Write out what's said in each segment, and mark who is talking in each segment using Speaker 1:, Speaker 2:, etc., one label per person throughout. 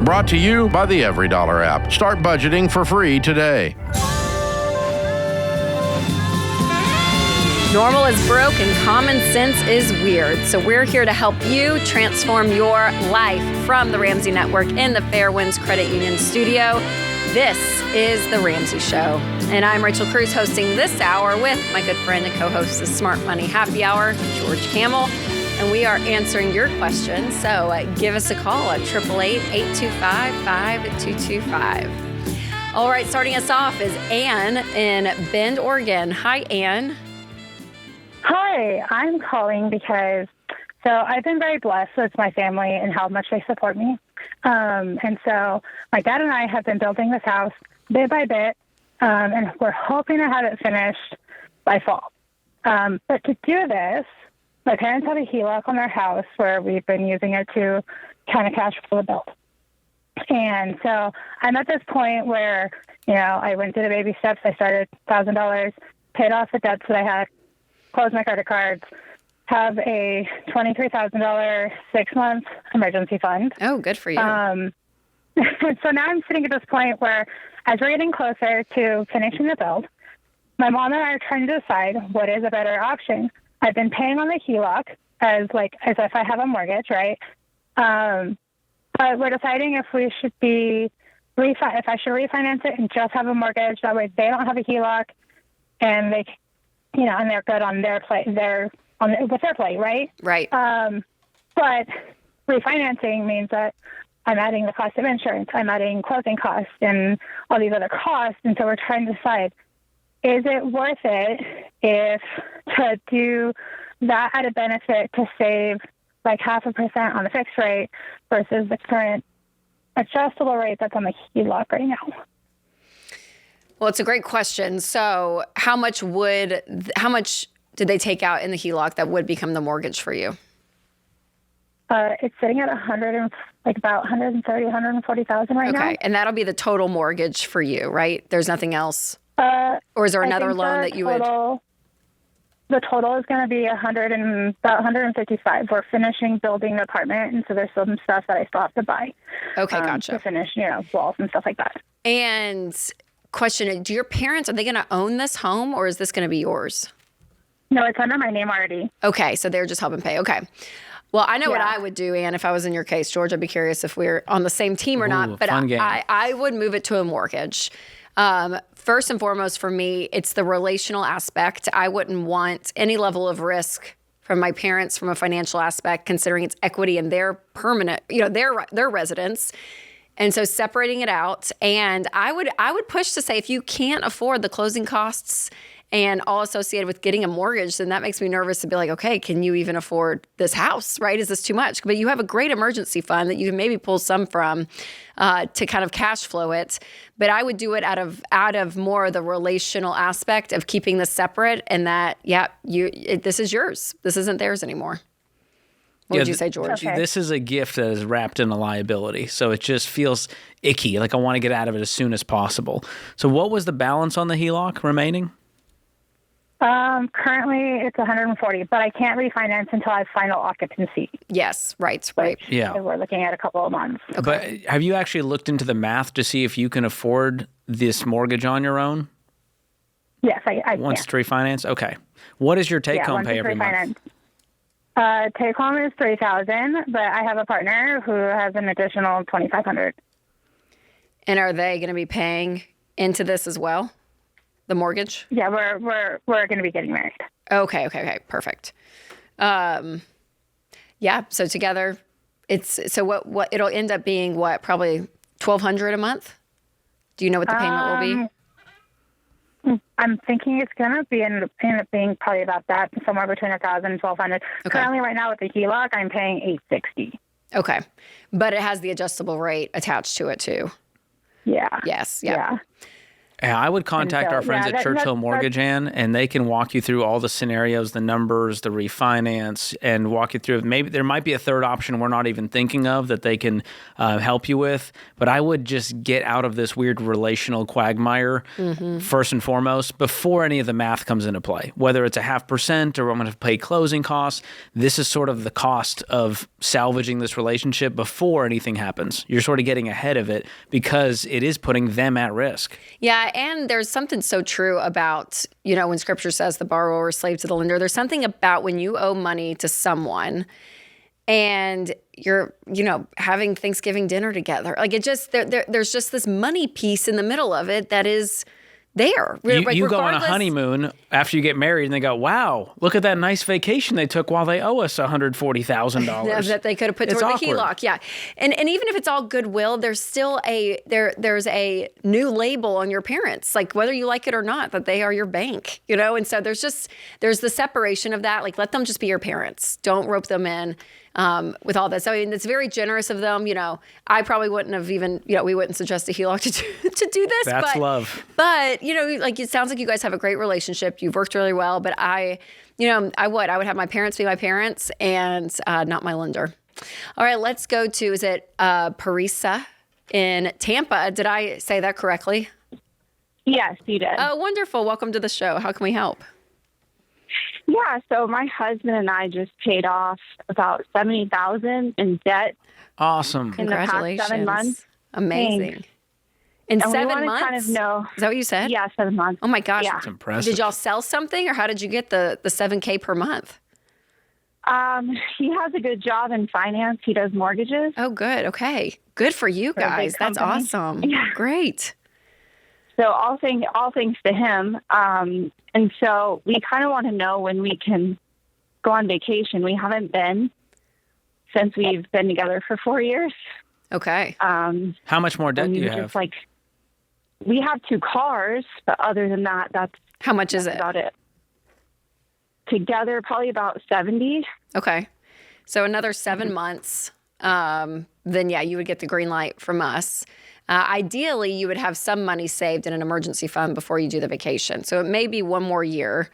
Speaker 1: Brought to you by the Every Dollar app. Start budgeting for free today.
Speaker 2: Normal is broke and common sense is weird. So we're here to help you transform your life from the Ramsey Network in the Fairwinds Credit Union studio. This is The Ramsey Show. And I'm Rachel Cruze, hosting this hour with my good friend and co-host of Smart Money Happy Hour, George Kamel. And we are answering your questions. So give us a call at 888-825-5225. All right, starting us off is Ann in Bend, Oregon. Hi, Ann.
Speaker 3: Hi, I'm calling because I've been very blessed with my family and how much they support me. And so my dad and I have been building this house bit by bit, and we're hoping to have it finished by fall. But to do this, my parents have a HELOC on their house where we've been using it to kind of cash for the build. And so I'm at this point where, I went through the baby steps. I started $1,000, paid off the debts that I had, closed my credit cards, have a $23,000 6-month emergency fund.
Speaker 2: Oh, good for you.
Speaker 3: So now I'm sitting at this point where, as we're getting closer to finishing the build, my mom and I are trying to decide what is a better option. I've been paying on the HELOC as if I have a mortgage, right? But we're deciding if we should if I should refinance it and just have a mortgage. That way they don't have a HELOC, and they, and they're good on their plate. With their plate, right?
Speaker 2: Right.
Speaker 3: But refinancing means that I'm adding the cost of insurance, I'm adding closing costs, and all these other costs. And so we're trying to decide, is it worth it to do that at a benefit to save like 0.5% on the fixed rate versus the current adjustable rate that's on the HELOC right now?
Speaker 2: Well, it's a great question. So how much did they take out in the HELOC that would become the mortgage for you?
Speaker 3: It's sitting at about 130, 140,000 right now.
Speaker 2: Okay, and that'll be the total mortgage for you, right? There's nothing else? Or is there another loan that you would?
Speaker 3: The total is going to be about 155. We're finishing building the apartment, and so there's some stuff that I still have to buy.
Speaker 2: Okay, gotcha.
Speaker 3: To finish, walls and stuff like that.
Speaker 2: And question, are they going to own this home, or is this going to be yours?
Speaker 3: No, it's under my name already.
Speaker 2: Okay, so they're just helping pay. Okay. Well, I know what I would do, Ann, if I was in your case. George, I'd be curious if we're on the same team or not. But I would move it to a mortgage. First and foremost, for me, it's the relational aspect. I wouldn't want any level of risk from my parents from a financial aspect, considering it's equity in their permanent, their residence. And so separating it out. And I would push to say, if you can't afford the closing costs and all associated with getting a mortgage, then that makes me nervous to be like, okay, can you even afford this house, right? Is this too much? But you have a great emergency fund that you can maybe pull some from to kind of cash flow it. But I would do it out of more of the relational aspect of keeping this separate, and that, this is yours. This isn't theirs anymore. What would you say, George?
Speaker 4: Okay. This is a gift that is wrapped in a liability, so it just feels icky, like I want to get out of it as soon as possible. So what was the balance on the HELOC remaining?
Speaker 3: Currently it's 140, but I can't refinance until I have final occupancy.
Speaker 2: Yes, right.
Speaker 4: Yeah.
Speaker 3: We're looking at a couple of months.
Speaker 4: Okay. But have you actually looked into the math to see if you can afford this mortgage on your own?
Speaker 3: Yes, I
Speaker 4: Once
Speaker 3: can.
Speaker 4: it's refinanced? Okay. What is your take-home pay every month?
Speaker 3: Take-home is $3,000, but I have a partner who has an additional $2,500.
Speaker 2: And are they going to be paying into this as well? The mortgage?
Speaker 3: Yeah, we're going to be getting married.
Speaker 2: Okay, perfect. So together, what it'll end up being probably $1,200 a month? Do you know what the payment will be?
Speaker 3: I'm thinking it's going to end up being probably about that, somewhere between $1,000 and $1,200. Okay. Currently, right now with the HELOC, I'm paying $860.
Speaker 2: Okay, but it has the adjustable rate attached to it too.
Speaker 3: Yeah.
Speaker 2: Yes.
Speaker 3: Yeah.
Speaker 4: Yeah, I would contact our friends at Churchill Mortgage, Ann, and they can walk you through all the scenarios, the numbers, the refinance, and walk you through. Maybe there might be a third option we're not even thinking of that they can help you with. But I would just get out of this weird relational quagmire first and foremost before any of the math comes into play. Whether it's 0.5% or I'm going to pay closing costs, this is sort of the cost of salvaging this relationship before anything happens. You're sort of getting ahead of it because it is putting them at risk.
Speaker 2: Yeah, and there's something so true about, when Scripture says the borrower is slave to the lender, there's something about when you owe money to someone and you're, having Thanksgiving dinner together. Like, it just, there's just this money piece in the middle of it that is there.
Speaker 4: You go on a honeymoon after you get married and they go, wow, look at that nice vacation they took while they owe us $140,000.
Speaker 2: That they could have put toward the HELOC. Yeah. And even if it's all goodwill, there's still there's a new label on your parents, like whether you like it or not, that they are your bank, And so there's the separation of that. Like, let them just be your parents. Don't rope them in. With all this. So, it's very generous of them. I probably wouldn't have even, we wouldn't suggest a HELOC to do this.
Speaker 4: That's love.
Speaker 2: But, like, it sounds like you guys have a great relationship. You've worked really well. But I would have my parents be my parents and not my lender. All right, let's go to, is it Parisa in Tampa? Did I say that correctly?
Speaker 3: Yes, you did.
Speaker 2: Oh, wonderful. Welcome to the show. How can we help?
Speaker 3: Yeah, so my husband and I just paid off about $70,000 in debt.
Speaker 4: Awesome.
Speaker 3: In the past 7 months.
Speaker 2: Amazing.
Speaker 3: Thanks.
Speaker 2: In
Speaker 3: and
Speaker 2: 7
Speaker 3: we
Speaker 2: months?
Speaker 3: Kind of know.
Speaker 2: Is that what you said?
Speaker 3: Yeah, 7 months.
Speaker 2: Oh my gosh.
Speaker 3: Yeah.
Speaker 4: That's impressive.
Speaker 2: Did y'all sell something or how did you get the $7K per month?
Speaker 3: He has a good job in finance. He does mortgages.
Speaker 2: Oh, good. Okay. Good for you guys. That's awesome.
Speaker 3: Yeah.
Speaker 2: Great.
Speaker 3: So all thanks to him. And so we kind of want to know when we can go on vacation. We haven't been since we've been together for 4 years.
Speaker 2: Okay.
Speaker 4: How much more debt do you have?
Speaker 3: We have 2 cars, but other than that, that's
Speaker 2: how much is it?
Speaker 3: About it. Together, probably about 70.
Speaker 2: Okay. So another 7 months. Then yeah, you would get the green light from us. Ideally, you would have some money saved in an emergency fund before you do the vacation. So it may be 1 more year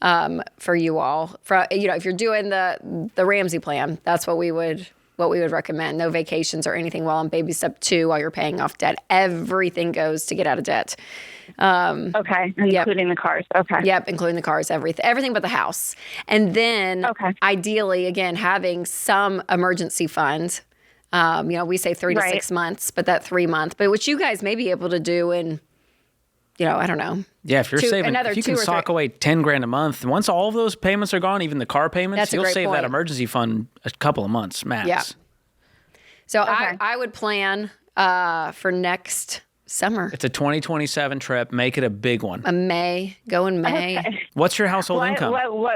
Speaker 2: for you all. If you're doing the Ramsey plan, that's what we would recommend. No vacations or anything while on baby step 2 while you're paying off debt. Everything goes to get out of debt.
Speaker 3: Okay, including the cars. Okay.
Speaker 2: Yep, including the cars, everything but the house. And then ideally, again, having some emergency fund. We say 3 to 6 months, but that 3 month, but which you guys may be able to do in, I don't know.
Speaker 4: Yeah, if you're saving, if you can sock away $10,000 a month, once all of those payments are gone, even the car payments, you'll save that emergency fund a couple of months max.
Speaker 2: Yeah. So I would plan for next summer.
Speaker 4: It's a 2027 trip. Make it a big one.
Speaker 2: Go in May.
Speaker 3: Okay.
Speaker 4: What's your household income?
Speaker 3: Well,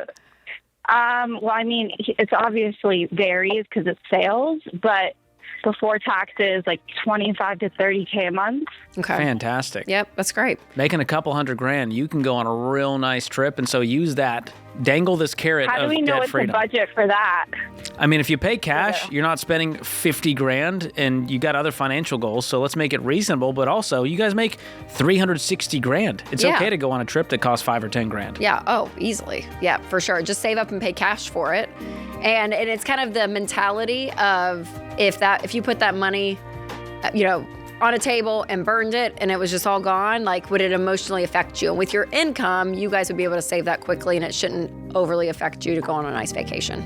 Speaker 3: it's obviously varies because it's sales, but before taxes, like 25 to 30K a month.
Speaker 2: Okay.
Speaker 4: Fantastic.
Speaker 2: Yep, that's great.
Speaker 4: Making a couple $100,000, you can go on a real nice trip, and so use that. Dangle this carrot of debt freedom.
Speaker 3: How do we know what's the budget for that?
Speaker 4: I mean, if you pay cash, you're not spending $50,000, and you got other financial goals. So let's make it reasonable. But also, you guys make $360,000. It's okay to go on a trip that costs $5,000 or $10,000.
Speaker 2: Yeah. Oh, easily. Yeah, for sure. Just save up and pay cash for it, and it's kind of the mentality of if you put that money, on a table and burned it and it was just all gone, like, would it emotionally affect you? And with your income, you guys would be able to save that quickly and it shouldn't overly affect you to go on a nice vacation.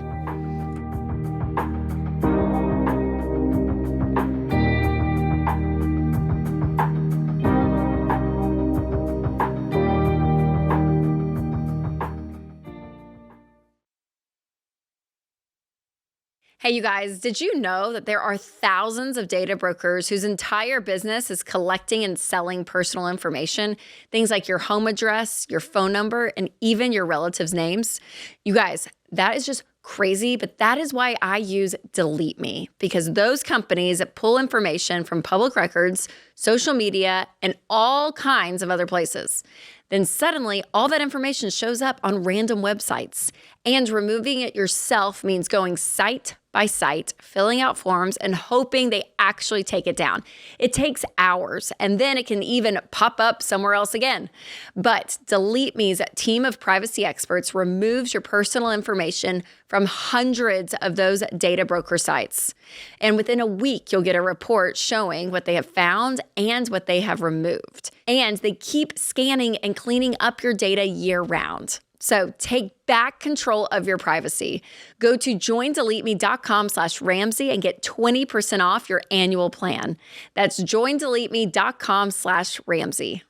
Speaker 2: Hey, you guys, did you know that there are thousands of data brokers whose entire business is collecting and selling personal information? Things like your home address, your phone number, and even your relatives' names. You guys, that is just crazy, but that is why I use Delete Me, because those companies pull information from public records, social media, and all kinds of other places. Then suddenly, all that information shows up on random websites. And removing it yourself means going site by sight, filling out forms, and hoping they actually take it down. It takes hours, and then it can even pop up somewhere else again. But Delete Me's team of privacy experts removes your personal information from hundreds of those data broker sites. And within a week, you'll get a report showing what they have found and what they have removed. And they keep scanning and cleaning up your data year-round. So take back control of your privacy. Go to joindeleteme.com/Ramsey and get 20% off your annual plan. That's joindeleteme.com/Ramsey.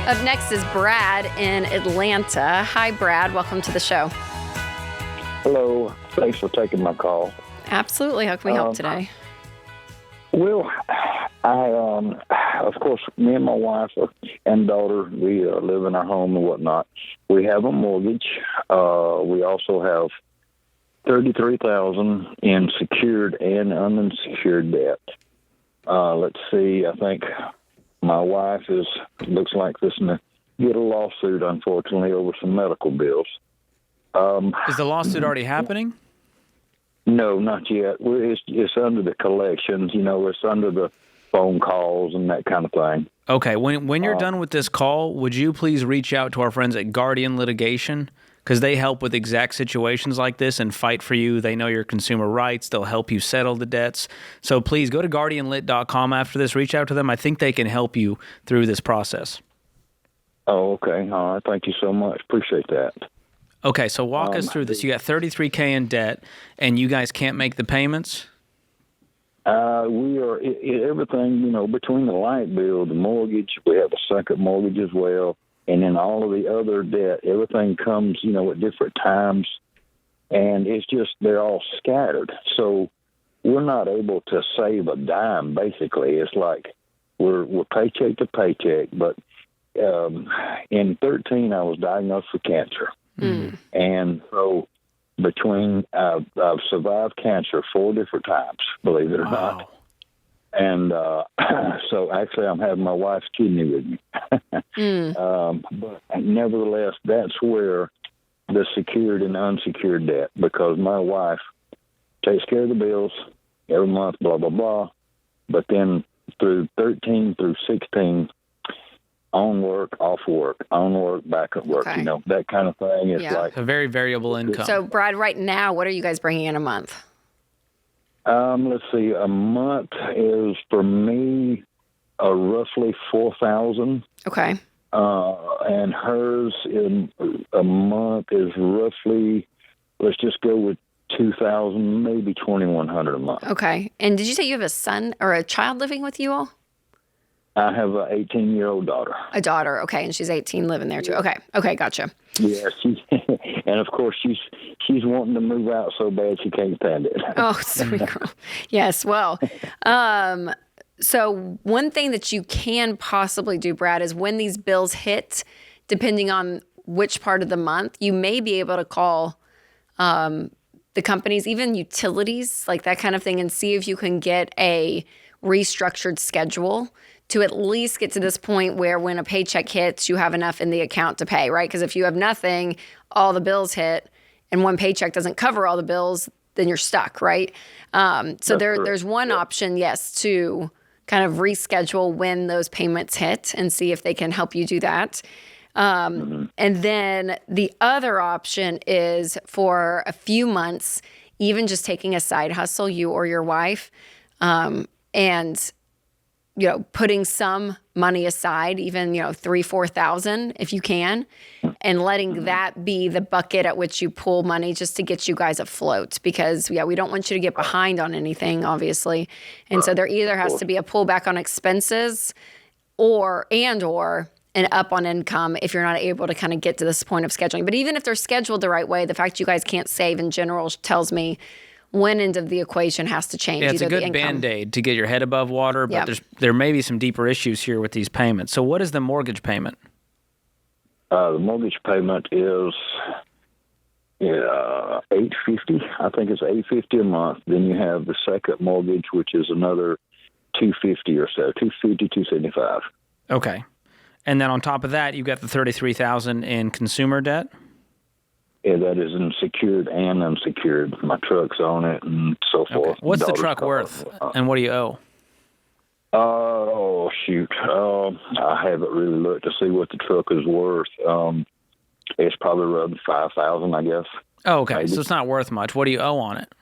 Speaker 2: Up next is Brad in Atlanta. Hi, Brad. Welcome to the show.
Speaker 5: Hello. Thanks for taking my call.
Speaker 2: Absolutely. How can we help today?
Speaker 5: Well, of course, me and my wife and daughter, we live in our home and whatnot. We have a mortgage. We also have $33,000 in secured and unsecured debt. Let's see. I think my wife looks like this to get a lawsuit, unfortunately, over some medical bills.
Speaker 4: Is the lawsuit already happening?
Speaker 5: No, not yet. It's under the collections. It's under the phone calls and that kind of thing.
Speaker 4: Okay. When you're done with this call, would you please reach out to our friends at Guardian Litigation? Because they help with exact situations like this and fight for you. They know your consumer rights. They'll help you settle the debts. So please go to guardianlit.com after this. Reach out to them. I think they can help you through this process.
Speaker 5: Oh, okay. All right. Thank you so much. Appreciate that.
Speaker 4: Okay, so walk us through this. You got $33K in debt, and you guys can't make the payments?
Speaker 5: We are everything, between the light bill, the mortgage. We have a second mortgage as well. And then all of the other debt, everything comes, at different times. And it's just, they're all scattered. So we're not able to save a dime, basically. It's like we're paycheck to paycheck. But in 2013, I was diagnosed with cancer. Mm. And so I've survived cancer 4 different times, believe it or not. And so actually I'm having my wife's kidney with me. But nevertheless, that's where the secured and unsecured debt, because my wife takes care of the bills every month, blah, blah, blah. But then through 13 through 16, on work, off work, on work, back at work, that kind of thing. It's like
Speaker 4: a very variable income.
Speaker 2: So, Brad, right now, what are you guys bringing in a month?
Speaker 5: Let's see. A month is, for me, roughly $4,000.
Speaker 2: Okay.
Speaker 5: And hers in a month is roughly, let's just go with $2,000, maybe $2,100 a month.
Speaker 2: Okay. And did you say you have a son or a child living with you all?
Speaker 5: I have an 18-year-old daughter.
Speaker 2: A daughter, okay, and she's 18, living there too. Okay, gotcha.
Speaker 5: Yeah, and of course she's wanting to move out so bad she can't stand it.
Speaker 2: Oh, sweet girl. Yes, well, so one thing that you can possibly do, Brad, is when these bills hit, depending on which part of the month, you may be able to call the companies, even utilities, like that kind of thing, and see if you can get a restructured schedule to at least get to this point where when a paycheck hits, you have enough in the account to pay, right? Because if you have nothing, all the bills hit, and one paycheck doesn't cover all the bills, then you're stuck, right? So there's one option, yes, to kind of reschedule when those payments hit and see if they can help you do that. And then the other option is for a few months, even just taking a side hustle, you or your wife, and putting some money aside, even, $3,000-$4,000 if you can, and letting that be the bucket at which you pull money just to get you guys afloat. Because, we don't want you to get behind on anything, obviously. And so there either has to be a pullback on expenses or an up on income if you're not able to kind of get to this point of scheduling. But even if they're scheduled the right way, the fact you guys can't save in general tells me one end of the equation has to change.
Speaker 4: Yeah, it's a good Band-Aid to get your head above water, but there may be some deeper issues here with these payments. So what is the mortgage payment?
Speaker 5: The mortgage payment is $850. I think it's $850 a month. Then you have the second mortgage, which is another $250 or so, $275.
Speaker 4: Okay. And then on top of that, you've got the $33,000 in consumer debt?
Speaker 5: Yeah, that is in secured and unsecured. My truck's on it and so forth.
Speaker 4: Okay. What's the truck worth, and what do you owe?
Speaker 5: Oh, shoot. I haven't really looked to see what the truck is worth. It's probably around $5,000, I guess.
Speaker 4: Oh, okay.
Speaker 5: Maybe.
Speaker 4: So it's not worth much. What do you owe on it?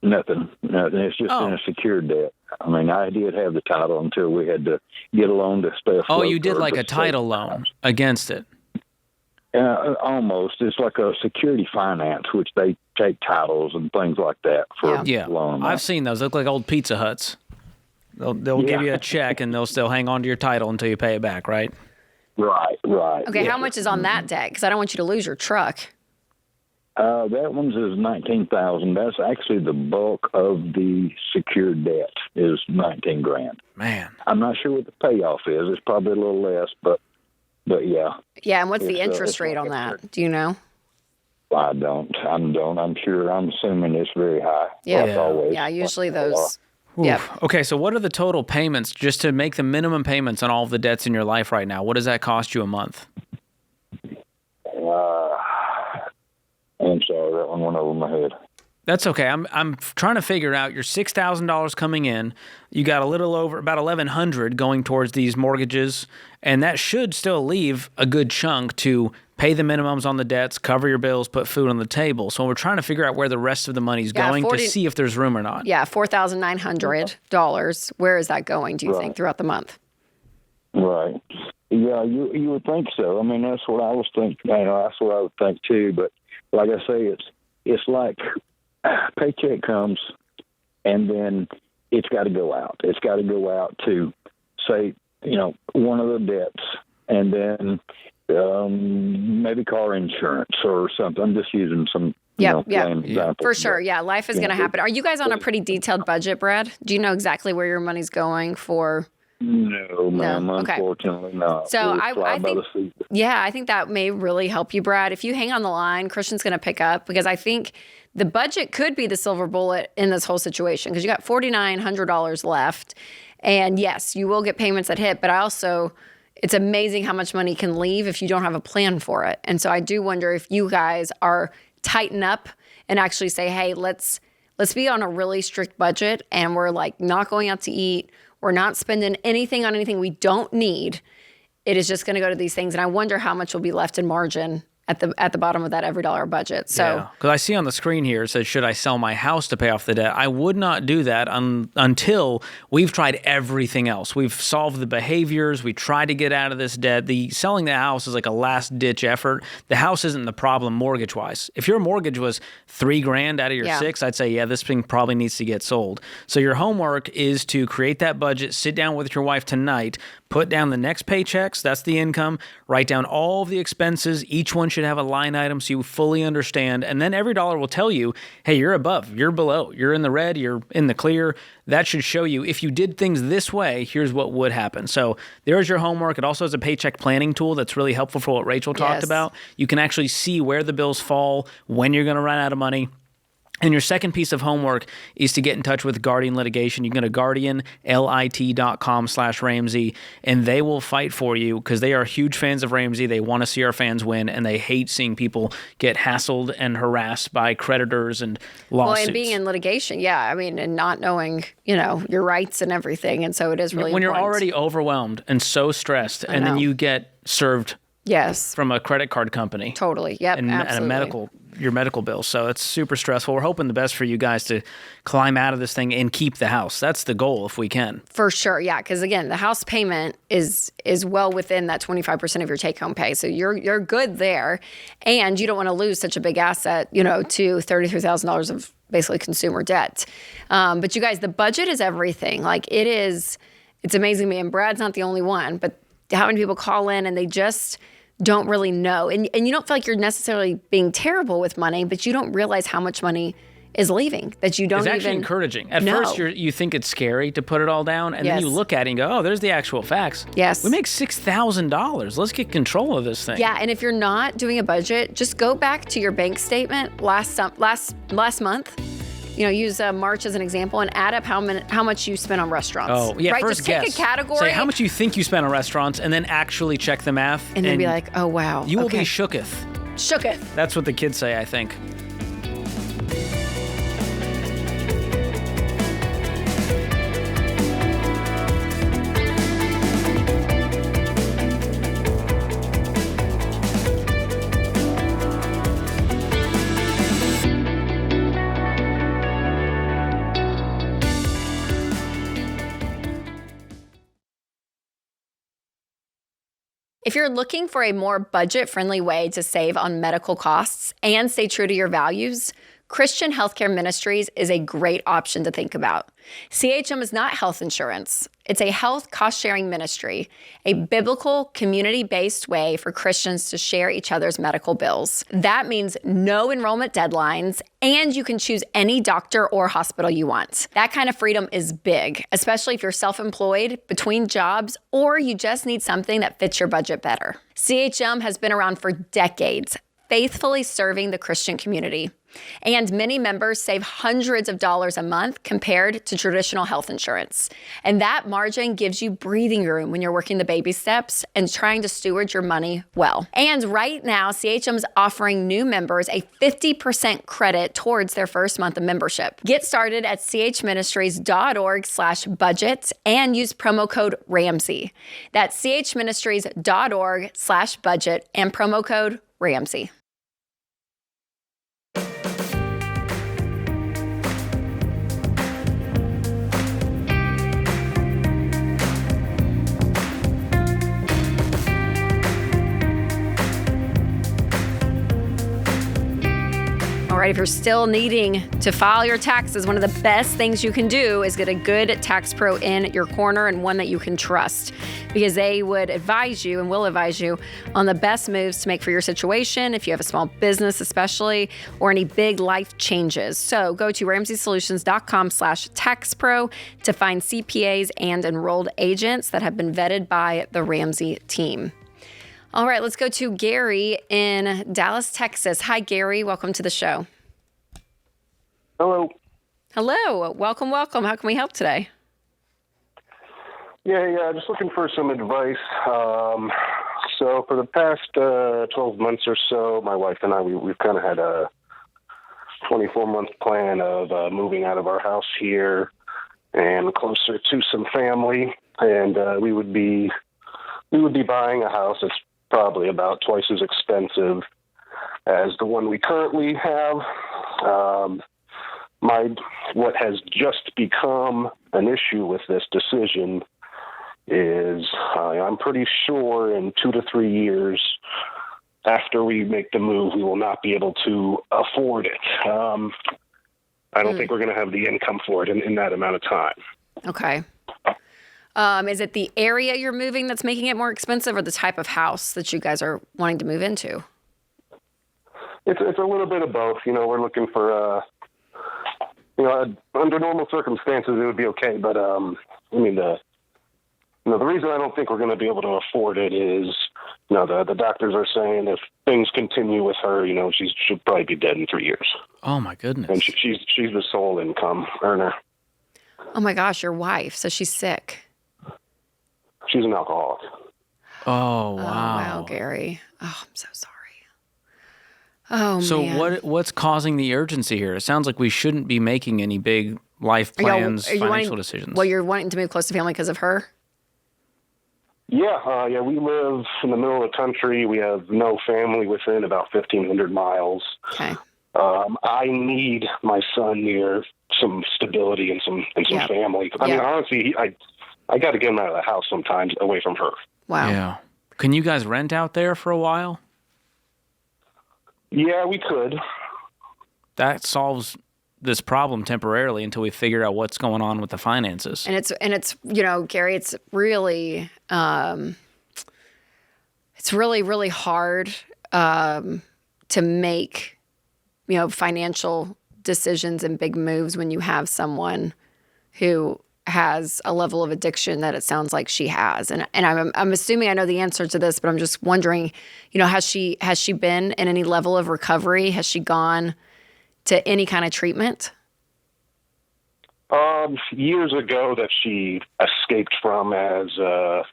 Speaker 5: Nothing. It's just in a secured debt. I mean, I did have the title until we had to get a loan to stay afloat.
Speaker 4: Oh, you did like a title loan against it?
Speaker 5: Almost. It's like a security finance, which they take titles and things like that for loan.
Speaker 4: I've seen those. They look like old Pizza Huts. They'll give you a check, and they'll still hang on to your title until you pay it back, right?
Speaker 5: Right.
Speaker 2: Okay, how much is on that debt? Because I don't want you to lose your truck.
Speaker 5: That one's is $19,000. That's actually the bulk of the secured debt is $19,000.
Speaker 4: Man,
Speaker 5: I'm not sure what the payoff is. It's probably a little less, but yeah.
Speaker 2: Yeah, and what's the interest rate on that? Do you know?
Speaker 5: I don't. I'm sure. I'm assuming it's very high.
Speaker 2: Yeah. Usually those. Yeah.
Speaker 4: Okay, so what are the total payments just to make the minimum payments on all of the debts in your life right now? What does that cost you a month?
Speaker 5: I'm sorry, that one went over my head.
Speaker 4: That's okay. I'm trying to figure out your $6,000 coming in. You got a little over about $1,100 going towards these mortgages, and that should still leave a good chunk to pay the minimums on the debts, cover your bills, put food on the table. So we're trying to figure out where the rest of the money's going to see if there's room or not.
Speaker 2: Yeah, $4,900. Where is that going, do you think, throughout the month?
Speaker 5: Right. Yeah, you would think so. I mean, that's what I was thinking. That's what I would think too. But like I say, it's like paycheck comes, and then it's got to go out. It's got to go out to, say, one of the debts, and then maybe car insurance or something. I'm just using some examples.
Speaker 2: For sure. Yeah, life is going to happen. Are you guys on a pretty detailed budget, Brad? Do you know exactly where your money's going for?
Speaker 5: No, ma'am. Okay. Unfortunately not.
Speaker 2: So I think that may really help you, Brad. If you hang on the line, Christian's going to pick up, because I think the budget could be the silver bullet in this whole situation, because you got $4,900 left. And yes, you will get payments that hit, but it's amazing how much money can leave if you don't have a plan for it. And so I do wonder if you guys are tighten up and actually say, hey, let's be on a really strict budget, and we're like not going out to eat. We're not spending anything on anything we don't need. It is just going to go to these things. And I wonder how much will be left in margin at the bottom of that every dollar budget. So,
Speaker 4: because I see on the screen here, it says, should I sell my house to pay off the debt? I would not do that until we've tried everything else. We've solved the behaviors. We tried to get out of this debt. Selling the house is like a last ditch effort. The house isn't the problem mortgage wise. If your mortgage was $3,000 out of your $6,000, I'd say, this thing probably needs to get sold. So your homework is to create that budget, sit down with your wife tonight, put down the next paychecks, that's the income, write down all of the expenses. Each one should have a line item so you fully understand. And then every dollar will tell you, hey, you're above, you're below, you're in the red, you're in the clear. That should show you, if you did things this way, here's what would happen. So there's your homework. It also has a paycheck planning tool that's really helpful for what Rachel talked about. You can actually see where the bills fall, when you're going to run out of money. And your second piece of homework is to get in touch with Guardian Litigation. You can go to guardianlit.com/Ramsey, and they will fight for you because they are huge fans of Ramsey. They want to see our fans win, and they hate seeing people get hassled and harassed by creditors and lawsuits.
Speaker 2: Well, and being in litigation, and not knowing, your rights and everything. And so it is really
Speaker 4: when
Speaker 2: important.
Speaker 4: You're already overwhelmed and so stressed, and then you get served from a credit card company.
Speaker 2: Totally. Yep,
Speaker 4: and
Speaker 2: absolutely.
Speaker 4: Your medical bills. So it's super stressful. We're hoping the best for you guys to climb out of this thing and keep the house. That's the goal if we can.
Speaker 2: For sure. Yeah. Because again, the house payment is well within that 25% of your take home pay. So you're good there. And you don't want to lose such a big asset, to $33,000 of basically consumer debt. But you guys, the budget is everything. Like it's amazing to me. And Brad's not the only one, but how many people call in and they just don't really know. And you don't feel like you're necessarily being terrible with money, but you don't realize how much money is leaving, that you don't
Speaker 4: It's
Speaker 2: even...
Speaker 4: actually encouraging. At first, you think it's scary to put it all down, and then you look at it and go, oh, there's the actual facts.
Speaker 2: Yes.
Speaker 4: We make $6,000. Let's get control of this thing.
Speaker 2: Yeah, and if you're not doing a budget, just go back to your bank statement last month. Use March as an example and add up how much you spent on restaurants.
Speaker 4: Oh, yeah,
Speaker 2: right?
Speaker 4: first
Speaker 2: Just
Speaker 4: guess.
Speaker 2: take a category.
Speaker 4: Say how much you think you spent on restaurants, and then actually check the math.
Speaker 2: And then be like, oh, wow.
Speaker 4: You will be shooketh.
Speaker 2: Shooketh.
Speaker 4: That's what the kids say, I think.
Speaker 2: If you're looking for a more budget-friendly way to save on medical costs and stay true to your values, Christian Healthcare Ministries is a great option to think about. CHM is not health insurance. It's a health cost-sharing ministry, a biblical, community-based way for Christians to share each other's medical bills. That means no enrollment deadlines, and you can choose any doctor or hospital you want. That kind of freedom is big, especially if you're self-employed, between jobs, or you just need something that fits your budget better. CHM has been around for decades, faithfully serving the Christian community. And many members save hundreds of dollars a month compared to traditional health insurance. And that margin gives you breathing room when you're working the baby steps and trying to steward your money well. And right now, CHM is offering new members a 50% credit towards their first month of membership. Get started at chministries.org/budget and use promo code Ramsey. That's chministries.org/budget and promo code Ramsey. All right, if you're still needing to file your taxes, one of the best things you can do is get a good tax pro in your corner and one that you can trust, because they would advise you and will advise you on the best moves to make for your situation, if you have a small business especially, or any big life changes. So go to ramseysolutions.com/taxpro to find CPAs and enrolled agents that have been vetted by the Ramsey team. All right, let's go to Gary in Dallas, Texas. Hi, Gary. Welcome to the show.
Speaker 6: Hello.
Speaker 2: Hello. Welcome. How can we help today?
Speaker 6: Yeah, just looking for some advice. So for the past 12 months or so, my wife and I, we've kind of had a 24-month plan of moving out of our house here and closer to some family. And we would be buying a house that's probably about twice as expensive as the one we currently have. What has just become an issue with this decision is I'm pretty sure in 2 to 3 years after we make the move, we will not be able to afford it. I don't think we're going to have the income for it in that amount of time.
Speaker 2: Okay. Is it the area you're moving that's making it more expensive, or the type of house that you guys are wanting to move into?
Speaker 6: It's a little bit of both. We're looking for, under normal circumstances, it would be okay. But, the reason I don't think we're going to be able to afford it is, the doctors are saying if things continue with her, she'll probably be dead in 3 years.
Speaker 4: Oh, my goodness.
Speaker 6: And she's the sole income earner.
Speaker 2: Oh, my gosh, your wife. So she's sick.
Speaker 6: She's an alcoholic.
Speaker 4: Oh, wow.
Speaker 2: Oh, wow, Gary. Oh, I'm so sorry. Oh,
Speaker 4: so
Speaker 2: man.
Speaker 4: what's causing the urgency here? It sounds like we shouldn't be making any big life plans, financial decisions.
Speaker 2: Well, you're wanting to move close to family because of her?
Speaker 6: Yeah, we live in the middle of the country. We have no family within about 1,500 miles.
Speaker 2: Okay.
Speaker 6: I need my son near some stability and some family. I mean, honestly, I got to get him out of the house sometimes, away from her.
Speaker 2: Wow.
Speaker 4: Yeah. Can you guys rent out there for a while?
Speaker 6: Yeah, we could.
Speaker 4: That solves this problem temporarily until we figure out what's going on with the finances.
Speaker 2: And it's Gary, it's really really hard to make financial decisions and big moves when you have someone who has a level of addiction that it sounds like she has. And I'm assuming I know the answer to this, but I'm just wondering, has she been in any level of recovery? Has she gone to any kind of treatment?
Speaker 6: Years ago that she escaped from as a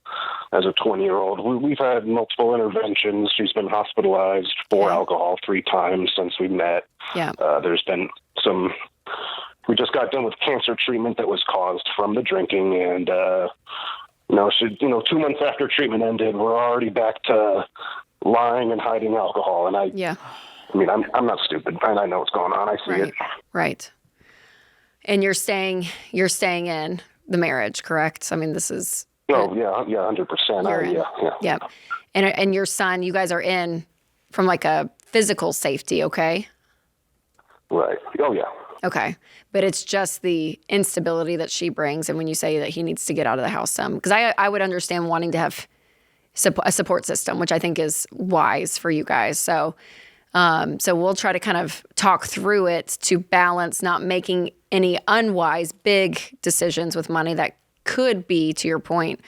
Speaker 6: 20-year-old. We've had multiple interventions. She's been hospitalized for alcohol 3 times since we met.
Speaker 2: Yeah.
Speaker 6: There's been we just got done with cancer treatment that was caused from the drinking. And, 2 months after treatment ended, we're already back to lying and hiding alcohol. And I'm not stupid. I know what's going on. I see it.
Speaker 2: Right. And you're staying in the marriage, correct? I mean, this is.
Speaker 6: Oh, yeah, 100%.
Speaker 2: Yeah. And your son, you guys are in from like a physical safety, okay?
Speaker 6: Right. Oh, yeah.
Speaker 2: Okay. But it's just the instability that she brings. And when you say that he needs to get out of the house some, because I would understand wanting to have a support system, which I think is wise for you guys. So we'll try to kind of talk through it to balance not making any unwise big decisions with money that could be, to your point,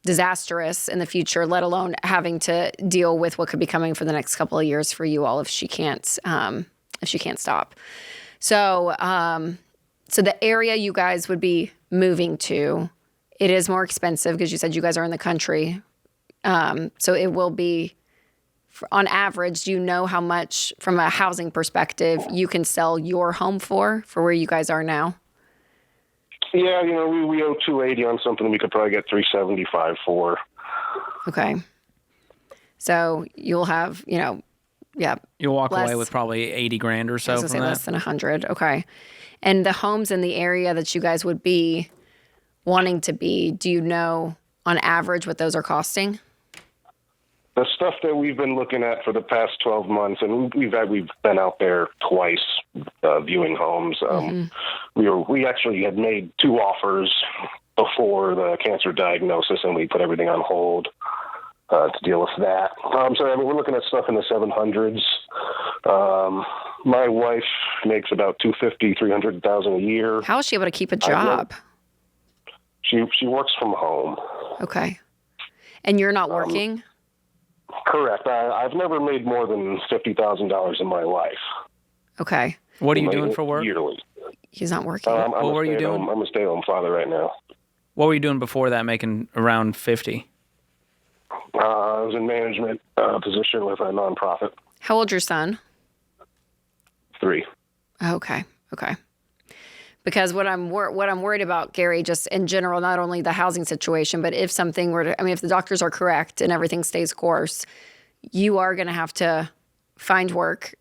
Speaker 2: disastrous in the future, let alone having to deal with what could be coming for the next couple of years for you all if she can't stop. So the area you guys would be moving to, it is more expensive because you said you guys are in the country. So it will be, on average, do you know how much, from a housing perspective, you can sell your home for where you guys are now?
Speaker 6: Yeah, we owe $280 on something we could probably get $375 for.
Speaker 2: Okay. So you'll have, you'll
Speaker 4: walk away with probably $80,000 or so from that.
Speaker 2: Less than $100. Okay. And the homes in the area that you guys would be wanting to be, do you know on average what those are costing?
Speaker 6: The stuff that we've been looking at for the past 12 months, and we've been out there twice viewing homes. We actually had made 2 offers before the cancer diagnosis, and we put everything on hold to deal with that. We're looking at stuff in the 700s. My wife makes about $250,000-$300,000 a year.
Speaker 2: How is she able to keep a job?
Speaker 6: She works from home.
Speaker 2: Okay. And you're not working?
Speaker 6: Correct. I've never made more than $50,000 in my life.
Speaker 2: Okay.
Speaker 4: What are you doing for work?
Speaker 6: Yearly.
Speaker 2: He's not working.
Speaker 4: What were you doing?
Speaker 6: I'm a stay-at-home father right now.
Speaker 4: What were you doing before that, making around 50?
Speaker 6: I was in management position with a nonprofit.
Speaker 2: How old's your son?
Speaker 6: 3.
Speaker 2: Okay. Because what I'm worried about, Gary, just in general, not only the housing situation, but if something were to, if the doctors are correct and everything stays course, you are going to have to find work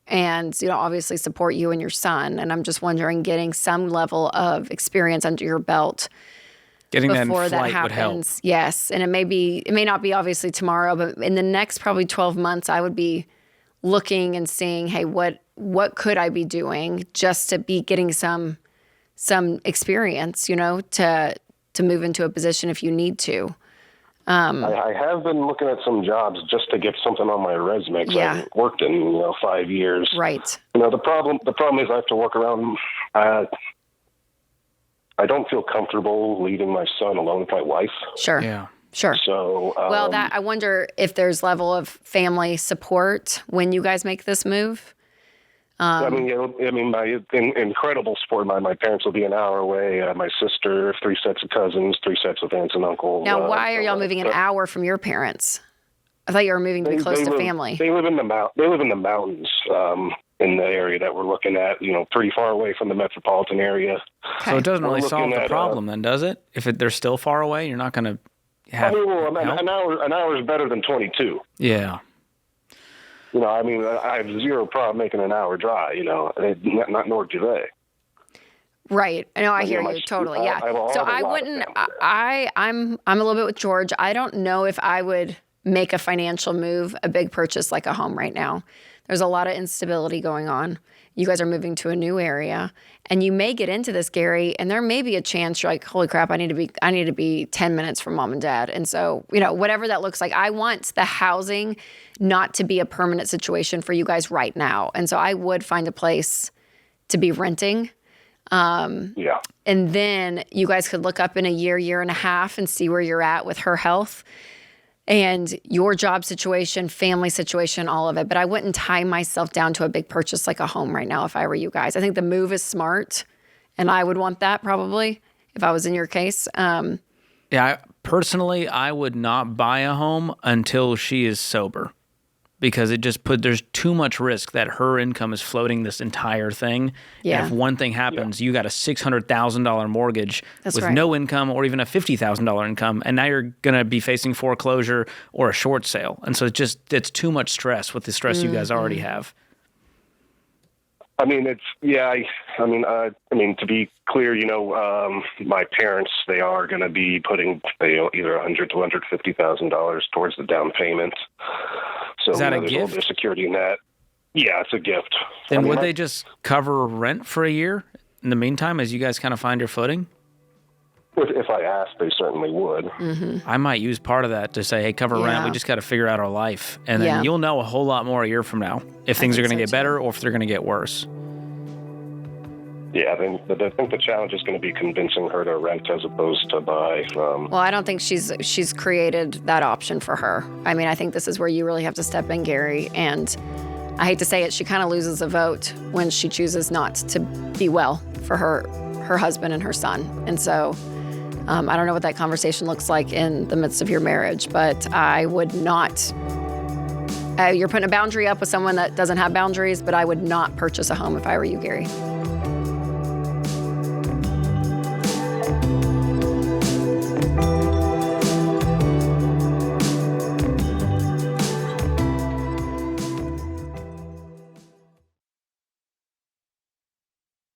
Speaker 2: and, obviously support you and your son. And I'm just wondering, getting some level of experience under your belt before that happens. Would help. Yes. And it may not be obviously tomorrow, but in the next probably 12 months, I would be looking and seeing, hey, what could I be doing just to be getting some experience, to move into a position if you need to.
Speaker 6: I have been looking at some jobs just to get something on my resume because I haven't worked in 5 years.
Speaker 2: Right.
Speaker 6: The problem is I have to work around. I don't feel comfortable leaving my son alone with my wife.
Speaker 2: Sure. Yeah. Sure.
Speaker 6: So
Speaker 2: I wonder if there's level of family support when you guys make this move.
Speaker 6: My incredible support. My parents will be an hour away. My sister, 3 sets of cousins, 3 sets of aunts and uncles.
Speaker 2: Now, why are y'all moving an hour from your parents? I thought you were moving to be close to family.
Speaker 6: They live in the mountains in the area that we're looking at. Pretty far away from the metropolitan area.
Speaker 2: Okay.
Speaker 4: So it doesn't really solve the problem, then, does it? If they're still far away, you're not going to have.
Speaker 6: An hour is better than 22.
Speaker 4: Yeah.
Speaker 6: I have 0 problem making an hour drive, not nor do they.
Speaker 2: Right. No, I hear you totally. Yeah. So I wouldn't, I'm a little bit with George. I don't know if I would make a financial move, a big purchase like a home right now. There's a lot of instability going on. You guys are moving to a new area, and you may get into this, Gary, and there may be a chance you're like, holy crap, I need to be 10 minutes from mom and dad. And so, whatever that looks like, I want the housing not to be a permanent situation for you guys right now. And so I would find a place to be renting. And then you guys could look up in a year and a half and see where you're at with her health and your job situation, family situation, all of it. But I wouldn't tie myself down to a big purchase like a home right now if I were you guys. I think the move is smart, and I would want that probably if I was in your case.
Speaker 4: Personally, I would not buy a home until she is sober, because there's too much risk that her income is floating this entire thing.
Speaker 2: Yeah.
Speaker 4: And if one thing happens, you got a $600,000 mortgage with
Speaker 2: right.
Speaker 4: no income or even a $50,000 income, and now you're going to be facing foreclosure or a short sale. And so it's too much stress with the stress you guys already have.
Speaker 6: I mean, to be clear, my parents, they are going to be putting, either $100,000 to $150,000 towards the down payment. So
Speaker 4: is that a
Speaker 6: there's
Speaker 4: gift?
Speaker 6: A little bit of security net. Yeah, it's a gift.
Speaker 4: Then would they just cover rent for a year in the meantime as you guys kind of find your footing?
Speaker 6: If I asked, they certainly would.
Speaker 2: Mm-hmm.
Speaker 4: I might use part of that to say, hey, cover rent. We just got to figure out our life. And then you'll know a whole lot more a year from now if things are going to get better or if they're going to get worse.
Speaker 6: Yeah, I think the challenge is going to be convincing her to rent as opposed to buy.
Speaker 2: Well, I don't think she's created that option for her. I mean, I think this is where you really have to step in, Gary. And I hate to say it, she kind of loses a vote when she chooses not to be well for her husband and her son. And so I don't know what that conversation looks like in the midst of your marriage, but I would not. You're putting a boundary up with someone that doesn't have boundaries, but I would not purchase a home if I were you, Gary.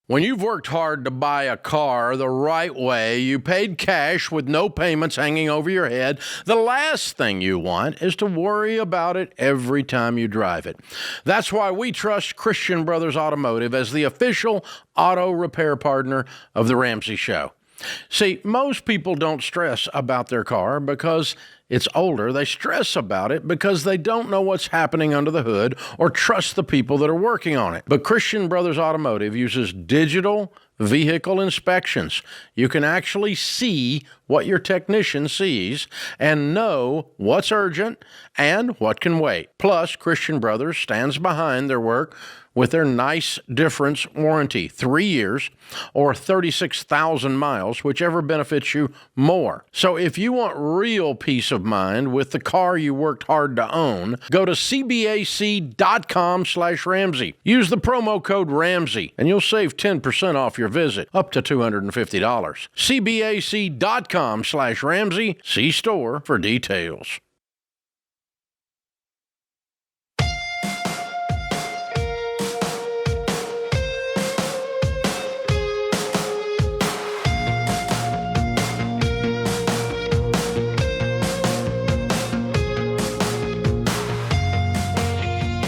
Speaker 1: When you've worked hard to buy a car the right way, you paid cash with no payments hanging over your head, the last thing you want is to worry about it every time you drive it. That's why we trust Christian Brothers Automotive as the official auto repair partner of The Ramsey Show. See, most people don't stress about their car because it's older. They stress about it because they don't know what's happening under the hood or trust the people that are working on it. But Christian Brothers Automotive uses digital vehicle inspections. You can actually see what your technician sees and know what's urgent and what can wait. Plus, Christian Brothers stands behind their work with their nice difference warranty, 3 years or 36,000 miles, whichever benefits you more. So if you want real peace of mind with the car you worked hard to own, go to cbac.com/Ramsey. Use the promo code Ramsey and you'll save 10% off your visit, up to $250. cbac.com/Ramsey. See store for details.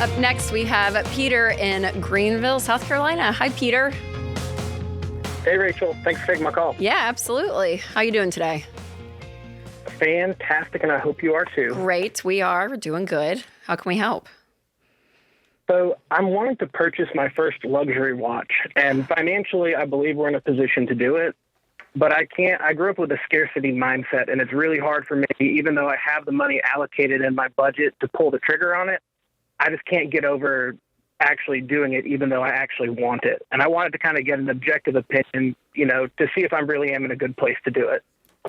Speaker 2: Up next, we have Peter in Greenville, South Carolina. Hi, Peter.
Speaker 7: Hey, Rachel. Thanks for taking my call.
Speaker 2: Yeah, absolutely. How you doing today?
Speaker 7: Fantastic, and I hope you are too.
Speaker 2: Great. We are. We're doing good. How can we help?
Speaker 7: So I'm wanting to purchase my first luxury watch, and financially, I believe we're in a position to do it. But I can't. I grew up with a scarcity mindset, and it's really hard for me, even though I have the money allocated in my budget, to pull the trigger on it. I just can't get over actually doing it, even though I actually want it. And I wanted to kind of get an objective opinion, to see if I really am in a good place to do it.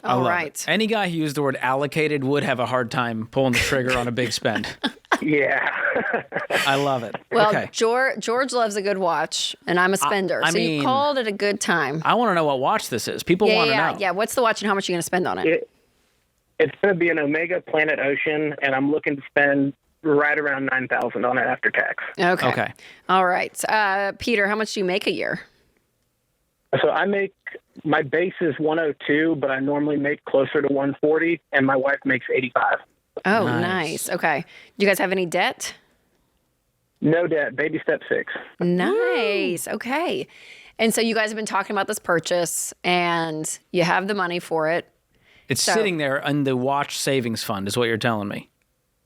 Speaker 2: All right.
Speaker 4: Any guy who used the word allocated would have a hard time pulling the trigger on a big spend.
Speaker 7: Yeah.
Speaker 4: I love it.
Speaker 2: Well,
Speaker 4: okay.
Speaker 2: George loves a good watch, and I'm a spender.
Speaker 4: I
Speaker 2: so
Speaker 4: mean,
Speaker 2: you called it a good time.
Speaker 4: I want to know what watch this is. People want to know.
Speaker 2: Yeah, what's the watch and how much are you going to spend on it?
Speaker 7: It's going to be an Omega Planet Ocean, and I'm looking to spend right around $9,000 on it after tax.
Speaker 2: Okay. All right. Peter, how much do you make a year?
Speaker 7: So my base is 102, but I normally make closer to 140, and my wife makes 85.
Speaker 2: Oh, nice. Okay. Do you guys have any debt?
Speaker 7: No debt. Baby step 6.
Speaker 2: Nice. Okay. And so you guys have been talking about this purchase, and you have the money for it.
Speaker 4: It's sitting there in the watch savings fund, is what you're telling me.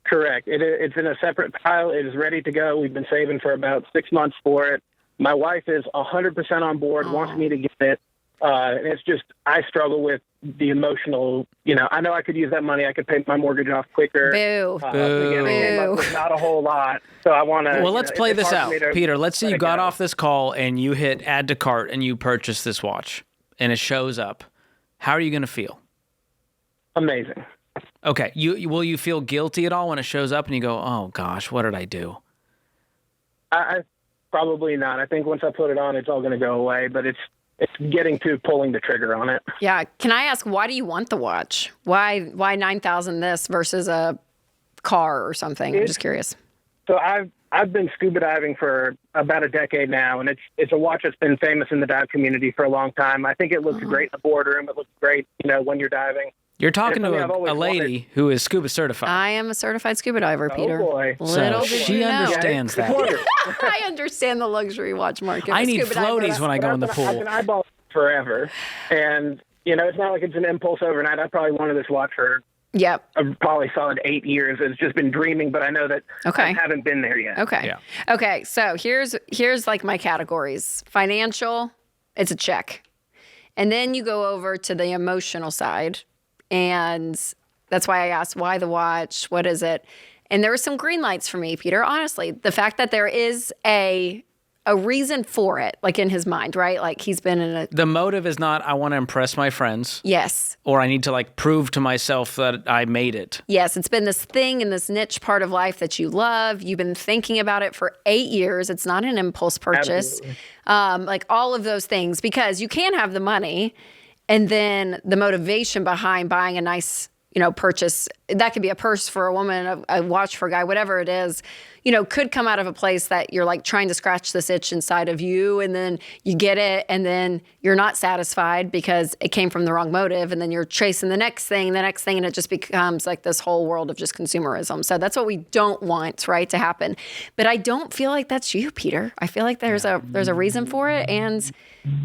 Speaker 7: Correct. It's in a separate pile. It is ready to go. We've been saving for about 6 months for it. My wife is 100% on board, wants me to get it. And it's just, I struggle with the emotional, I know I could use that money. I could pay my mortgage off quicker.
Speaker 2: Boo.
Speaker 7: Boo. Not a whole lot. So I want to.
Speaker 4: Well, let's play this out. Peter, let's say you got off this call and you hit add to cart and you purchase this watch and it shows up. How are you going to feel?
Speaker 7: Amazing.
Speaker 4: Okay. Will you feel guilty at all when it shows up and you go, oh gosh, what did I do?
Speaker 7: I probably not. I think once I put it on, it's all going to go away, but it's getting to pulling the trigger on it.
Speaker 2: Yeah. Can I ask, why do you want the watch? Why $9,000 this versus a car or something? I'm just curious.
Speaker 7: So I've been scuba diving for about a decade now, and it's a watch that's been famous in the dive community for a long time. I think it looks great in the boardroom. It looks great, when you're diving.
Speaker 4: You're talking to a lady who is scuba certified.
Speaker 2: I am a certified scuba diver, Peter.
Speaker 7: Oh, boy.
Speaker 2: Little did
Speaker 4: she
Speaker 2: you know.
Speaker 4: understands that.
Speaker 2: I understand the luxury watch market.
Speaker 4: I need floaties when I go in the pool.
Speaker 7: I've been eyeballing it forever. And, it's not like it's an impulse overnight. I probably wanted this watch for probably solid 8 years. It's just been dreaming, but I know that I haven't been there yet.
Speaker 2: Okay. Yeah. Okay, so here's like my categories. Financial, it's a check. And then you go over to the emotional side. And that's why I asked, why the watch? What is it? And there were some green lights for me, Peter. Honestly, the fact that there is a reason for it, like in his mind, right? Like he's been in a...
Speaker 4: The motive is not, I want to impress my friends.
Speaker 2: Yes.
Speaker 4: Or I need to prove to myself that I made it.
Speaker 2: Yes, it's been this thing in this niche part of life that you love. You've been thinking about it for 8 years. It's not an impulse purchase. All of those things, because you can have the money. And then the motivation behind buying a nice, purchase, that could be a purse for a woman, a watch for a guy, whatever it is, could come out of a place that you're trying to scratch this itch inside of you. And then you get it and then you're not satisfied because it came from the wrong motive. And then you're chasing the next thing, and it just becomes like this whole world of just consumerism. So that's what we don't want, right, to happen. But I don't feel like that's you, Peter. I feel like there's a reason for it. And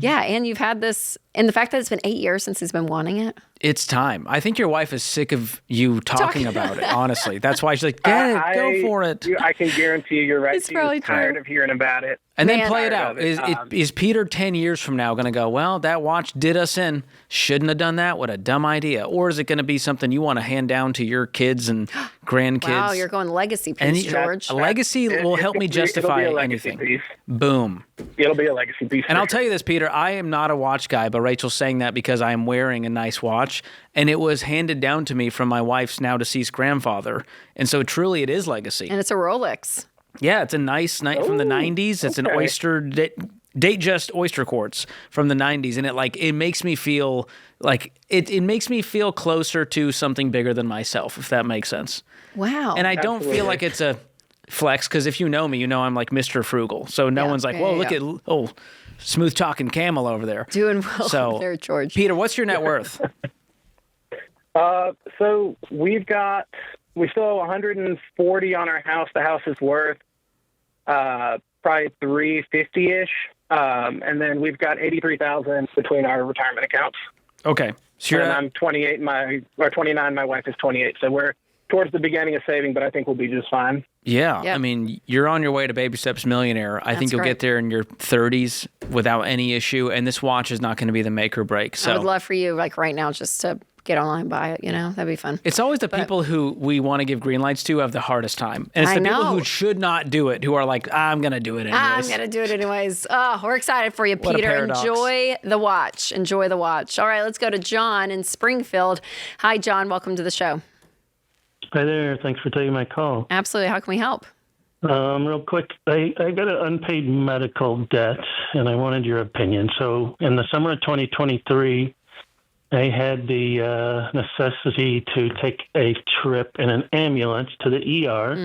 Speaker 2: and you've had this, and the fact that it's been 8 years since he's been wanting it.
Speaker 4: It's time. I think your wife is sick of you talking about it, honestly. That's why she's like, get it, go for it.
Speaker 7: I can guarantee you're right.
Speaker 2: It's probably
Speaker 7: tired of hearing about it.
Speaker 4: And then play it out. Is Peter 10 years from now going to go, well, that watch did us in. Shouldn't have done that. What a dumb idea. Or is it going to be something you want to hand down to your kids and grandkids?
Speaker 2: Wow, you're going legacy piece, George.
Speaker 4: A legacy will help me justify anything.
Speaker 7: Piece.
Speaker 4: Boom.
Speaker 7: It'll be a legacy piece.
Speaker 4: And I'll tell you this, Peter, I am not a watch guy, but Rachel's saying that because I am wearing a nice watch. And it was handed down to me from my wife's now deceased grandfather. And so truly it is legacy.
Speaker 2: And it's a Rolex.
Speaker 4: Yeah, it's a nice night from the 90s. It's an oyster, date-just oyster quartz from the 90s. And it makes me feel like, it makes me feel closer to something bigger than myself, if that makes sense.
Speaker 2: Wow.
Speaker 4: And I don't feel like it's a flex, because if you know me, you know I'm like Mr. Frugal. So no one's like, whoa, look at smooth talking Kamel over there.
Speaker 2: Doing well there, George.
Speaker 4: Peter, what's your net worth?
Speaker 7: So we still have 140 on our house. The house is worth probably 350-ish. And then we've got 83,000 between our retirement accounts.
Speaker 4: Okay. So
Speaker 7: and I'm 28, 29, my wife is 28. So we're towards the beginning of saving, but I think we'll be just fine.
Speaker 4: Yeah. I mean, you're on your way to Baby Steps Millionaire. I think you'll get there in your 30s without any issue. And this watch is not going to be the make or break. So
Speaker 2: I would love for you, right now, just to get online and buy it, that'd be fun.
Speaker 4: It's always the people who we want to give green lights to have the hardest time. And it's the people who should not do it, who are like, I'm going to do it anyways. Oh, we're excited for you, Peter. Enjoy the watch. All right, let's go to John in Springfield. Hi, John. Welcome to the show.
Speaker 8: Hi there. Thanks for taking my call.
Speaker 2: Absolutely. How can we help?
Speaker 8: Real quick, I got an unpaid medical debt, and I wanted your opinion. So in the summer of 2023, I had the necessity to take a trip in an ambulance to the ER.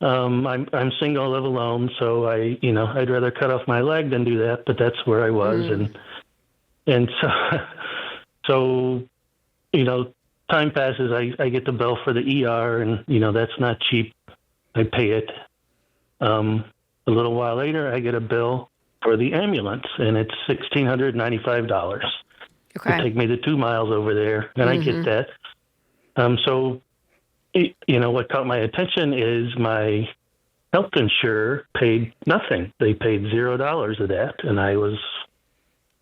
Speaker 8: Mm-hmm. I'm single, live alone, so I'd rather cut off my leg than do that. But that's where I was, and so time passes. I get the bill for the ER, and that's not cheap. I pay it, A little while later, I get a bill for the ambulance, and it's $1,695.
Speaker 2: Okay.
Speaker 8: To take me the 2 miles over there, and I get that. What caught my attention is my health insurer paid nothing. They paid $0 of that, and I was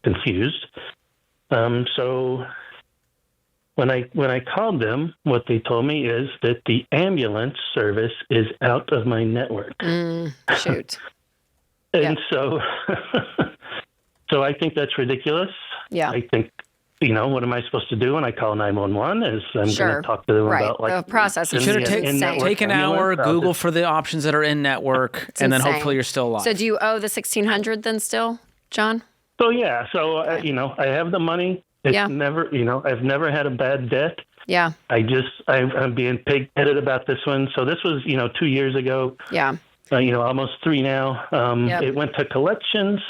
Speaker 8: confused. So when I called them, what they told me is that the ambulance service is out of my network.
Speaker 2: Shoot.
Speaker 8: And so I think that's ridiculous.
Speaker 2: Yeah.
Speaker 8: I think, what am I supposed to do when I call 911? Is I'm going to talk to them about
Speaker 2: the process.
Speaker 4: You should have take an hour, Google for the options that are in network, and then hopefully you're still alive.
Speaker 2: So do you owe the $1,600 then still, John?
Speaker 8: So I have the money. It's never, I've never had a bad debt.
Speaker 2: Yeah.
Speaker 8: I'm being pig-headed about this one. So this was, 2 years ago.
Speaker 2: Yeah.
Speaker 8: Almost 3 now. It went to collections.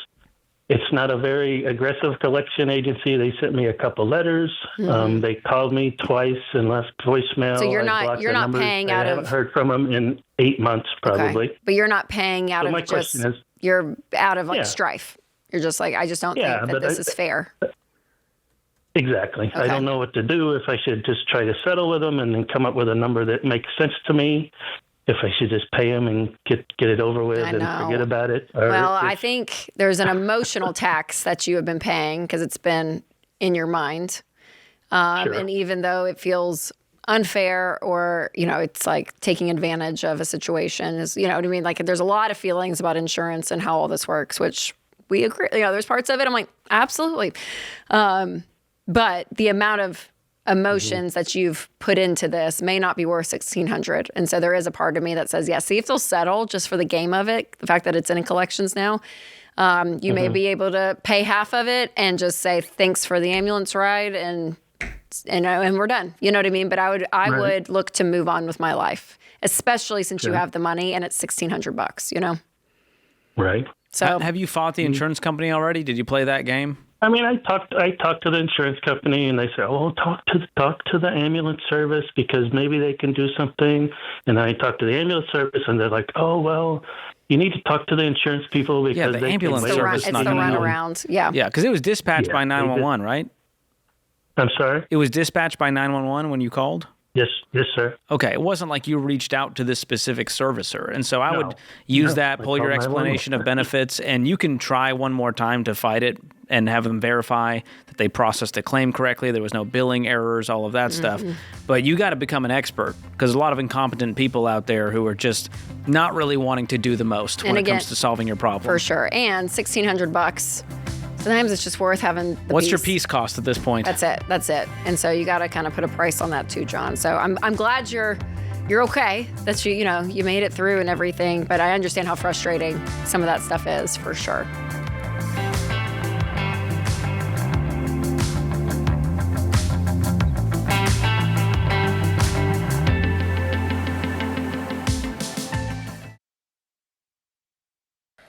Speaker 8: It's not a very aggressive collection agency. They sent me a couple letters. They called me twice and left voicemail.
Speaker 2: So you're not paying out of.
Speaker 8: I haven't heard from them in 8 months probably.
Speaker 2: Okay. But you're not paying out of
Speaker 8: my
Speaker 2: just.
Speaker 8: Question is,
Speaker 2: you're out of strife. You're just like, I just don't think that this is fair.
Speaker 8: Exactly.
Speaker 2: Okay.
Speaker 8: I don't know what to do. If I should just try to settle with them and then come up with a number that makes sense to me. If I should just pay them and get it over with and forget about it.
Speaker 2: Well, I think there's an emotional tax that you have been paying because it's been in your mind. Sure. And even though it feels unfair or, it's like taking advantage of a situation is, you know what I mean? Like there's a lot of feelings about insurance and how all this works, which we agree. There's parts of it I'm like, absolutely. But the amount of emotions that you've put into this may not be worth $1,600. And so there is a part of me that says, see if they'll settle just for the game of it, the fact that it's in collections now. You may be able to pay half of it and just say, thanks for the ambulance ride and we're done. You know what I mean? But I would look to move on with my life, especially since you have the money and it's $1,600,
Speaker 8: Right.
Speaker 4: So have you fought the insurance company already? Did you play that game?
Speaker 8: I mean, I talked to the insurance company, and they said, "Oh, talk to the ambulance service because maybe they can do something." And I talked to the ambulance service, and they're like, "Oh, well, you need to talk to the insurance people because
Speaker 4: the ambulance service
Speaker 2: it's the runaround." Yeah,
Speaker 4: because it was dispatched by 911, right?
Speaker 8: I'm sorry.
Speaker 4: It was dispatched by 911 when you called.
Speaker 8: Yes, sir.
Speaker 4: Okay, it wasn't like you reached out to this specific servicer. And so I would use that, pull your explanation of benefits, and you can try one more time to fight it and have them verify that they processed a claim correctly, there was no billing errors, all of that stuff. But you got to become an expert because a lot of incompetent people out there who are just not really wanting to do the most when it comes to solving your problem.
Speaker 2: For sure. And $1,600. Sometimes it's just worth having the
Speaker 4: What's your piece cost at this point?
Speaker 2: That's it. And so you got to kind of put a price on that too, John. So I'm glad you're okay, that you made it through and everything, but I understand how frustrating some of that stuff is for sure.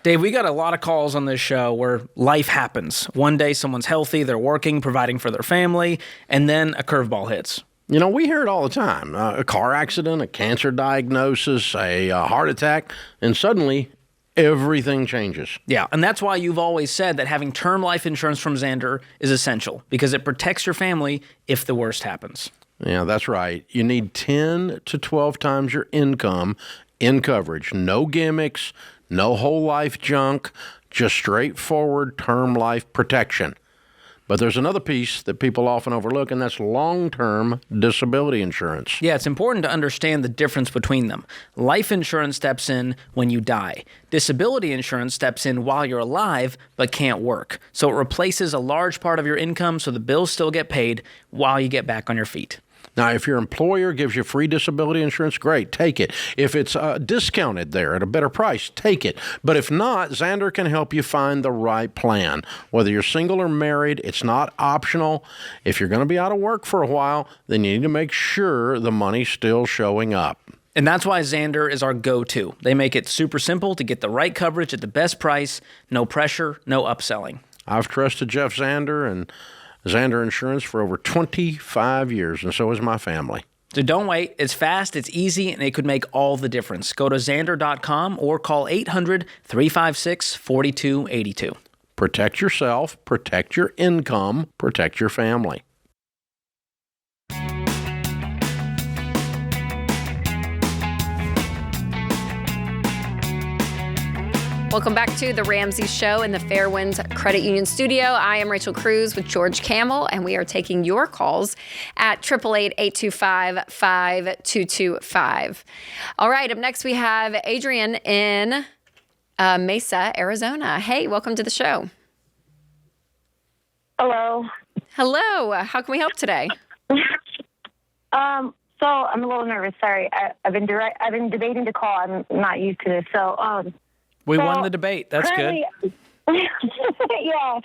Speaker 4: Dave, we got a lot of calls on this show where life happens. One day someone's healthy, they're working, providing for their family, and then a curveball hits.
Speaker 1: We hear it all the time. A car accident, a cancer diagnosis, a heart attack, and suddenly everything changes.
Speaker 4: Yeah, and that's why you've always said that having term life insurance from Xander is essential because it protects your family if the worst happens.
Speaker 1: Yeah, that's right. You need 10 to 12 times your income in coverage. No gimmicks, no whole life junk, just straightforward term life protection. But there's another piece that people often overlook, and that's long-term disability insurance.
Speaker 4: Yeah, it's important to understand the difference between them. Life insurance steps in when you die. Disability insurance steps in while you're alive but can't work. So it replaces a large part of your income so the bills still get paid while you get back on your feet.
Speaker 1: Now, if your employer gives you free disability insurance, great, take it. If it's discounted there at a better price, take it. But if not, Xander can help you find the right plan. Whether you're single or married, it's not optional. If you're going to be out of work for a while, then you need to make sure the money's still showing up.
Speaker 4: And that's why Xander is our go-to. They make it super simple to get the right coverage at the best price, no pressure, no upselling.
Speaker 1: I've trusted Jeff Xander and Xander Insurance for over 25 years, and so has my family.
Speaker 4: So don't wait. It's fast, it's easy, and it could make all the difference. Go to Xander.com or call 800-356-4282.
Speaker 1: Protect yourself, protect your income, protect your family.
Speaker 2: Welcome back to The Ramsey Show in the Fairwinds Credit Union studio. I am Rachel Cruze with George Kamel, and we are taking your calls at 888-825-5225. All right, up next we have Adrian in Mesa, Arizona. Hey, welcome to the show.
Speaker 9: Hello.
Speaker 2: Hello. How can we help today?
Speaker 9: So I'm a little nervous. Sorry, I've been debating to call. I'm not used to this.
Speaker 4: We won the debate. That's good.
Speaker 9: Yeah.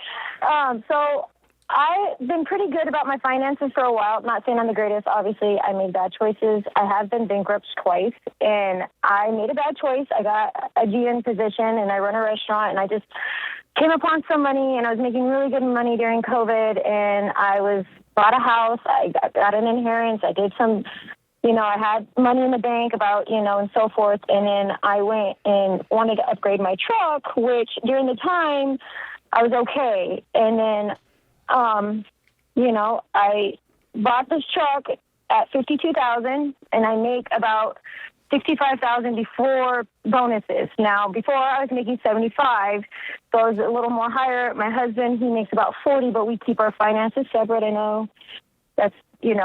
Speaker 9: So I've been pretty good about my finances for a while. Not saying I'm the greatest. Obviously, I made bad choices. I have been bankrupt twice, and I made a bad choice. I got a GM position, and I run a restaurant, and I just came upon some money, and I was making really good money during COVID, and I bought a house. I got an inheritance. I did some... I had money in the bank and so forth. And then I went and wanted to upgrade my truck, which during the time I was okay. And then, I bought this truck at $52,000 and I make about $65,000 before bonuses. Now, before I was making $75,000, so I was a little more higher. My husband, he makes about $40,000, but we keep our finances separate. I know that's,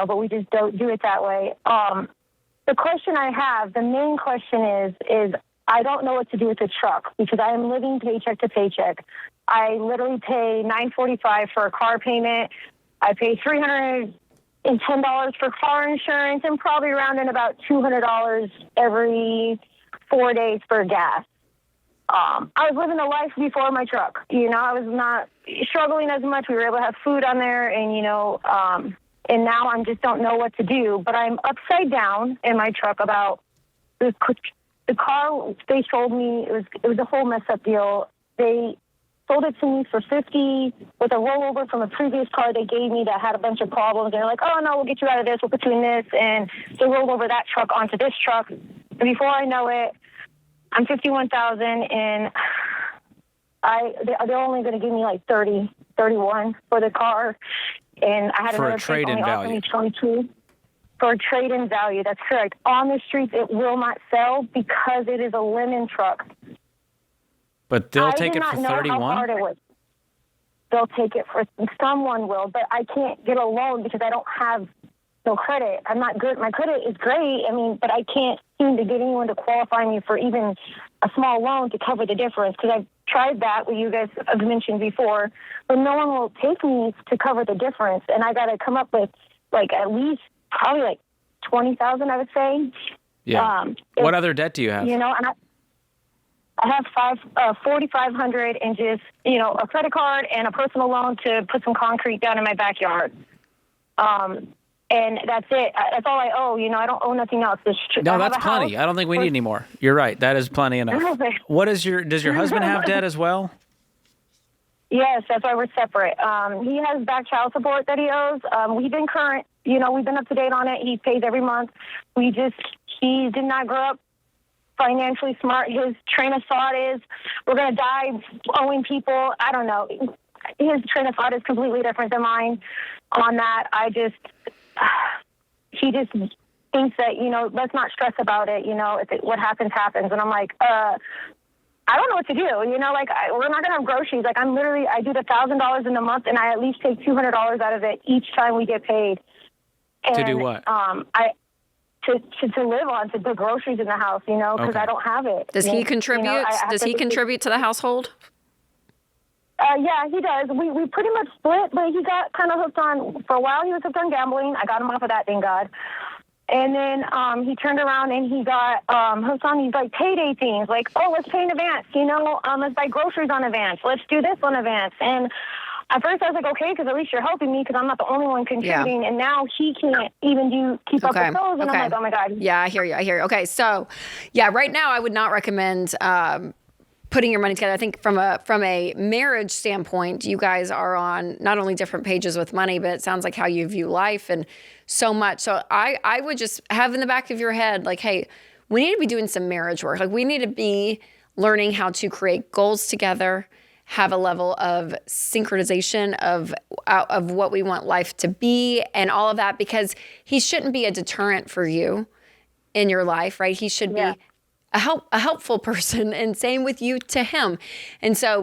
Speaker 9: but we just don't do it that way. The question I have, the main question is I don't know what to do with the truck because I am living paycheck to paycheck. I literally pay $945 for a car payment. I pay $310 for car insurance and probably around in about $200 every 4 days for gas. I was living a life before my truck. I was not struggling as much. We were able to have food on there and, and now I just don't know what to do. But I'm upside down in my truck about the car they sold me. It was a whole mess up deal. They sold it to me for $50,000 with a rollover from a previous car they gave me that had a bunch of problems. And they're like, oh, no, we'll get you out of this. We'll put you in this. And they rolled over that truck onto this truck. And before I know it, I'm $51,000 and they're only going to give me like $31 for the car. And I had
Speaker 4: for
Speaker 9: another
Speaker 4: a trade-in value.
Speaker 9: $22 for a trade-in value. That's correct. On the streets, it will not sell because it is a linen truck.
Speaker 4: But they'll take it for $31?
Speaker 9: How hard it was. They'll take it for someone will, but I can't get a loan because I don't have no credit. I'm not good. My credit is great. But I can't seem to get anyone to qualify me for even a small loan to cover the difference because I've tried that, what you guys have mentioned before, but no one will take me to cover the difference. And I got to come up with at least probably like $20,000, I would say.
Speaker 4: Yeah. What other debt do you have?
Speaker 9: And I have $4,500 and just, a credit card and a personal loan to put some concrete down in my backyard. And that's it. That's all I owe. I don't owe nothing else.
Speaker 4: No, that's plenty. I don't think we need any more. You're right. That is plenty enough. Does your husband have debt as well?
Speaker 9: Yes, that's why we're separate. He has back child support that he owes. We've been current. We've been up to date on it. He pays every month. He did not grow up financially smart. His train of thought is we're going to die owing people. I don't know. His train of thought is completely different than mine on that. He just thinks that, let's not stress about it. What happens, happens. And I'm like, I don't know what to do. We're not going to have groceries. I do the $1,000 in a month and I at least take $200 out of it each time we get paid. And,
Speaker 4: to do what?
Speaker 9: To live on, to put groceries in the house, because
Speaker 4: Okay.
Speaker 9: I don't have it.
Speaker 2: Does he contribute? Does he contribute to the household?
Speaker 9: Yeah, he does. We pretty much split, but he got kind of hooked on, for a while he was hooked on gambling. I got him off of that, thank God. And then he turned around and he got hooked on these payday things, let's pay in advance, let's buy groceries on advance, let's do this on advance. And at first I was like, okay, because at least you're helping me because I'm not the only one contributing. Yeah. And now he can't even keep up with those. And I'm like, oh my God.
Speaker 2: Yeah, I hear you. Okay, so yeah, right now I would not recommend putting your money together. I think from a marriage standpoint, you guys are on not only different pages with money, but it sounds like how you view life and so much. So I would just have in the back of your head, like, hey, we need to be doing some marriage work. Like we need to be learning how to create goals together, have a level of synchronization of what we want life to be and all of that, because he shouldn't be a deterrent for you in your life, right? He should be a helpful person, and same with you to him. And so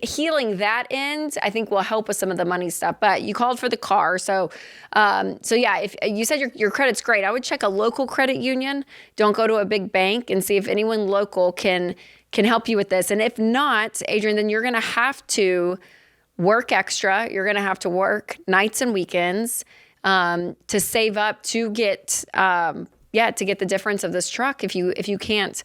Speaker 2: healing that end, I think will help with some of the money stuff. But you called for the car. So yeah, if you said your credit's great, I would check a local credit union. Don't go to a big bank, and see if anyone local can help you with this. And if not, Adrian, then you're going to have to work extra. You're going to have to work nights and weekends to save up to get the difference of this truck if you can't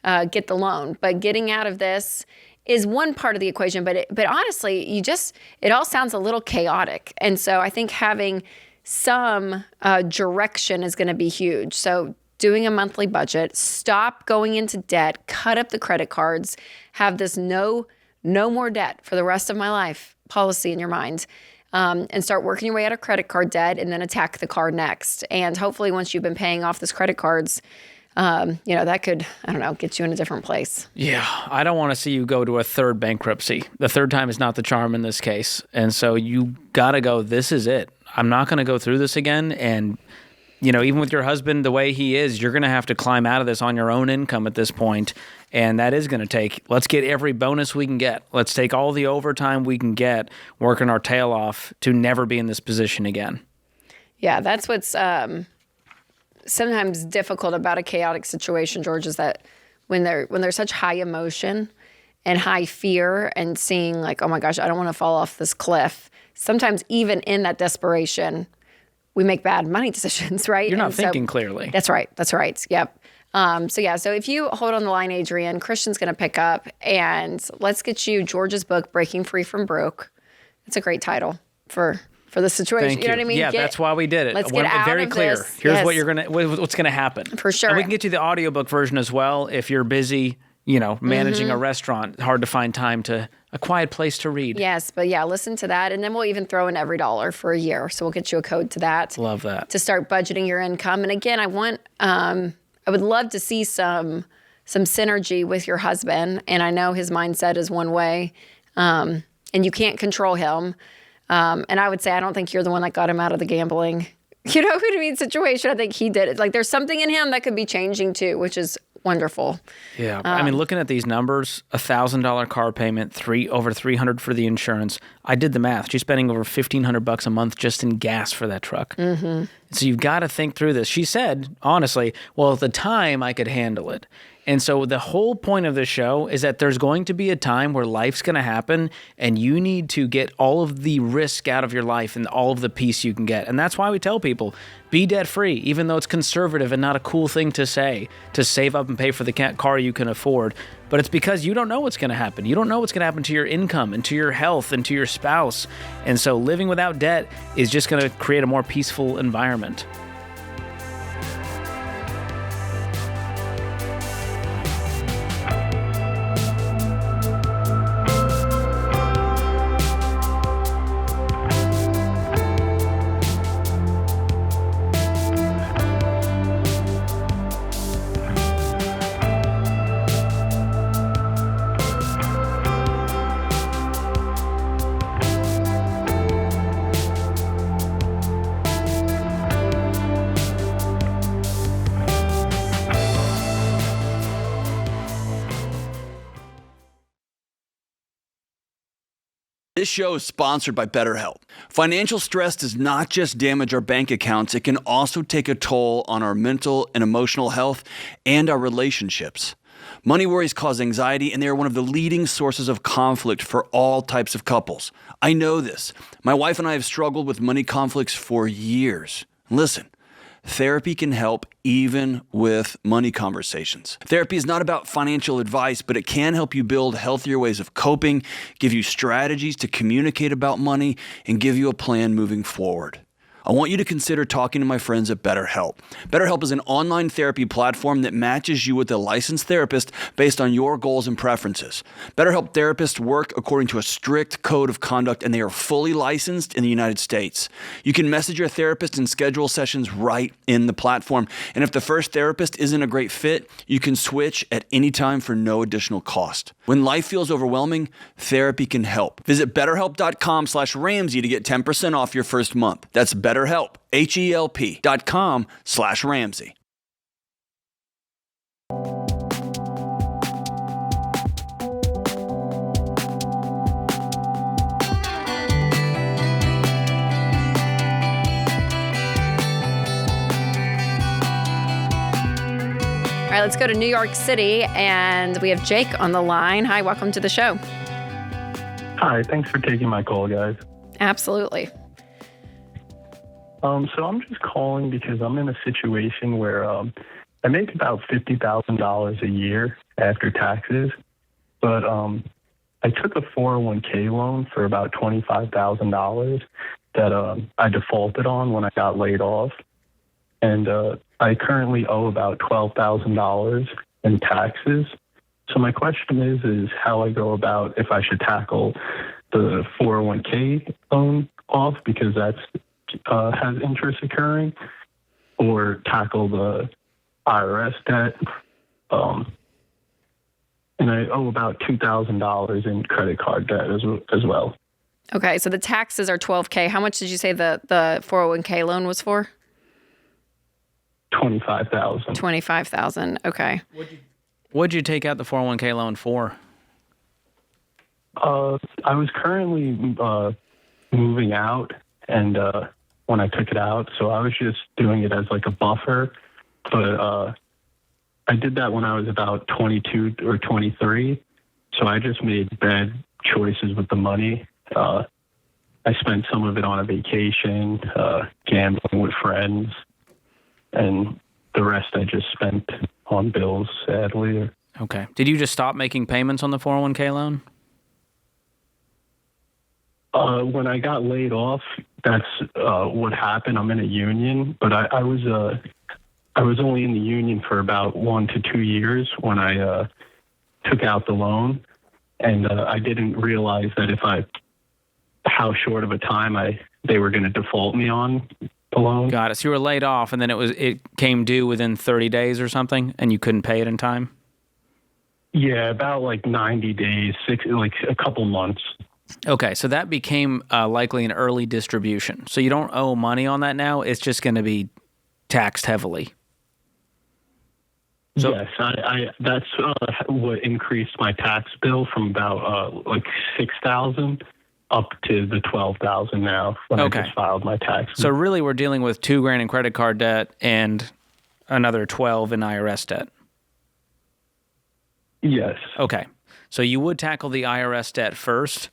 Speaker 2: get the loan. But getting out of this is one part of the equation. But honestly, it all sounds a little chaotic. And so I think having some direction is going to be huge. So doing a monthly budget, stop going into debt, cut up the credit cards, have this no more debt for the rest of my life policy in your mind. And start working your way out of credit card debt, and then attack the car next. And hopefully once you've been paying off those credit cards, that could, get you in a different place.
Speaker 4: Yeah, I don't want to see you go to a third bankruptcy. The third time is not the charm in this case. And so you got to go, this is it. I'm not going to go through this again. And even with your husband the way he is, you're going to have to climb out of this on your own income at this point. And that is going to take, let's get every bonus we can get. Let's take all the overtime we can get, working our tail off to never be in this position again.
Speaker 2: Yeah, that's what's sometimes difficult about a chaotic situation, George, is that when there's such high emotion and high fear and seeing like, oh my gosh, I don't want to fall off this cliff. Sometimes even in that desperation, we make bad money decisions, right?
Speaker 4: You're not thinking clearly.
Speaker 2: That's right. Yep. So if you hold on the line, Adrian, Christian's going to pick up, and let's get you George's book, Breaking Free from Broke. It's a great title for the situation.
Speaker 4: Thank
Speaker 2: you know what I mean?
Speaker 4: Yeah, that's why we did it.
Speaker 2: Let's get out
Speaker 4: very
Speaker 2: of
Speaker 4: clear.
Speaker 2: this.
Speaker 4: Here's
Speaker 2: Yes.
Speaker 4: what's going to happen.
Speaker 2: For sure.
Speaker 4: And we can get you the audiobook version as well if you're busy, managing a restaurant. Hard to find time to a quiet place to read.
Speaker 2: Yes, but yeah, listen to that. And then we'll even throw in every dollar for a year. So we'll get you a code to that.
Speaker 4: Love that.
Speaker 2: To start budgeting your income. And again, I would love to see some synergy with your husband. And I know his mindset is one way, and you can't control him. And I would say, I don't think you're the one that got him out of the gambling, situation. I think he did it. Like there's something in him that could be changing too, which is wonderful.
Speaker 4: Yeah. Looking at these numbers, $1,000 car payment, over $300 for the insurance. I did the math. She's spending over $1,500 a month just in gas for that truck. Mm-hmm. So you've got to think through this. She said, honestly, well, at the time I could handle it. And so the whole point of this show is that there's going to be a time where life's going to happen, and you need to get all of the risk out of your life and all of the peace you can get. And that's why we tell people, be debt-free, even though it's conservative and not a cool thing to say, to save up and pay for the car you can afford. But it's because you don't know what's going to happen. You don't know what's going to happen to your income and to your health and to your spouse. And so living without debt is just going to create a more peaceful environment.
Speaker 10: This show is sponsored by BetterHelp. Financial stress does not just damage our bank accounts, it can also take a toll on our mental and emotional health and our relationships. Money worries cause anxiety, and they are one of the leading sources of conflict for all types of couples. I know this. My wife and I have struggled with money conflicts for years. Listen. Therapy can help even with money conversations. Therapy is not about financial advice, but it can help you build healthier ways of coping, give you strategies to communicate about money, and give you a plan moving forward. I want you to consider talking to my friends at BetterHelp. BetterHelp is an online therapy platform that matches you with a licensed therapist based on your goals and preferences. BetterHelp therapists work according to a strict code of conduct, and they are fully licensed in the United States. You can message your therapist and schedule sessions right in the platform. And if the first therapist isn't a great fit, you can switch at any time for no additional cost. When life feels overwhelming, therapy can help. Visit BetterHelp.com/Ramsey to get 10% off your first month. That's BetterHelp, HELP.com/Ramsey.
Speaker 2: All right, let's go to New York City, and we have Jake on the line. Hi, welcome to the show.
Speaker 11: Hi, thanks for taking my call, guys.
Speaker 2: Absolutely.
Speaker 11: So I'm just calling because I'm in a situation where I make about $50,000 a year after taxes, but I took a 401k loan for about $25,000 that I defaulted on when I got laid off, and I currently owe about $12,000 in taxes. So my question is how I go about if I should tackle the 401k loan off because that's has interest occurring, or tackle the IRS debt. And I owe about $2,000 in credit card debt as well.
Speaker 2: Okay, so the taxes are $12K. How much did you say the 401k loan was for?
Speaker 11: $25,000.
Speaker 2: $25,000. Okay.
Speaker 4: What'd you take out the 401k loan for?
Speaker 11: I was currently moving out, and when I took it out, so I was just doing it as like a buffer. But I did that when I was about 22 or 23, so I just made bad choices with the money. I spent some of it on a vacation, gambling with friends, and the rest I just spent on bills, sadly.
Speaker 4: Okay. Did you just stop making payments on the 401k loan?
Speaker 11: When I got laid off, that's what happened. I'm in a union, but I was only in the union for about 1 to 2 years when I took out the loan, and I didn't realize that how short of a time they were going to default me on the loan.
Speaker 4: Got it. So you were laid off, and then it came due within 30 days or something, and you couldn't pay it in time?
Speaker 11: Yeah, about like 90 days, like a couple months.
Speaker 4: Okay, so that became likely an early distribution. So you don't owe money on that now. It's just going to be taxed heavily. So,
Speaker 11: yes, that's what increased my tax bill from about like $6,000 up to the $12,000 now when I just filed my taxes.
Speaker 4: So really, we're dealing with $2,000 in credit card debt and another $12,000 in IRS debt.
Speaker 11: Yes.
Speaker 4: Okay, so you would tackle the IRS debt first.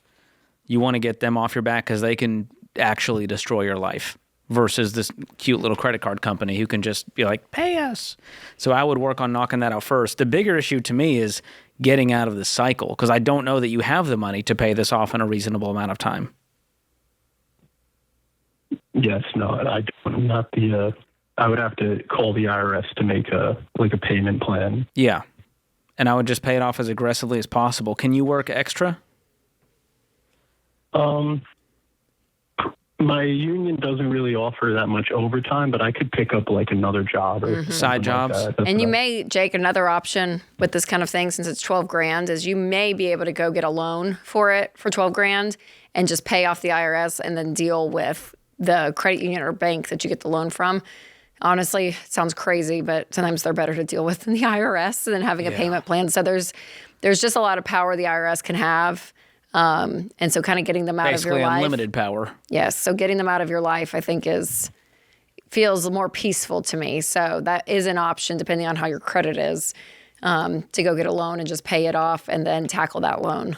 Speaker 4: You want to get them off your back because they can actually destroy your life versus this cute little credit card company who can just be like, pay us. So I would work on knocking that out first. The bigger issue to me is getting out of the cycle because I don't know that you have the money to pay this off in a reasonable amount of time.
Speaker 11: Yes, no, I don't. Not the. I would have to call the IRS to make a payment plan.
Speaker 4: Yeah, and I would just pay it off as aggressively as possible. Can you work extra?
Speaker 11: My union doesn't really offer that much overtime, but I could pick up like another job or
Speaker 4: side jobs.
Speaker 11: Like
Speaker 2: and you may, Jake, another option with this kind of thing, since it's $12,000, is you may be able to go get a loan for it for $12,000 and just pay off the IRS and then deal with the credit union or bank that you get the loan from. Honestly, it sounds crazy, but sometimes they're better to deal with than the IRS than having a payment plan. So there's just a lot of power the IRS can have. And so kind of getting them out of your life.
Speaker 4: Basically unlimited power.
Speaker 2: Yes. So getting them out of your life, I think, feels more peaceful to me. So that is an option depending on how your credit is, to go get a loan and just pay it off and then tackle that loan.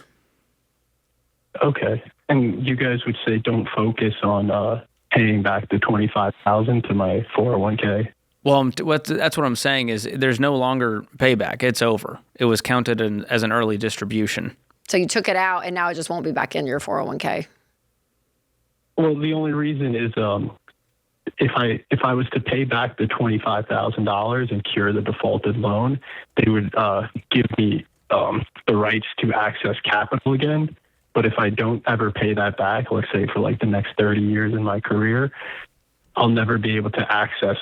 Speaker 11: Okay. And you guys would say don't focus on paying back the $25,000 to my 401k?
Speaker 4: Well, that's what I'm saying is there's no longer payback. It's over. It was counted as an early distribution.
Speaker 2: So you took it out, and now it just won't be back in your 401k.
Speaker 11: Well, the only reason is if I was to pay back the $25,000 and cure the defaulted loan, they would give me the rights to access capital again. But if I don't ever pay that back, let's say for like the next 30 years in my career, I'll never be able to access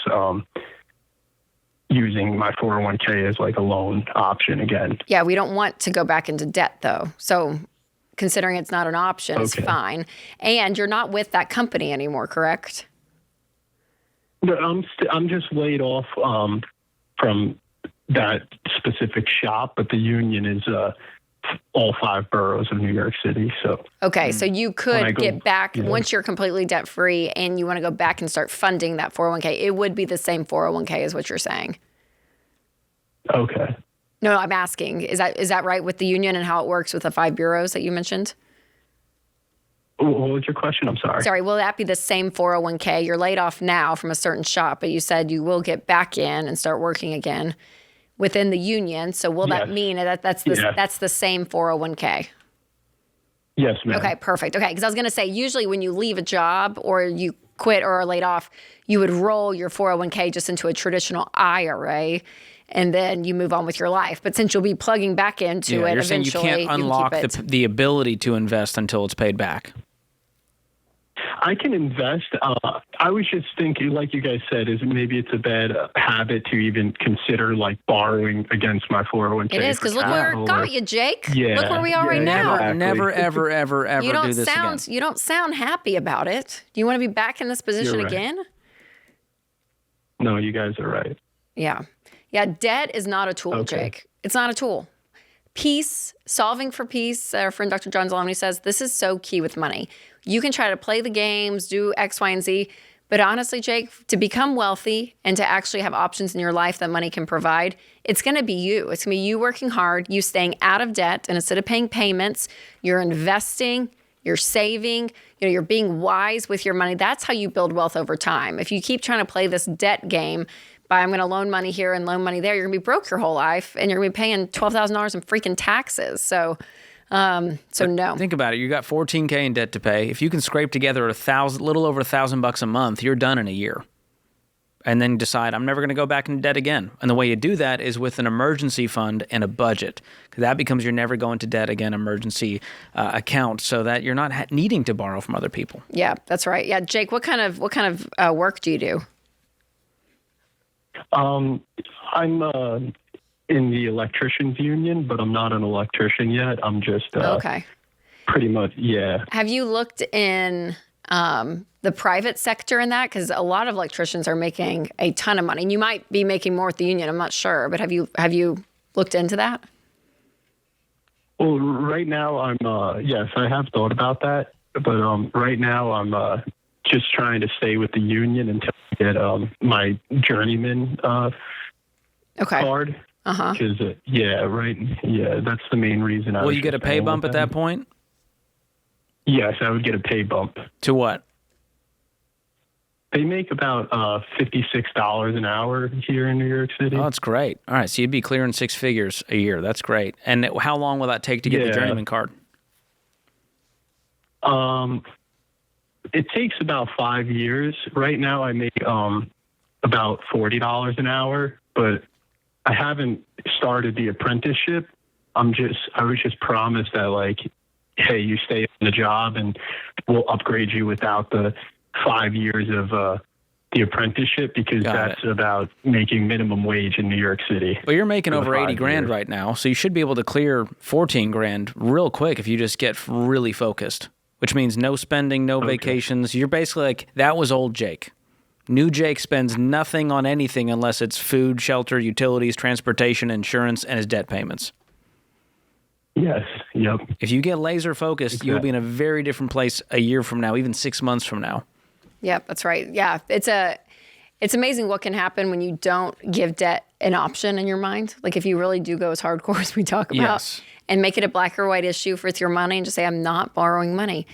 Speaker 11: using my 401k as like a loan option again.
Speaker 2: Yeah, we don't want to go back into debt though. So considering it's not an option, it's fine. And you're not with that company anymore, correct?
Speaker 11: No, I'm just laid off from that specific shop, but the union is all 5 boroughs of New York City. So
Speaker 2: okay, so you could get back once you're completely debt free, and you want to go back and start funding that 401k. It would be the same 401k, is what you're saying.
Speaker 11: Okay.
Speaker 2: No, I'm asking, is that right with the union and how it works with the 5 bureaus that you mentioned?
Speaker 11: What was your question? I'm sorry.
Speaker 2: Sorry, will that be the same 401k? You're laid off now from a certain shop, but you said you will get back in and start working again within the union. So will that mean that's the same 401k?
Speaker 11: Yes, ma'am.
Speaker 2: Okay, perfect. Okay, because I was going to say, usually when you leave a job or you quit or are laid off, you would roll your 401k just into a traditional IRA, and then you move on with your life. But since you'll be plugging back into it
Speaker 4: you're
Speaker 2: eventually,
Speaker 4: saying you can't unlock the ability to invest until it's paid back.
Speaker 11: I can invest. I was just thinking, like you guys said, is maybe it's a bad habit to even consider like borrowing against my 401k.
Speaker 2: It is, because look where it got you, Jake.
Speaker 11: Yeah,
Speaker 2: look where we are right now.
Speaker 4: Never, ever, ever, ever do this again.
Speaker 2: You don't sound happy about it. Do you want to be back in this position again?
Speaker 11: No, you guys are right.
Speaker 2: Yeah. Yeah, debt is not a tool, Jake. It's not a tool. Peace, solving for peace, our friend Dr. John Zalomany says, this is so key with money. You can try to play the games, do X, Y, and Z, but honestly, Jake, to become wealthy and to actually have options in your life that money can provide, it's going to be you. It's going to be you working hard, you staying out of debt, and instead of paying payments, you're investing, you're saving, you're being wise with your money. That's how you build wealth over time. If you keep trying to play this debt game, by I'm going to loan money here and loan money there, you're going to be broke your whole life, and you're going to be paying $12,000 in freaking taxes. So no.
Speaker 4: Think about it. You got $14K in debt to pay. If you can scrape together little over $1,000 a month, you're done in a year. And then decide, I'm never going to go back into debt again. And the way you do that is with an emergency fund and a budget. Because that becomes your never go into debt again emergency account, so that you're not needing to borrow from other people.
Speaker 2: Yeah, that's right. Yeah, Jake, what kind of work do you do?
Speaker 11: I'm in the electricians union, but I'm not an electrician yet. I'm just pretty much, yeah.
Speaker 2: Have you looked in the private sector in that? Because a lot of electricians are making a ton of money. And you might be making more with the union. I'm not sure, but have you looked into that?
Speaker 11: Well, right now yes, I have thought about that, but right now I'm just trying to stay with the union until I get my journeyman card. Because that's the main reason.
Speaker 4: Will you get a pay bump at that point?
Speaker 11: Yes, I would get a pay bump.
Speaker 4: To what?
Speaker 11: They make about $56 an hour here in New York City.
Speaker 4: Oh, that's great. All right, so you'd be clearing 6 figures a year. That's great. And how long will that take to get the journeyman card?
Speaker 11: It takes about 5 years. Right now, I make about $40 an hour, but I haven't started the apprenticeship. I was just promised that, like, hey, you stay on the job and we'll upgrade you without the 5 years of the apprenticeship, because that's about making minimum wage in New York City.
Speaker 4: Well, you're making over 80 grand right now, so you should be able to clear 14 grand real quick if you just get really focused, which means no spending, no vacations. You're basically like, that was old Jake. New Jake spends nothing on anything unless it's food, shelter, utilities, transportation, insurance, and his debt payments.
Speaker 11: Yes. Yep.
Speaker 4: If you get laser focused, you'll be in a very different place a year from now, even 6 months from now.
Speaker 2: Yep, that's right. Yeah, it's amazing what can happen when you don't give debt an option in your mind. Like if you really do go as hardcore as we talk about, and make it a black or white issue with your money and just say, I'm not borrowing money.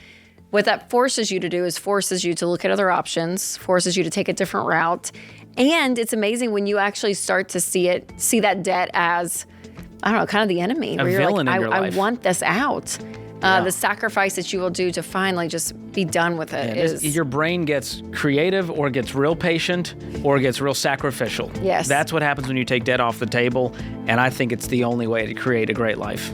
Speaker 2: What that forces you to do is forces you to look at other options, forces you to take a different route. And it's amazing when you actually start to see that debt as, I don't know, kind of the enemy.
Speaker 4: A villain in your life.
Speaker 2: I want this out. The sacrifice that you will do to finally just be done with it is...
Speaker 4: Your brain gets creative or gets real patient or gets real sacrificial.
Speaker 2: Yes.
Speaker 4: That's what happens when you take debt off the table, and I think it's the only way to create a great life.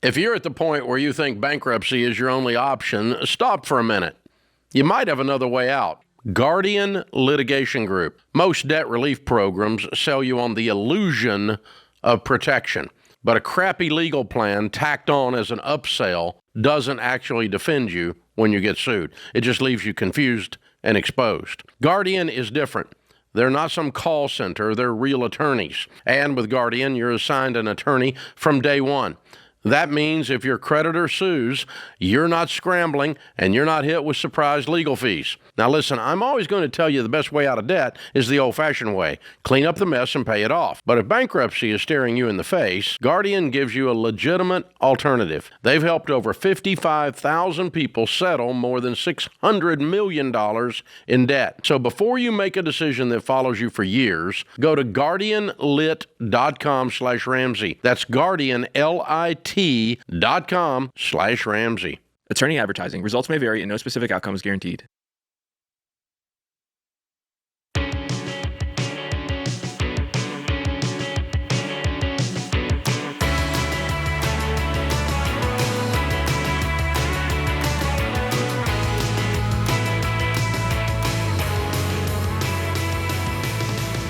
Speaker 1: If you're at the point where you think bankruptcy is your only option, stop for a minute. You might have another way out. Guardian Litigation Group. Most debt relief programs sell you on the illusion of protection, but a crappy legal plan tacked on as an upsell doesn't actually defend you when you get sued. It just leaves you confused and exposed. Guardian is different. They're not some call center, they're real attorneys. And with Guardian, you're assigned an attorney from day one. That means if your creditor sues, you're not scrambling and you're not hit with surprise legal fees. Now listen, I'm always going to tell you the best way out of debt is the old-fashioned way. Clean up the mess and pay it off. But if bankruptcy is staring you in the face, Guardian gives you a legitimate alternative. They've helped over 55,000 people settle more than $600 million in debt. So before you make a decision that follows you for years, go to guardianlit.com/Ramsey. That's guardianlit.com/Ramsey.
Speaker 12: Attorney advertising. Results may vary and no specific outcome is guaranteed.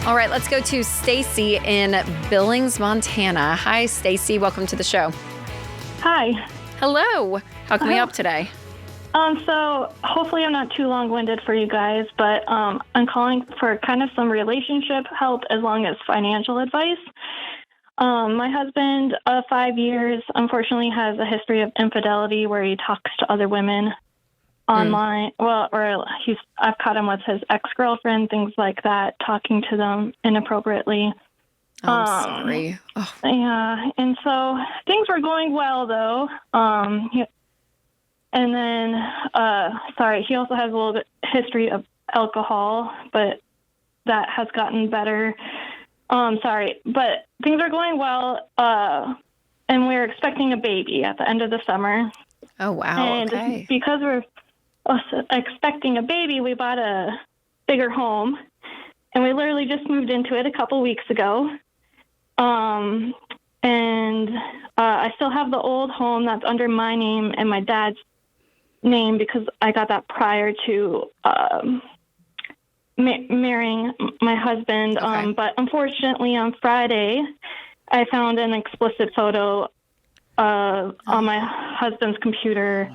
Speaker 2: All right, let's go to Stacy in Billings, Montana. Hi, Stacy. Welcome to the show.
Speaker 13: Hi.
Speaker 2: Hello. How can we help today?
Speaker 13: So hopefully I'm not too long-winded for you guys, but I'm calling for kind of some relationship help as long as financial advice. My husband of 5 years, unfortunately, has a history of infidelity where he talks to other women online. Well, or I've caught him with his ex-girlfriend, things like that, talking to them inappropriately.
Speaker 2: Oh, I'm sorry. Oh.
Speaker 13: Yeah, and so things were going well, though. And then, he also has a little bit history of alcohol, but that has gotten better. But things are going well, and we're expecting a baby at the end of the summer.
Speaker 2: Oh, wow.
Speaker 13: And
Speaker 2: okay.
Speaker 13: Because we're expecting a baby, we bought a bigger home, and we literally just moved into it a couple weeks ago. I still have the old home that's under my name and my dad's name because I got that prior to marrying my husband.
Speaker 2: Okay.
Speaker 13: But unfortunately, on Friday, I found an explicit photo on my husband's computer,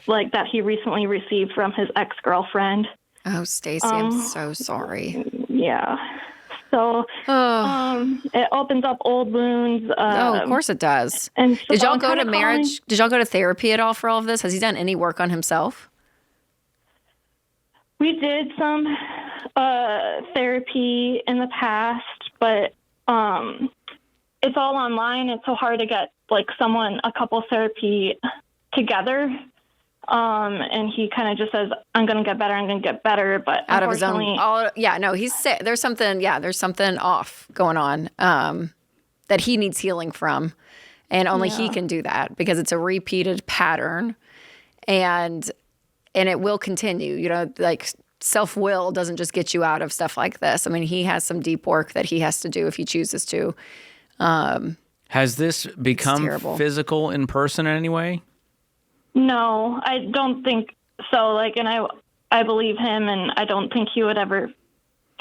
Speaker 13: like that he recently received from his ex-girlfriend.
Speaker 2: Oh, Stacy, I'm so sorry.
Speaker 13: Yeah. So it opens up old wounds.
Speaker 2: Of course it does.
Speaker 13: And so
Speaker 2: did y'all go to marriage? Did y'all go to therapy at all for all of this? Has he done any work on himself?
Speaker 13: We did some therapy in the past, but it's all online. It's so hard to get a couple therapy together. And he kind of just says, I'm going to get better. But
Speaker 2: out of his own. He's sick. There's something off going on that he needs healing from. And only he can do that because it's a repeated pattern and it will continue. You know, self-will doesn't just get you out of stuff like this. I mean, he has some deep work that he has to do if he chooses to.
Speaker 4: Has this become physical in person in any way?
Speaker 13: No, I don't think so. And I believe him, and I don't think he would ever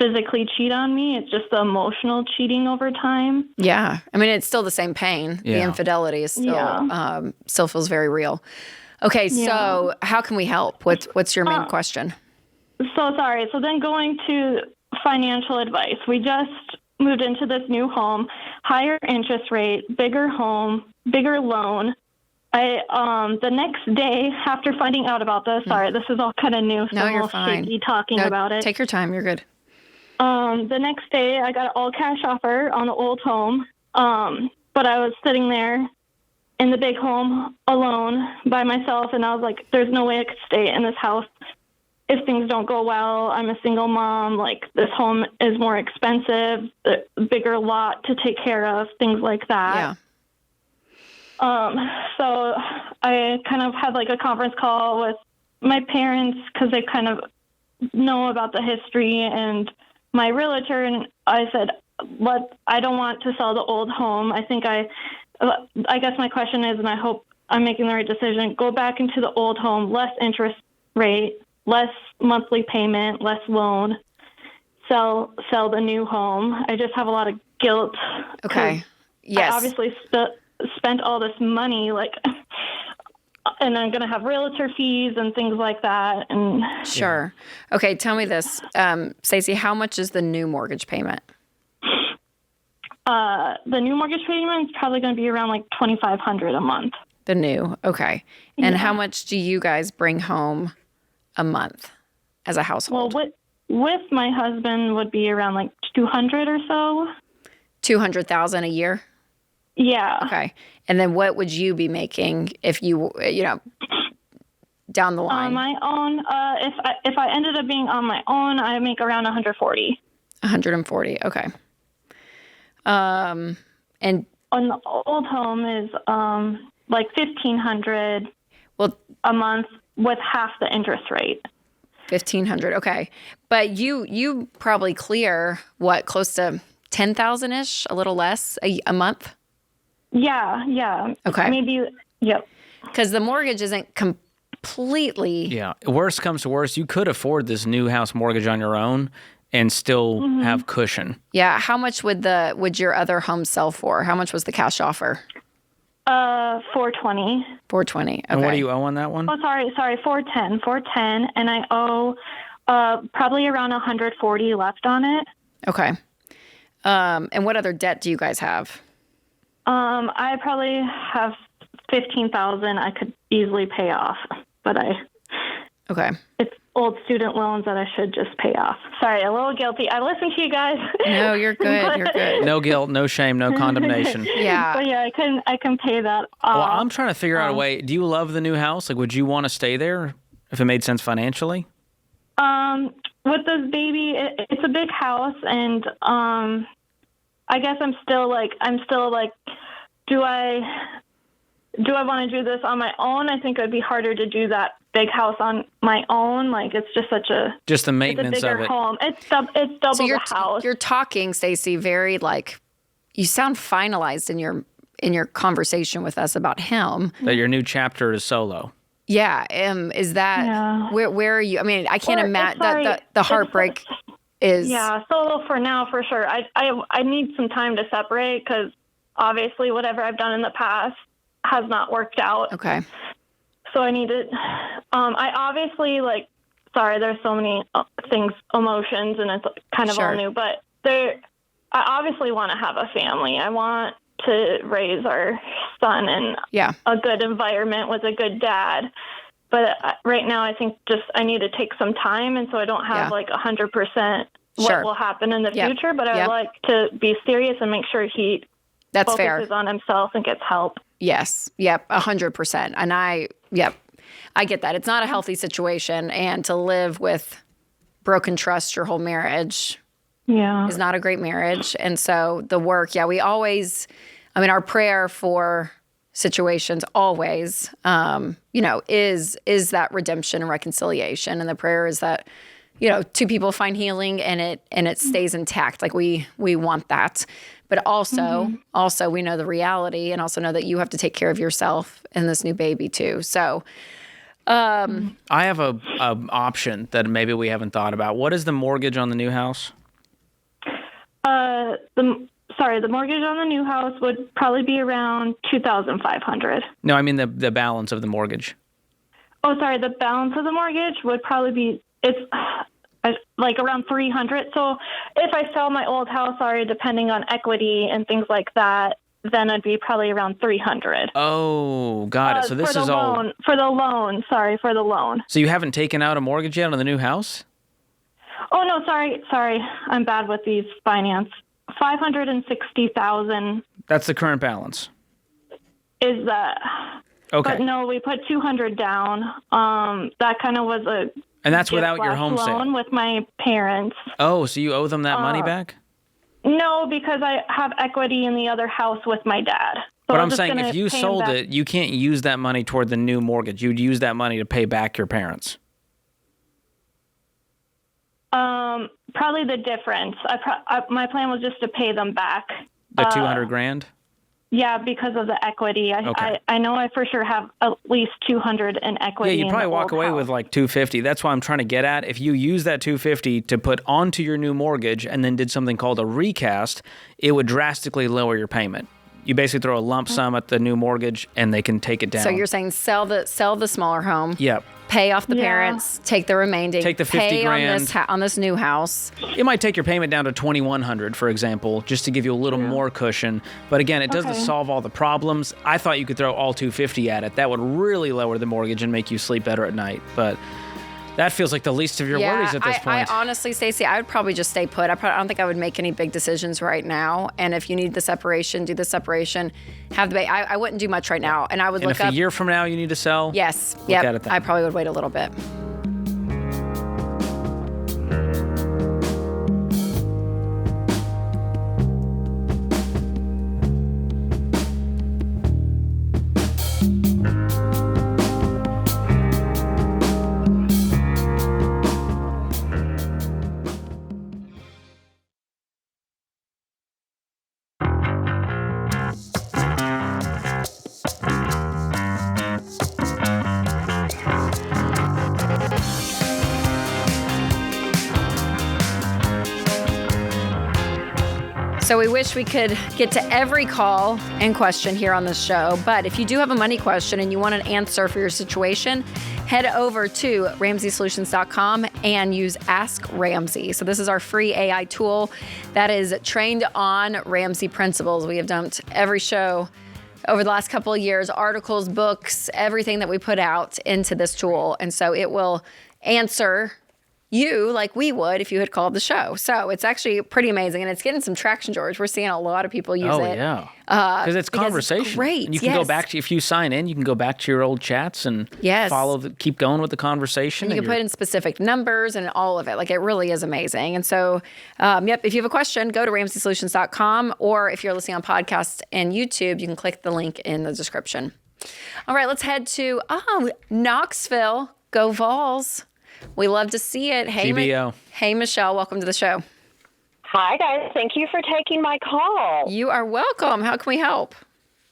Speaker 13: physically cheat on me. It's just the emotional cheating over time.
Speaker 2: Yeah. I mean, it's still the same pain. Yeah. The infidelity is still still feels very real. Okay, so how can we help? What's your main question?
Speaker 13: So sorry. So then going to financial advice. We just moved into this new home, higher interest rate, bigger home, bigger loan. The next day after finding out about this, sorry, this is all kind of new, so
Speaker 2: no,
Speaker 13: I'm
Speaker 2: you're
Speaker 13: all
Speaker 2: fine.
Speaker 13: shaky talking about it.
Speaker 2: Take your time. You're good.
Speaker 13: The next day, I got an all-cash offer on the old home, but I was sitting there in the big home alone by myself, and I was like, there's no way I could stay in this house if things don't go well. I'm a single mom. Like, this home is more expensive, a bigger lot to take care of, things like that.
Speaker 2: Yeah.
Speaker 13: So I kind of had like a conference call with my parents because they kind of know about the history and my realtor. And I said, I don't want to sell the old home. I guess my question is, and I hope I'm making the right decision, go back into the old home, less interest rate, less monthly payment, less loan, sell the new home. I just have a lot of guilt.
Speaker 2: Okay. Yes.
Speaker 13: I obviously spent all this money, and I'm going to have realtor fees and things like that. And
Speaker 2: sure. Okay. Tell me this, Stacey, how much is the new mortgage payment?
Speaker 13: The new mortgage payment is probably going to be around like $2,500 a month.
Speaker 2: The new. Okay. And how much do you guys bring home a month as a household?
Speaker 13: Well, with my husband would be around like 200 or so.
Speaker 2: 200,000 a year?
Speaker 13: Yeah.
Speaker 2: Okay. And then what would you be making if you down the line?
Speaker 13: On my own, if I ended up being on my own, I make around 140. 140.
Speaker 2: Okay. And
Speaker 13: on the old home is like $1,500 a month with half the interest rate.
Speaker 2: $1,500. Okay. But you probably clear close to 10,000-ish, a little less a month?
Speaker 13: Yeah.
Speaker 2: Okay.
Speaker 13: Maybe, yep.
Speaker 2: Because the mortgage isn't completely...
Speaker 4: Yeah. Worst comes to worst, you could afford this new house mortgage on your own and still have cushion.
Speaker 2: Yeah. How much would your other home sell for? How much was the cash offer?
Speaker 13: $420.
Speaker 2: $420. Okay.
Speaker 4: And what do you owe on that one?
Speaker 13: Oh, sorry, $410. And I owe probably around $140 left on it.
Speaker 2: Okay. And what other debt do you guys have?
Speaker 13: I probably have $15,000 I could easily pay off, but
Speaker 2: okay.
Speaker 13: It's old student loans that I should just pay off. Sorry, a little guilty. I listen to you guys.
Speaker 2: No, you're good. You're good.
Speaker 4: No guilt, no shame, no condemnation.
Speaker 2: Yeah.
Speaker 13: But yeah, I can pay that off.
Speaker 4: Well, I'm trying to figure out a way. Do you love the new house? Like, would you want to stay there if it made sense financially?
Speaker 13: With this baby, it's a big house, and I guess I'm still like, do I want to do this on my own? I think it would be harder to do that big house on my own. Like, it's just
Speaker 4: the maintenance
Speaker 13: it's a bigger
Speaker 4: of it.
Speaker 13: Home. It's double the house.
Speaker 2: You're talking, Stacey, very you sound finalized in your conversation with us about him.
Speaker 4: That your new chapter is solo.
Speaker 2: Yeah. Is that where are you? I mean, I can't imagine that the heartbreak is.
Speaker 13: Yeah, solo for now, for sure. I need some time to separate because obviously whatever I've done in the past has not worked out.
Speaker 2: Okay.
Speaker 13: So I need to, I obviously there's so many things, emotions, and it's kind of all new, but I obviously want to have a family. I want to raise our son in a good environment with a good dad. But right now I think I need to take some time. And so I don't have 100% what will happen in the future, but I would like to be serious and make sure he focuses on himself and gets help.
Speaker 2: Yes. Yep. 100%. And I get that. It's not a healthy situation. And to live with broken trust your whole marriage is not a great marriage. And so the work, we always, our prayer for situations always, is that redemption and reconciliation. And the prayer is that, two people find healing and it stays intact. Like we want that. But also we know the reality and also know that you have to take care of yourself and this new baby too. So
Speaker 4: I have a option that maybe we haven't thought about. What is the mortgage on the new house?
Speaker 13: The mortgage on the new house would probably be around $2,500.
Speaker 4: No, I mean the balance of the mortgage.
Speaker 13: Oh, sorry, the balance of the mortgage would probably be around $300. So if I sell my old house, depending on equity and things like that, then it'd be probably around $300.
Speaker 4: Oh, got it. So this is all
Speaker 13: for the loan. Sorry, for the loan.
Speaker 4: So you haven't taken out a mortgage yet on the new house?
Speaker 13: Oh no, sorry. I'm bad with these finance. $560,000.
Speaker 4: That's the current balance.
Speaker 13: Is that?
Speaker 4: Okay.
Speaker 13: But no, we put $200 down. That kind of was a.
Speaker 4: And that's without your home
Speaker 13: loan
Speaker 4: sale.
Speaker 13: With my parents.
Speaker 4: Oh, so you owe them that money back?
Speaker 13: No, because I have equity in the other house with my dad. So
Speaker 4: but I'm saying if you sold it, you can't use that money toward the new mortgage. You'd use that money to pay back your parents.
Speaker 13: Probably the difference. My plan was just to pay them back.
Speaker 4: The $200,000?
Speaker 13: Yeah, because of the equity. I know I for sure have at least $200 in equity.
Speaker 4: Yeah, you'd probably walk away with like $250. That's why I'm trying to get at. If you use that $250 to put onto your new mortgage and then did something called a recast, it would drastically lower your payment. You basically throw a lump sum at the new mortgage and they can take it down.
Speaker 2: So you're saying sell the smaller home.
Speaker 4: Yep.
Speaker 2: Pay off the parents, take the remaining.
Speaker 4: Take the $50,000
Speaker 2: on this new house.
Speaker 4: It might take your payment down to $2,100, for example, just to give you a little more cushion. But again, it doesn't solve all the problems. I thought you could throw all $250 at it. That would really lower the mortgage and make you sleep better at night. But that feels like the least of your worries at this point.
Speaker 2: I honestly, Stacey, I would probably just stay put. I don't think I would make any big decisions right now. And if you need the separation, do the separation. Have the baby. I wouldn't do much right now. And I would look up.
Speaker 4: And if a year from now you need to sell?
Speaker 2: Yes.
Speaker 4: Look at it then.
Speaker 2: I probably would wait a little bit. So we wish we could get to every call and question here on this show. But if you do have a money question and you want an answer for your situation, head over to RamseySolutions.com and use Ask Ramsey. So this is our free AI tool that is trained on Ramsey principles. We have dumped every show over the last couple of years, articles, books, everything that we put out into this tool. And so it will answer you like we would if you had called the show. So it's actually pretty amazing, and it's getting some traction, George. We're seeing a lot of people use it.
Speaker 4: Oh, yeah. Because it's conversation.
Speaker 2: It's great.
Speaker 4: And you can go back to, if you sign in, you can go back to your old chats and keep going with the conversation.
Speaker 2: And you can put in specific numbers and all of it. Like, it really is amazing. And so, if you have a question, go to RamseySolutions.com, or if you're listening on podcasts and YouTube, you can click the link in the description. All right, let's head to Knoxville. Go Vols. We love to see it. Hey, hey, Michelle, welcome to the show.
Speaker 14: Hi, guys. Thank you for taking my call.
Speaker 2: You are welcome. How can we help?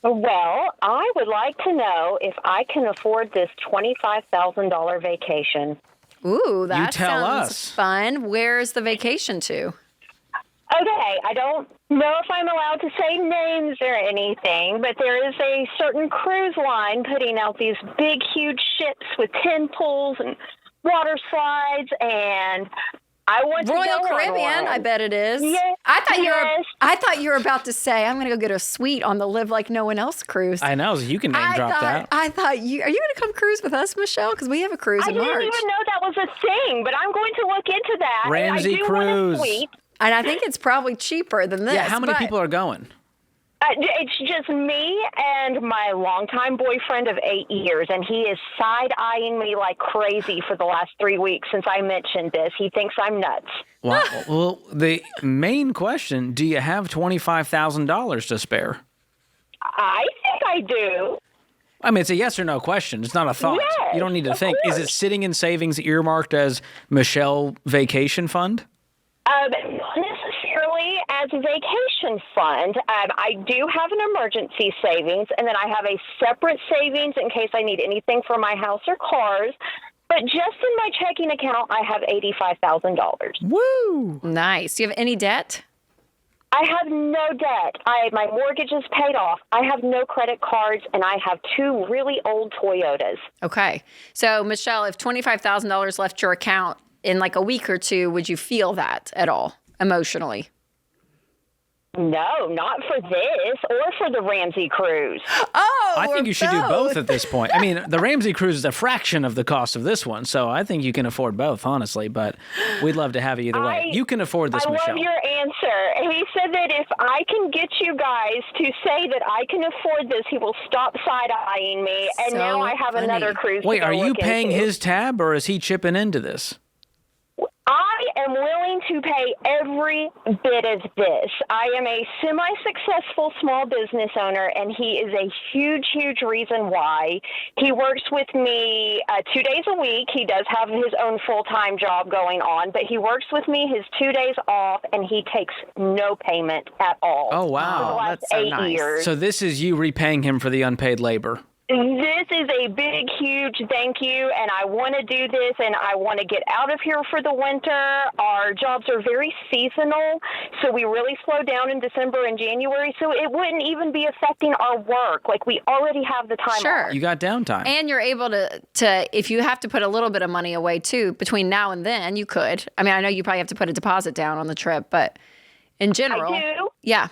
Speaker 14: Well, I would like to know if I can afford this $25,000 vacation.
Speaker 2: Ooh, that sounds fun. Where's the vacation to?
Speaker 14: Okay, I don't know if I'm allowed to say names or anything, but there is a certain cruise line putting out these big, huge ships with 10 pools and water slides, and I want to
Speaker 2: Royal
Speaker 14: go
Speaker 2: Caribbean, I bet it is.
Speaker 14: Yes.
Speaker 2: I thought you were about to say, I'm going to go get a suite on the Live Like No One Else cruise.
Speaker 4: I know, so you can name drop that.
Speaker 2: I thought are you going to come cruise with us, Michelle? Because we have a cruise in March.
Speaker 14: I didn't even know that was a thing, but I'm going to look into that.
Speaker 4: Ramsey Cruise.
Speaker 14: Want a suite.
Speaker 2: And I think it's probably cheaper than this.
Speaker 4: Yeah, how many people are going?
Speaker 14: It's just me and my longtime boyfriend of 8 years, and he is side-eyeing me like crazy for the last 3 weeks since I mentioned this. He thinks I'm nuts.
Speaker 4: Well, the main question, do you have $25,000 to spare?
Speaker 14: I think I do.
Speaker 4: I mean, it's a yes or no question. It's not a thought.
Speaker 14: Yes,
Speaker 4: you don't need to think.
Speaker 14: course.
Speaker 4: Is it sitting in savings earmarked as Michelle Vacation Fund?
Speaker 14: Not necessarily as a vacation fund. I do have an emergency savings, and then I have a separate savings in case I need anything for my house or cars. But just in my checking account, I have $85,000.
Speaker 2: Woo! Nice. Do you have any debt?
Speaker 14: I have no debt. My mortgage is paid off. I have no credit cards, and I have 2 really old Toyotas.
Speaker 2: Okay. So, Michelle, if $25,000 left your account in like a week or two, would you feel that at all emotionally?
Speaker 14: No, not for this or for the Ramsey cruise.
Speaker 2: Oh,
Speaker 4: I think you should do both at this point. I mean, the Ramsey cruise is a fraction of the cost of this one, so I think you can afford both, honestly. But we'd love to have you either way. You can afford this, Michelle.
Speaker 14: I love your answer. He said that if I can get you guys to say that I can afford this, he will stop side-eyeing me. And now I have another cruise.
Speaker 4: Wait,
Speaker 14: to
Speaker 4: are you paying
Speaker 14: into.
Speaker 4: his tab, or is he chipping into this?
Speaker 14: I am willing to pay every bit of this. I am a semi-successful small business owner, and he is a huge, huge reason why. He works with me 2 days a week. He does have his own full-time job going on, but he works with me his 2 days off, and he takes no payment at all.
Speaker 4: Oh, wow.
Speaker 14: For the last
Speaker 2: That's so
Speaker 14: 8
Speaker 2: nice.
Speaker 14: years.
Speaker 4: So this is you repaying him for the unpaid labor.
Speaker 14: This is a big, huge thank you, and I want to do this, and I want to get out of here for the winter. Our jobs are very seasonal, so we really slow down in December and January, so it wouldn't even be affecting our work. Like, we already have the time off.
Speaker 4: You got downtime.
Speaker 2: And you're able to, if you have to put a little bit of money away, too, between now and then, you could. I mean, I know you probably have to put a deposit down on the trip, but in general.
Speaker 14: I do.
Speaker 2: Yeah.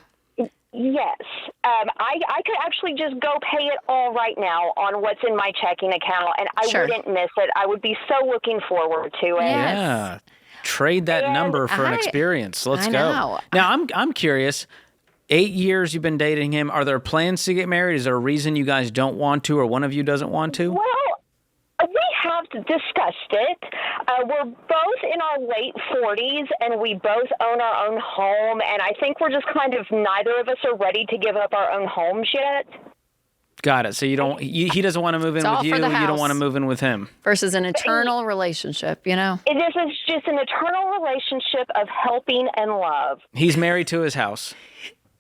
Speaker 14: Yes. I could actually just go pay it all right now on what's in my checking account, and I wouldn't miss it. I would be so looking forward to it.
Speaker 4: Yeah. Trade that number for an experience. Let's go.
Speaker 2: know.
Speaker 4: Now, I'm curious. 8 years you've been dating him. Are there plans to get married? Is there a reason you guys don't want to, or one of you doesn't want to?
Speaker 14: Well, we have discussed it. We're both in our late 40s, and we both own our own home, and I think we're just kind of, neither of us are ready to give up our own homes yet.
Speaker 4: Got it. So you don't. He doesn't want to move in with you. You don't want to move in with him.
Speaker 2: Versus an eternal relationship, you know?
Speaker 14: This is just an eternal relationship of helping and love.
Speaker 4: He's married to his house.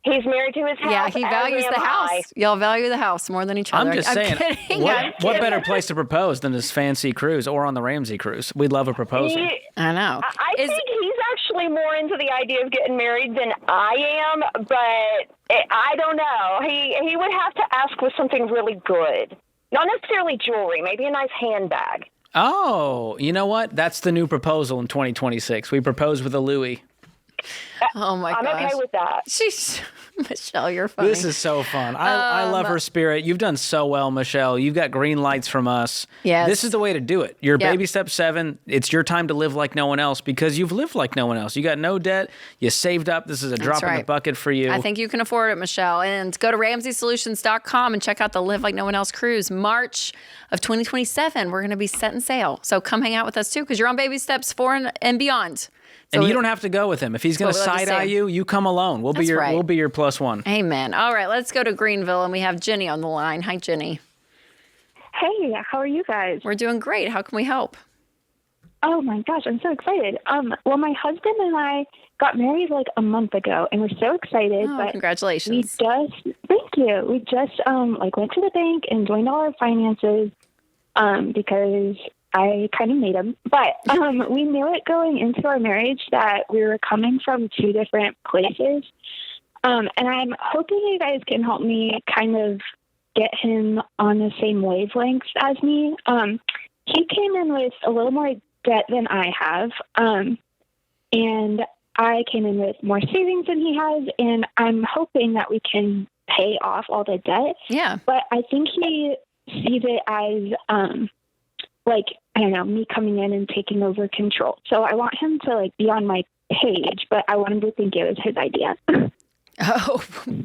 Speaker 14: He's married to his house.
Speaker 2: Yeah, he values the house. Y'all value the house more than each other.
Speaker 4: I'm just saying, what better place to propose than this fancy cruise or on the Ramsey cruise? We'd love a proposal.
Speaker 2: I know.
Speaker 14: I think he's actually more into the idea of getting married than I am, but I don't know. He would have to ask with something really good. Not necessarily jewelry, maybe a nice handbag.
Speaker 4: Oh, you know what? That's the new proposal in 2026. We propose with a Louis.
Speaker 2: Oh my gosh.
Speaker 14: I'm okay with that.
Speaker 2: She's Michelle, you're funny.
Speaker 4: This is so fun. I love her spirit. You've done so well, Michelle. You've got green lights from us.
Speaker 2: Yes.
Speaker 4: This is the way to do it. You're baby step 7. It's your time to live like no one else because you've lived like no one else. You got no debt. You saved up. This is a drop in the bucket for you.
Speaker 2: I think you can afford it, Michelle. And go to RamseySolutions.com and check out the Live Like No One Else cruise. March of 2027, we're going to be setting sail. So come hang out with us too because you're on baby steps 4 and beyond. So
Speaker 4: and you don't have to go with him. If he's going to side-eye you, you come alone. We'll be your plus one.
Speaker 2: Amen. All right, let's go to Greenville, and we have Jenny on the line. Hi, Jenny.
Speaker 15: Hey, how are you guys?
Speaker 2: We're doing great. How can we help?
Speaker 15: Oh my gosh, I'm so excited. Well, my husband and I got married like a month ago, and we're so excited.
Speaker 2: Oh,
Speaker 15: but
Speaker 2: congratulations!
Speaker 15: Thank you. We just went to the bank and joined all our finances because I kind of made them. But we knew it going into our marriage that we were coming from 2 different places. And I'm hoping you guys can help me kind of get him on the same wavelengths as me. He came in with a little more debt than I have. And I came in with more savings than he has. And I'm hoping that we can pay off all the debt.
Speaker 2: Yeah.
Speaker 15: But I think he sees it as, I don't know, me coming in and taking over control. So I want him to be on my page, but I want him to think it was his idea.
Speaker 2: Oh,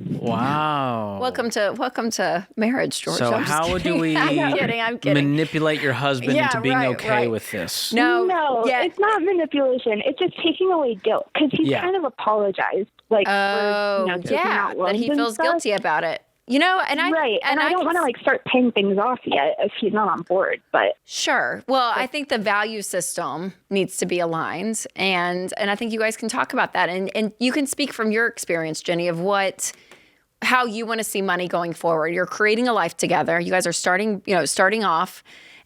Speaker 4: wow!
Speaker 2: Welcome to marriage, George.
Speaker 4: So how do we
Speaker 2: I'm kidding.
Speaker 4: manipulate your husband into being okay with this?
Speaker 15: No, it's not manipulation. It's just taking away guilt because he kind of apologized, for taking out loans
Speaker 2: that he
Speaker 15: and
Speaker 2: feels
Speaker 15: stuff.
Speaker 2: guilty about it. You know, and
Speaker 15: I don't want to start paying things off yet if he's not on board. But
Speaker 2: sure. Well, I think the value system needs to be aligned, and I think you guys can talk about that, and you can speak from your experience, Jenny, of how you want to see money going forward. You're creating a life together. You guys are starting off,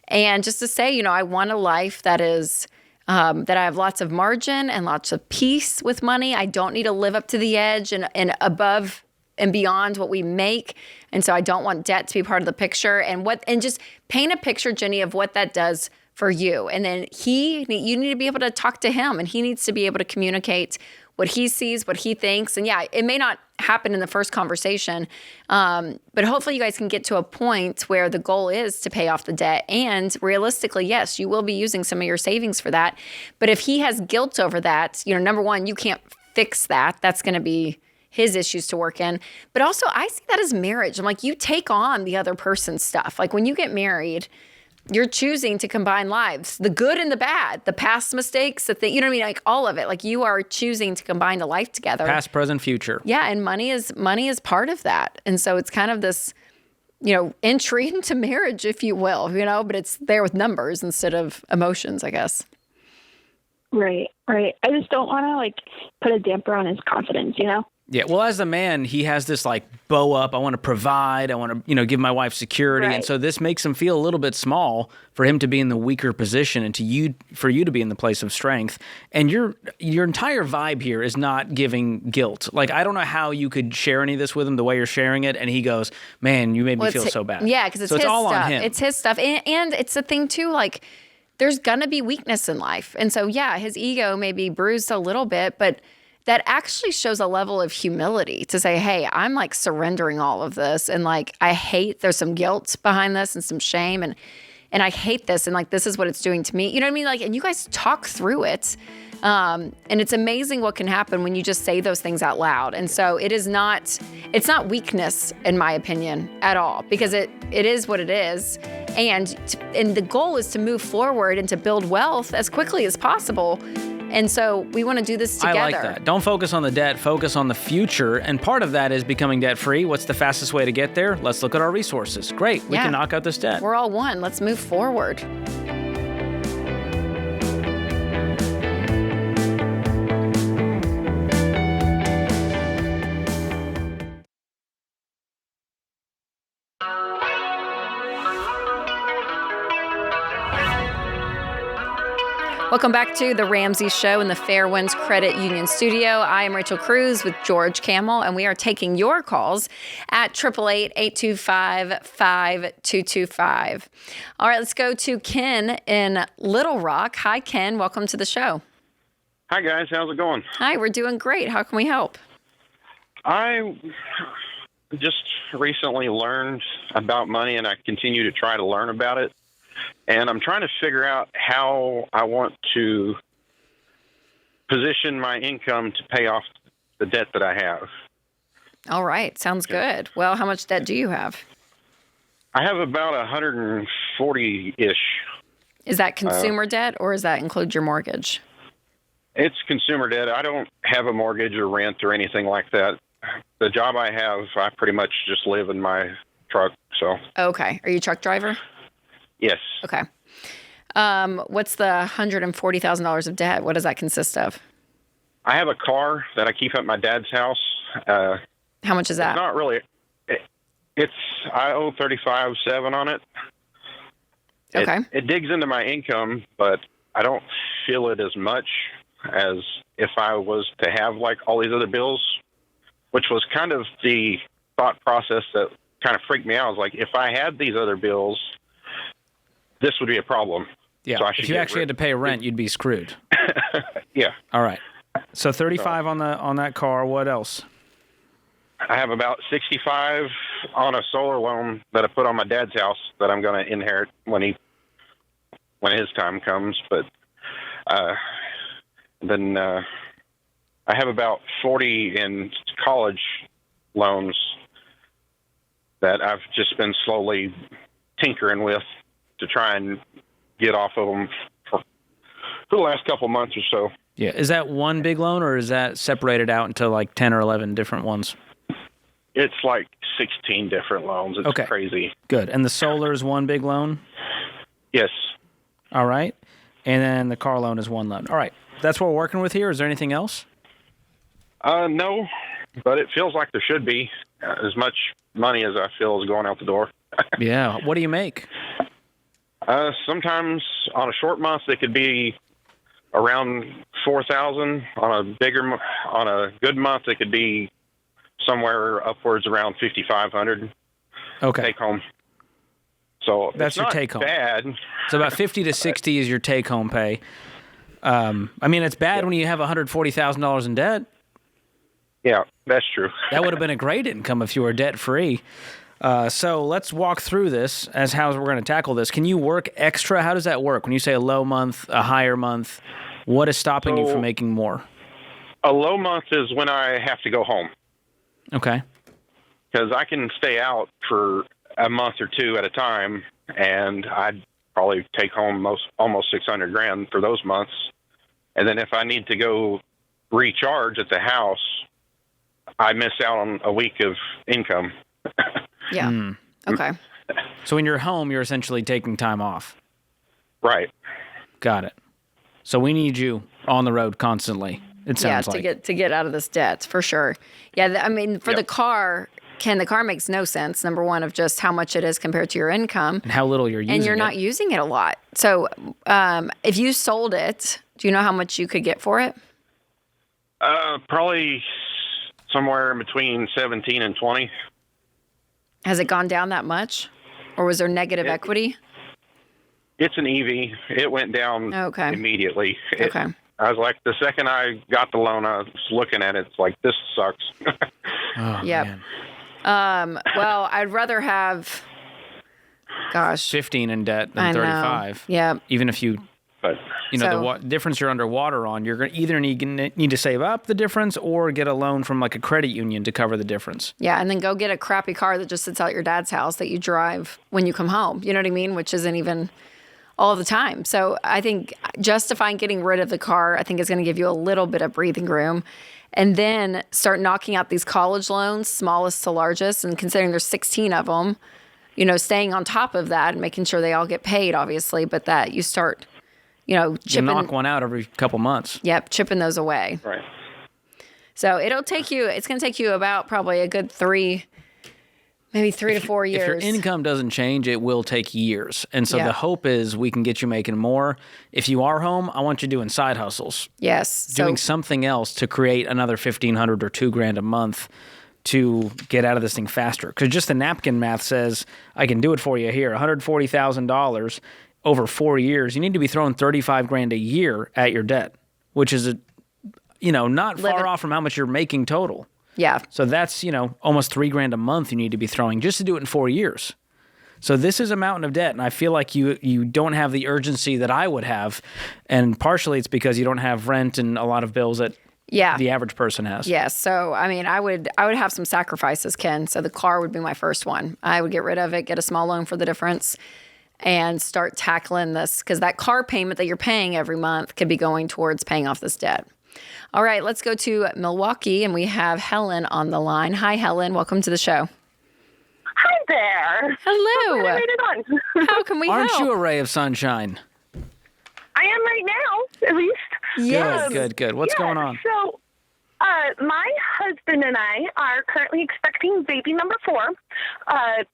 Speaker 2: and just to say, I want a life that is. That I have lots of margin and lots of peace with money. I don't need to live up to the edge and above and beyond what we make. And so I don't want debt to be part of the picture. And just paint a picture, Jenny, of what that does for you. And then you need to be able to talk to him, and he needs to be able to communicate what he sees, what he thinks. And yeah, it may not happen in the first conversation, but hopefully you guys can get to a point where the goal is to pay off the debt. And realistically, yes, you will be using some of your savings for that. But if he has guilt over that, number one, you can't fix that. That's going to be his issues to work in. But also, I see that as marriage. I'm like, you take on the other person's stuff. Like when you get married, you're choosing to combine lives, the good and the bad, the past mistakes, the thing, you know what I mean? Like all of it. Like you are choosing to combine a life together.
Speaker 4: Past, present, future.
Speaker 2: Yeah, and money is part of that. And so it's kind of this, entry into marriage, if you will, but it's there with numbers instead of emotions, I guess.
Speaker 15: Right. I just don't want to put a damper on his confidence,
Speaker 4: Yeah, well, as a man, he has this bow up. I want to provide. I want to, give my wife security,
Speaker 15: right.
Speaker 4: And so this makes him feel a little bit small for him to be in the weaker position, and for you to be in the place of strength. And your entire vibe here is not giving guilt. I don't know how you could share any of this with him the way you're sharing it, and he goes, "Man, you made me feel so bad."
Speaker 2: Yeah, because it's his
Speaker 4: all
Speaker 2: stuff.
Speaker 4: on him.
Speaker 2: It's his stuff, and it's the thing too. There's gonna be weakness in life, and so yeah, his ego may be bruised a little bit, but that actually shows a level of humility to say, hey, I'm surrendering all of this. And I hate, there's some guilt behind this and some shame. And I hate this. And this is what it's doing to me. You know what I mean? And you guys talk through it. And it's amazing what can happen when you just say those things out loud. And so it's not weakness, in my opinion, at all, because it is what it is. And the goal is to move forward and to build wealth as quickly as possible. And so we want to do this together.
Speaker 4: I like that. Don't focus on the debt, focus on the future. And part of that is becoming debt-free. What's the fastest way to get there? Let's look at our resources. Great. We can knock out this debt.
Speaker 2: We're all one. Let's move forward. Welcome back to The Ramsey Show in the Fairwinds Credit Union studio. I am Rachel Cruze with George Kamel, and we are taking your calls at 888-825-5225. All right, let's go to Ken in Little Rock. Hi, Ken. Welcome to the show.
Speaker 16: Hi, guys. How's it going?
Speaker 2: Hi, we're doing great. How can we help?
Speaker 16: I just recently learned about money, and I continue to try to learn about it. And I'm trying to figure out how I want to position my income to pay off the debt that I have.
Speaker 2: All right. Sounds good. Well, how much debt do you have?
Speaker 16: I have about 140-ish.
Speaker 2: Is that consumer debt, or does that include your mortgage?
Speaker 16: It's consumer debt. I don't have a mortgage or rent or anything like that. The job I have, I pretty much just live in my truck. So.
Speaker 2: Okay. Are you a truck driver?
Speaker 16: Yes.
Speaker 2: Okay. What's the $140,000 of debt? What does that consist of?
Speaker 16: I have a car that I keep at my dad's house.
Speaker 2: How much is that?
Speaker 16: It's not really. I owe $35,700 on it.
Speaker 2: Okay.
Speaker 16: It digs into my income, but I don't feel it as much as if I was to have all these other bills, which was kind of the thought process that kind of freaked me out. I was like, if I had these other bills, this would be a problem.
Speaker 4: Yeah. So if you actually had to pay rent, you'd be screwed.
Speaker 16: Yeah.
Speaker 4: All right. So 35 on that car. What else?
Speaker 16: I have about 65 on a solar loan that I put on my dad's house that I'm going to inherit when his time comes. But then I have about 40 in college loans that I've just been slowly tinkering with to try and get off of them for the last couple months or so.
Speaker 4: Yeah. Is that one big loan, or is that separated out into 10 or 11 different ones?
Speaker 16: It's 16 different loans. It's crazy.
Speaker 4: Good. And the solar is one big loan?
Speaker 16: Yes.
Speaker 4: All right. And then the car loan is one loan. All right. That's what we're working with here. Is there anything else?
Speaker 16: No, but it feels like there should be as much money as I feel is going out the door.
Speaker 4: Yeah. What do you make?
Speaker 16: Sometimes on a short month, it could be around 4,000. On a good month, it could be somewhere upwards around 5,500.
Speaker 4: Okay.
Speaker 16: Take home. So
Speaker 4: that's your take home.
Speaker 16: Bad.
Speaker 4: So about 50 to 60 is your take home pay. I mean, it's bad when you have $140,000 in debt.
Speaker 16: Yeah, that's true.
Speaker 4: That would have been a great income if you were debt-free. So let's walk through this as how we're going to tackle this. Can you work extra? How does that work? When you say a low month, a higher month, what is stopping you from making more?
Speaker 16: A low month is when I have to go home.
Speaker 4: Okay.
Speaker 16: Because I can stay out for a month or two at a time, and I'd probably take home almost $600,000 for those months. And then if I need to go recharge at the house, I miss out on a week of income.
Speaker 2: Yeah. Okay.
Speaker 4: So when you're home, you're essentially taking time off.
Speaker 16: Right.
Speaker 4: Got it. So we need you on the road constantly. It sounds like
Speaker 2: to get out of this debt for sure. Yeah. I mean, for the car, Ken, the car makes no sense. Number one, of just how much it is compared to your income
Speaker 4: and how little you're using it.
Speaker 2: And you're not using it a lot. So if you sold it, do you know how much you could get for it?
Speaker 16: Probably somewhere in between 17 and 20.
Speaker 2: Has it gone down that much? Or was there negative equity?
Speaker 16: It's an EV. It went down immediately. I was like, the second I got the loan, I was looking at it. It's like, this sucks.
Speaker 2: Yep. Well, I'd rather have,
Speaker 4: 15 in debt than 35.
Speaker 2: Yeah.
Speaker 4: Even if you, the difference you're underwater on, you're going to either need to save up the difference or get a loan from like a credit union to cover the difference.
Speaker 2: Yeah, and then go get a crappy car that just sits out at your dad's house that you drive when you come home. You know what I mean? Which isn't even all the time. So I think justifying getting rid of the car, I think is going to give you a little bit of breathing room. And then start knocking out these college loans, smallest to largest, and considering there's 16 of them, staying on top of that and making sure they all get paid, obviously, but that you start, chipping.
Speaker 4: You knock one out every couple months.
Speaker 2: Yep, chipping those away.
Speaker 16: Right.
Speaker 2: So it's going to take you about probably a good 3 to 4 years.
Speaker 4: If your income doesn't change, it will take years. And so the hope is we can get you making more. If you are home, I want you doing side hustles.
Speaker 2: Yes.
Speaker 4: Doing something else to create another $1,500 or $2,000 a month to get out of this thing faster. Because just the napkin math says, I can do it for you here, $140,000 over 4 years. You need to be throwing $35,000 a year at your debt, which is not far off from how much you're making total.
Speaker 2: Yeah.
Speaker 4: So that's, almost $3,000 a month you need to be throwing just to do it in 4 years. So this is a mountain of debt, and I feel like you don't have the urgency that I would have, and partially it's because you don't have rent and a lot of bills that the average person has.
Speaker 2: Yes. So, I mean, I would have some sacrifices, Ken. So the car would be my first one. I would get rid of it, get a small loan for the difference, and start tackling this, because that car payment that you're paying every month could be going towards paying off this debt. All right, let's go to Milwaukee, and we have Helen on the line. Hi, Helen. Welcome to the show.
Speaker 17: Hi there.
Speaker 2: Hello.
Speaker 17: I made it on.
Speaker 2: How can we help?
Speaker 4: Aren't you a ray of sunshine?
Speaker 17: I am right now, at least.
Speaker 2: Yes.
Speaker 4: Good. What's going on?
Speaker 17: So, my husband and I are currently expecting baby number 4.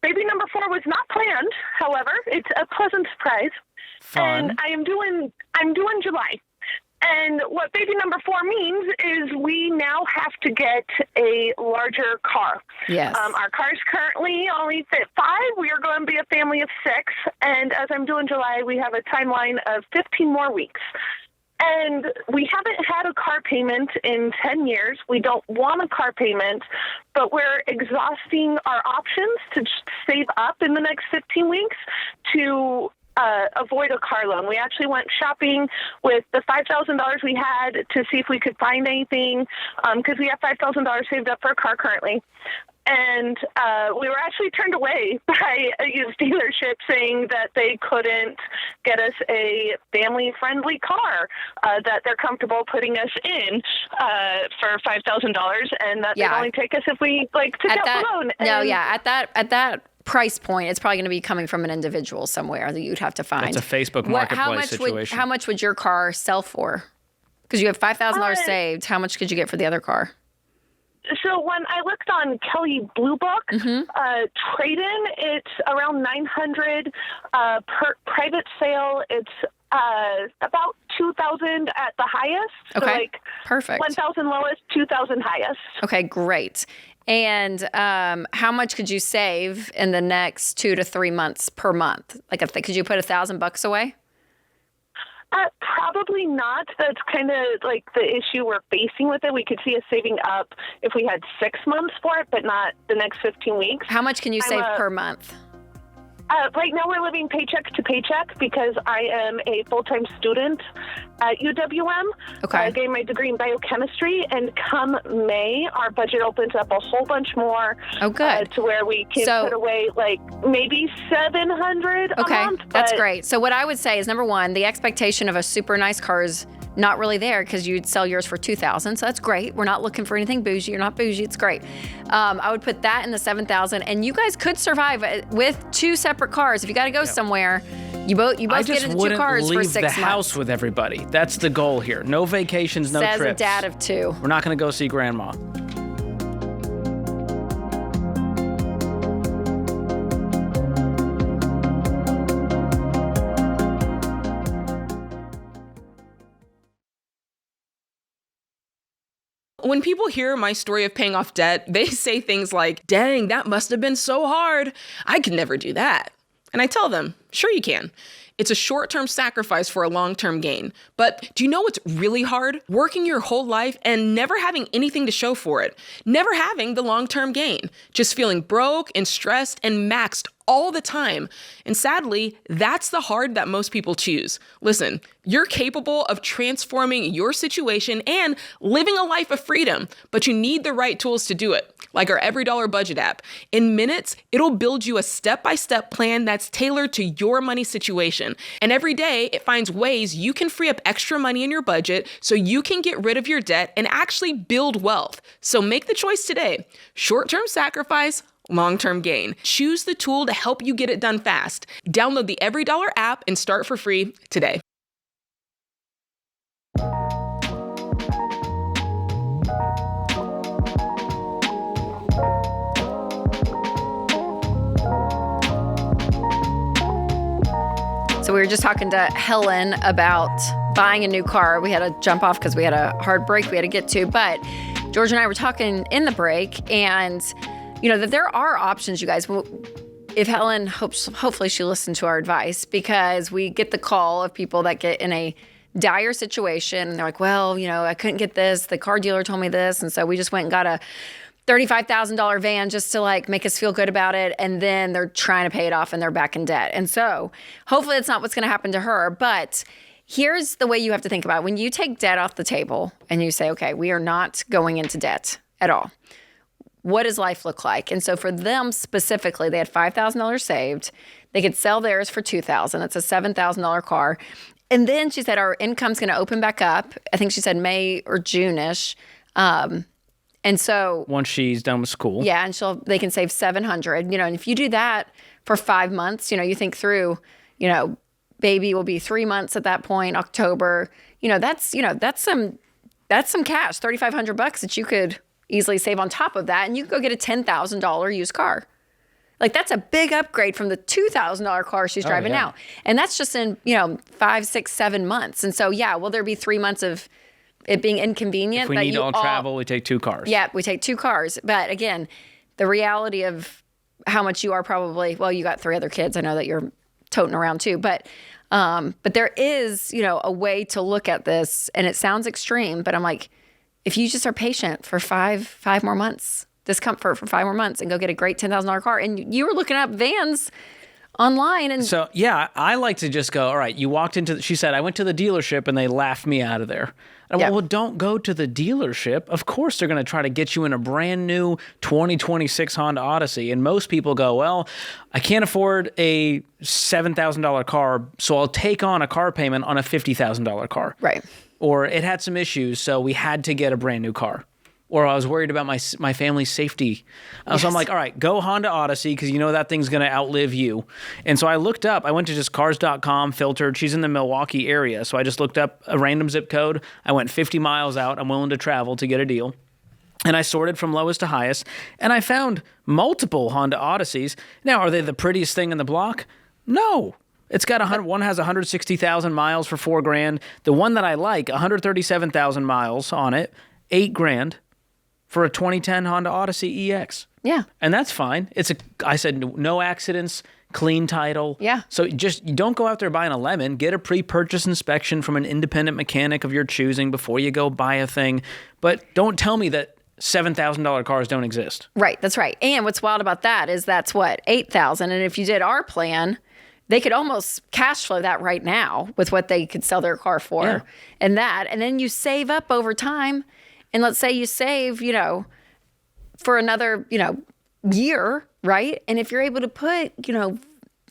Speaker 17: Baby number 4 was not planned. However, it's a pleasant surprise.
Speaker 4: Fun.
Speaker 17: And I'm doing July. And what baby number 4 means is we now have to get a larger car.
Speaker 2: Yes.
Speaker 17: Our cars currently only fit 5. We are going to be a family of 6. And as I'm doing July, we have a timeline of 15 more weeks. And we haven't had a car payment in 10 years. We don't want a car payment, but we're exhausting our options to save up in the next 15 weeks to avoid a car loan. We actually went shopping with the $5,000 we had to see if we could find anything, because we have $5,000 saved up for a car currently. And we were actually turned away by a used dealership saying that they couldn't get us a family-friendly car that they're comfortable putting us in for $5,000, and that they'd only take us if we took out the loan.
Speaker 2: At that price point, it's probably going to be coming from an individual somewhere that you'd have to find.
Speaker 4: It's a Facebook marketplace situation.
Speaker 2: How much would your car sell for? Because you have $5,000 saved. How much could you get for the other car?
Speaker 17: So when I looked on Kelley Blue Book, trade-in, it's around $900. Per private sale, it's about $2,000 at the highest.
Speaker 2: Okay,
Speaker 17: so
Speaker 2: perfect.
Speaker 17: $1,000 lowest, $2,000 highest.
Speaker 2: Okay, great. And how much could you save in the next 2 to 3 months per month? Could you put $1,000 away?
Speaker 17: Probably not. That's kind of like the issue we're facing with it. We could see us saving up if we had 6 months for it, but not the next 15 weeks.
Speaker 2: How much can you save per month?
Speaker 17: Right now we're living paycheck to paycheck because I am a full-time student at UWM.
Speaker 2: Okay.
Speaker 17: I gained my degree in biochemistry, and come May, our budget opens up a whole bunch more.
Speaker 2: Oh, good.
Speaker 17: To where we can put away like maybe $700 a month.
Speaker 2: That's great. So what I would say is, number one, the expectation of a super nice car is not really there because you'd sell yours for $2,000. So that's great. We're not looking for anything bougie. You're not bougie. It's great. I would put that in the $7,000, and you guys could survive with 2 separate cars. If you got to go somewhere, you both get into 2 cars for 6 months.
Speaker 4: I just wouldn't leave the house with everybody. That's the goal here. No vacations, no trips.
Speaker 2: Says a dad of 2.
Speaker 4: We're not going to go see grandma.
Speaker 18: When people hear my story of paying off debt, they say things like, dang, that must have been so hard. I could never do that. And I tell them, sure you can. It's a short-term sacrifice for a long-term gain. But do you know what's really hard? Working your whole life and never having anything to show for it. Never having the long-term gain. Just feeling broke and stressed and maxed all the time. And sadly, that's the hard that most people choose. Listen, you're capable of transforming your situation and living a life of freedom, but you need the right tools to do it, like our Every Dollar Budget app. In minutes, it'll build you a step-by-step plan that's tailored to your money situation. And every day, it finds ways you can free up extra money in your budget so you can get rid of your debt and actually build wealth. So make the choice today. Short-term sacrifice, long-term gain. Choose the tool to help you get it done fast. Download the Every Dollar app and start for free today.
Speaker 2: So we were just talking to Helen about buying a new car. We had to jump off because we had a hard break we had to get to. But George and I were talking in the break, and you know that there are options, you guys. If Helen hopefully she listened to our advice, because we get the call of people that get in a dire situation and they're like, well, you know, I couldn't get this. The car dealer told me this. And so we just went and got a $35,000 van just to like make us feel good about it. And then they're trying to pay it off and they're back in debt. And so hopefully that's not what's going to happen to her. But here's the way you have to think about it. When you take debt off the table and you say, okay, we are not going into debt at all. What does life look like? And so for them specifically, they had $5,000 saved. They could sell theirs for $2,000. It's a $7,000 car. And then she said our income's going to open back up. I think she said May or June-ish. And so
Speaker 4: once she's done with school.
Speaker 2: Yeah, and they can save $700. You know, and if you do that for 5 months, you know, you think through, you know, baby will be 3 months at that point, October. You know, that's some cash, $3,500 that you could easily save on top of that, and you can go get a $10,000 used car. Like that's a big upgrade from the $2,000 car she's driving now. And that's just in, you know, 5, 6, 7 months. And so, yeah, will there be 3 months of it being inconvenient?
Speaker 4: If we need to travel, we take 2 cars.
Speaker 2: Yeah, we take 2 cars. But again, the reality of how much you are probably, well, you got 3 other kids. I know that you're toting around too. But there is, you know, a way to look at this, and it sounds extreme, but I'm like, if you just are patient for five more months, discomfort for 5 more months, and go get a great $10,000 car, and you were looking up vans online. And
Speaker 4: so, yeah, I like to just go, all right, you walked into, she said, I went to the dealership and they laughed me out of there. And I went, well, don't go to the dealership. Of course, they're going to try to get you in a brand new 2026 Honda Odyssey. And most people go, well, I can't afford a $7,000 car, so I'll take on a car payment on a $50,000 car.
Speaker 2: Right.
Speaker 4: Or it had some issues, so we had to get a brand new car. Or I was worried about my family's safety. So I'm like, all right, go Honda Odyssey, because you know that thing's going to outlive you. And so I looked up. I went to just cars.com, filtered. She's in the Milwaukee area. So I just looked up a random zip code. I went 50 miles out. I'm willing to travel to get a deal. And I sorted from lowest to highest. And I found multiple Honda Odysseys. Now, are they the prettiest thing in the block? No. It's got one has 160,000 miles for $4,000. The one that I like, 137,000 miles on it, $8,000. for a 2010 Honda Odyssey EX.
Speaker 2: Yeah.
Speaker 4: And that's fine. I said no accidents, clean title.
Speaker 2: Yeah.
Speaker 4: So you don't go out there buying a lemon. Get a pre-purchase inspection from an independent mechanic of your choosing before you go buy a thing. But don't tell me that $7,000 cars don't exist.
Speaker 2: Right. That's right. And what's wild about that is that's what, $8,000. And if you did our plan, they could almost cash flow that right now with what they could sell their car for.
Speaker 4: Yeah.
Speaker 2: And then you save up over time. And let's say you save, for another, year, right? And if you're able to put, I don't know,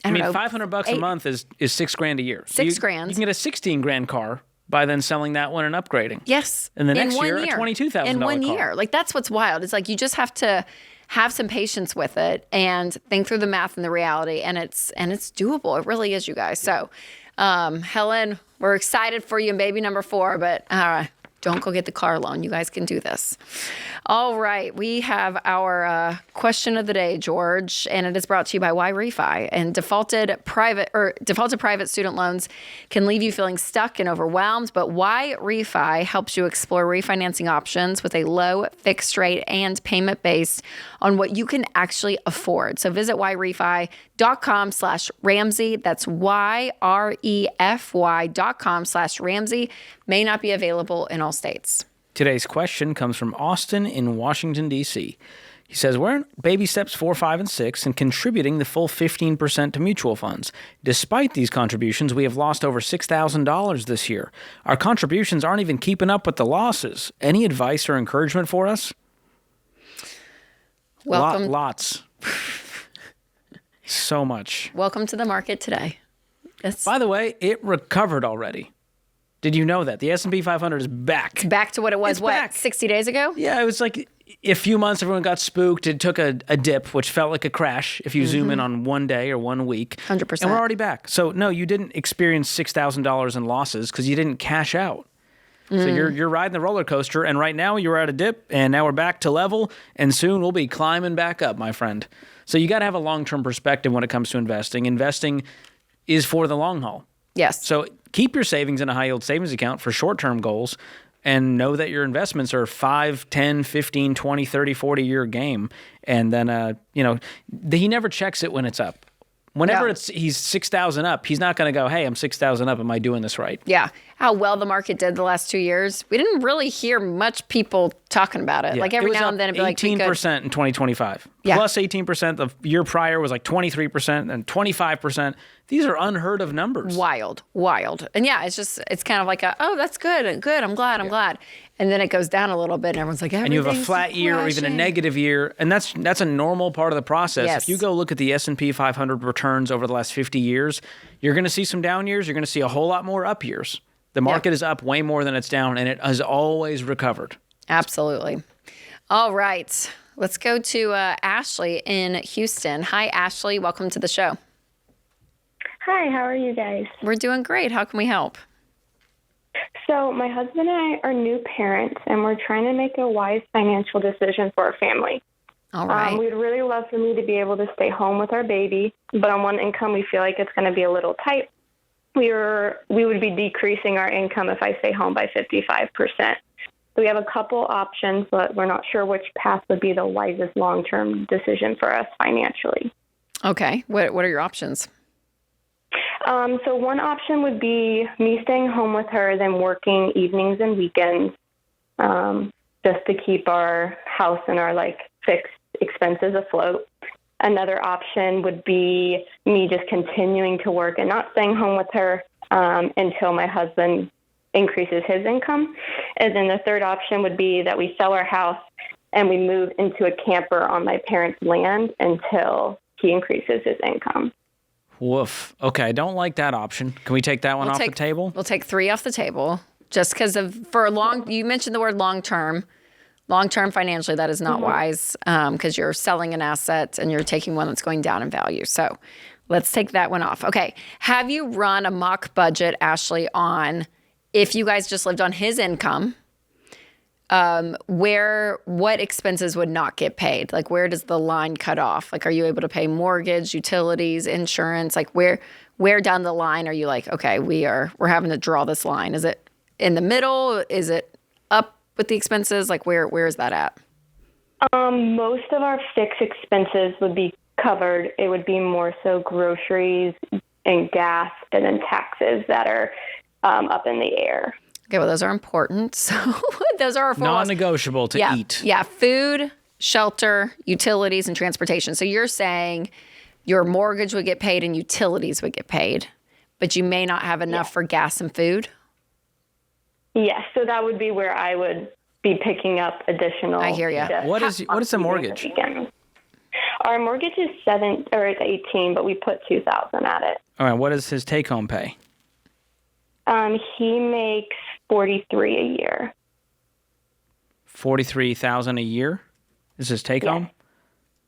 Speaker 4: $500 a month is $6,000 a year.
Speaker 2: $6,000.
Speaker 4: You can get a $16,000 car by then selling that one and upgrading.
Speaker 2: Yes.
Speaker 4: And the next year, a $22,000 car.
Speaker 2: In 1 year. Like, that's what's wild. It's like you just have to have some patience with it and think through the math and the reality. And it's doable. It really is, you guys. So, Helen, we're excited for you in baby number 4, but don't go get the car loan. You guys can do this. All right. We have our question of the day, George, and it is brought to you by YRefi. And defaulted private student loans can leave you feeling stuck and overwhelmed, but YRefi helps you explore refinancing options with a low fixed rate and payment based on what you can actually afford. So visit YRefi.com/Ramsey. That's YREFY.com/Ramsey. May not be available in all states.
Speaker 4: Today's question comes from Austin in Washington, D.C. He says, we're in baby steps 4, 5, and 6 and contributing the full 15% to mutual funds. Despite these contributions, we have lost over $6,000 this year. Our contributions aren't even keeping up with the losses. Any advice or encouragement for us?
Speaker 2: Welcome.
Speaker 4: Lots. So much.
Speaker 2: Welcome to the market today.
Speaker 4: By the way, it recovered already. Did you know that? The S&P 500 is back.
Speaker 2: It's back to what it was,
Speaker 4: back.
Speaker 2: 60 days ago?
Speaker 4: Yeah, it was like a few months everyone got spooked. It took a dip, which felt like a crash if you zoom in on 1 day or 1 week.
Speaker 2: 100%.
Speaker 4: And we're already back. So, no, you didn't experience $6,000 in losses because you didn't cash out. So you're riding the roller coaster, and right now you're at a dip, and now we're back to level, and soon we'll be climbing back up, my friend. So you got to have a long-term perspective when it comes to investing. Investing is for the long haul.
Speaker 2: Yes.
Speaker 4: So keep your savings in a high-yield savings account for short-term goals and know that your investments are 5, 10, 15, 20, 30, 40-year game. And then, he never checks it when it's up. Whenever he's 6,000 up, he's not going to go, hey, I'm 6,000 up. Am I doing this right?
Speaker 2: Yeah. How well the market did the last 2 years. We didn't really hear much people talking about it.
Speaker 4: Yeah.
Speaker 2: Like every now and then it'd be like
Speaker 4: 18% in 2025.
Speaker 2: Yeah.
Speaker 4: Plus 18%. The year prior was like 23% and 25%. These are unheard of numbers.
Speaker 2: Wild. And yeah, it's kind of like that's good. I'm glad. And then it goes down a little bit and everyone's like,
Speaker 4: and you have a flat year or even a negative year. And that's a normal part of the process.
Speaker 2: Yes.
Speaker 4: If you go look at the S&P 500 returns over the last 50 years, you're going to see some down years. You're going to see a whole lot more up years. The market is up way more than it's down, and it has always recovered.
Speaker 2: Absolutely. All right. Let's go to Ashley in Houston. Hi, Ashley. Welcome to the show.
Speaker 15: Hi, how are you guys?
Speaker 2: We're doing great. How can we help?
Speaker 15: So my husband and I are new parents, and we're trying to make a wise financial decision for our family.
Speaker 2: All right.
Speaker 15: We'd really love for me to be able to stay home with our baby, but on one income, we feel like it's going to be a little tight. We would be decreasing our income if I stay home by 55%. So we have a couple options, but we're not sure which path would be the wisest long-term decision for us financially.
Speaker 2: Okay. What are your options?
Speaker 15: So one option would be me staying home with her, then working evenings and weekends, just to keep our house and our fixed expenses afloat. Another option would be me just continuing to work and not staying home with her until my husband increases his income. And then the third option would be that we sell our house and we move into a camper on my parents' land until he increases his income.
Speaker 4: Woof. Okay, I don't like that option. Can we take that one off the table?
Speaker 2: We'll take 3 off the table just because you mentioned the word long-term. Long-term financially, that is not wise because you're selling an asset and you're taking one that's going down in value. So let's take that one off. Okay. Have you run a mock budget, Ashley, on if you guys just lived on his income, what expenses would not get paid? Like, where does the line cut off? Like, are you able to pay mortgage, utilities, insurance? Like, where down the line are you like, okay, we're having to draw this line? Is it in the middle? Is it up with the expenses? Like, where is that at?
Speaker 15: Most of our fixed expenses would be covered. It would be more so groceries and gas and then taxes that are up in the air.
Speaker 2: Okay, well, those are important. So those are our
Speaker 4: non-negotiable to eat.
Speaker 2: Yeah, food, shelter, utilities, and transportation. So you're saying your mortgage would get paid and utilities would get paid, but you may not have enough for gas and food?
Speaker 15: Yes, so that would be where I would be picking up additional.
Speaker 2: I hear you.
Speaker 4: What is the mortgage?
Speaker 15: Our mortgage is it's 18, but we put $2,000 at it.
Speaker 4: All right, what does his take-home pay?
Speaker 15: He makes $43,000 a year.
Speaker 4: $43,000 a year is his take-home?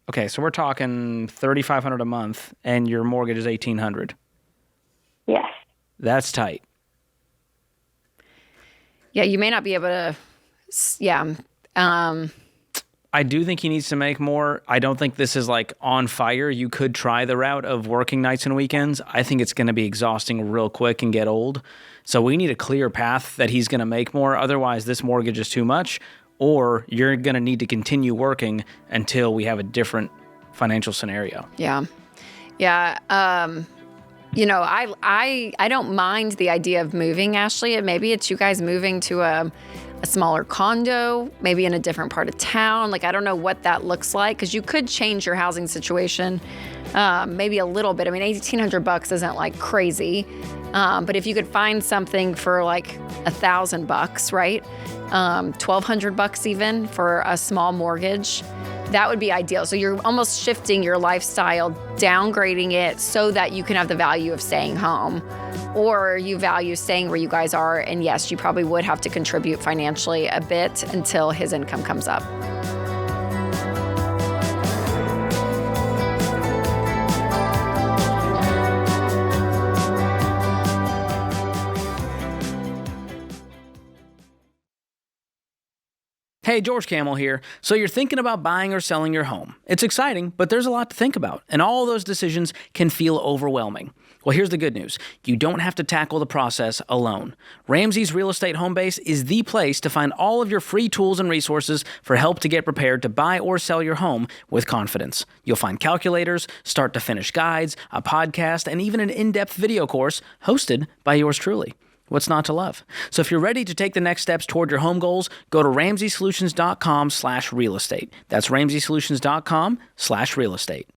Speaker 4: Okay, so we're talking $3,500 a month, and your mortgage is $1,800.
Speaker 15: Yes.
Speaker 4: That's tight.
Speaker 2: Yeah, you may not be able to. Yeah.
Speaker 4: I do think he needs to make more. I don't think this is like on fire. You could try the route of working nights and weekends. I think it's going to be exhausting real quick and get old. So we need a clear path that he's going to make more. Otherwise, this mortgage is too much, or you're going to need to continue working until we have a different financial scenario.
Speaker 2: Yeah. Yeah. I don't mind the idea of moving, Ashley. Maybe it's you guys moving to a smaller condo, maybe in a different part of town. Like, I don't know what that looks like, because you could change your housing situation maybe a little bit. I mean, $1,800 isn't like crazy. But if you could find something for like $1,000, right? $1,200 even for a small mortgage, that would be ideal. So you're almost shifting your lifestyle, downgrading it so that you can have the value of staying home, or you value staying where you guys are. And yes, you probably would have to contribute financially a bit until his income comes up.
Speaker 4: Hey, George Kamel here. So you're thinking about buying or selling your home. It's exciting, but there's a lot to think about, and all those decisions can feel overwhelming. Well, here's the good news. You don't have to tackle the process alone. Ramsey's Real Estate Home Base is the place to find all of your free tools and resources for help to get prepared to buy or sell your home with confidence. You'll find calculators, start-to-finish guides, a podcast, and even an in-depth video course hosted by yours truly. What's not to love? So if you're ready to take the next steps toward your home goals, go to RamseySolutions.com/real estate. That's RamseySolutions.com/real estate.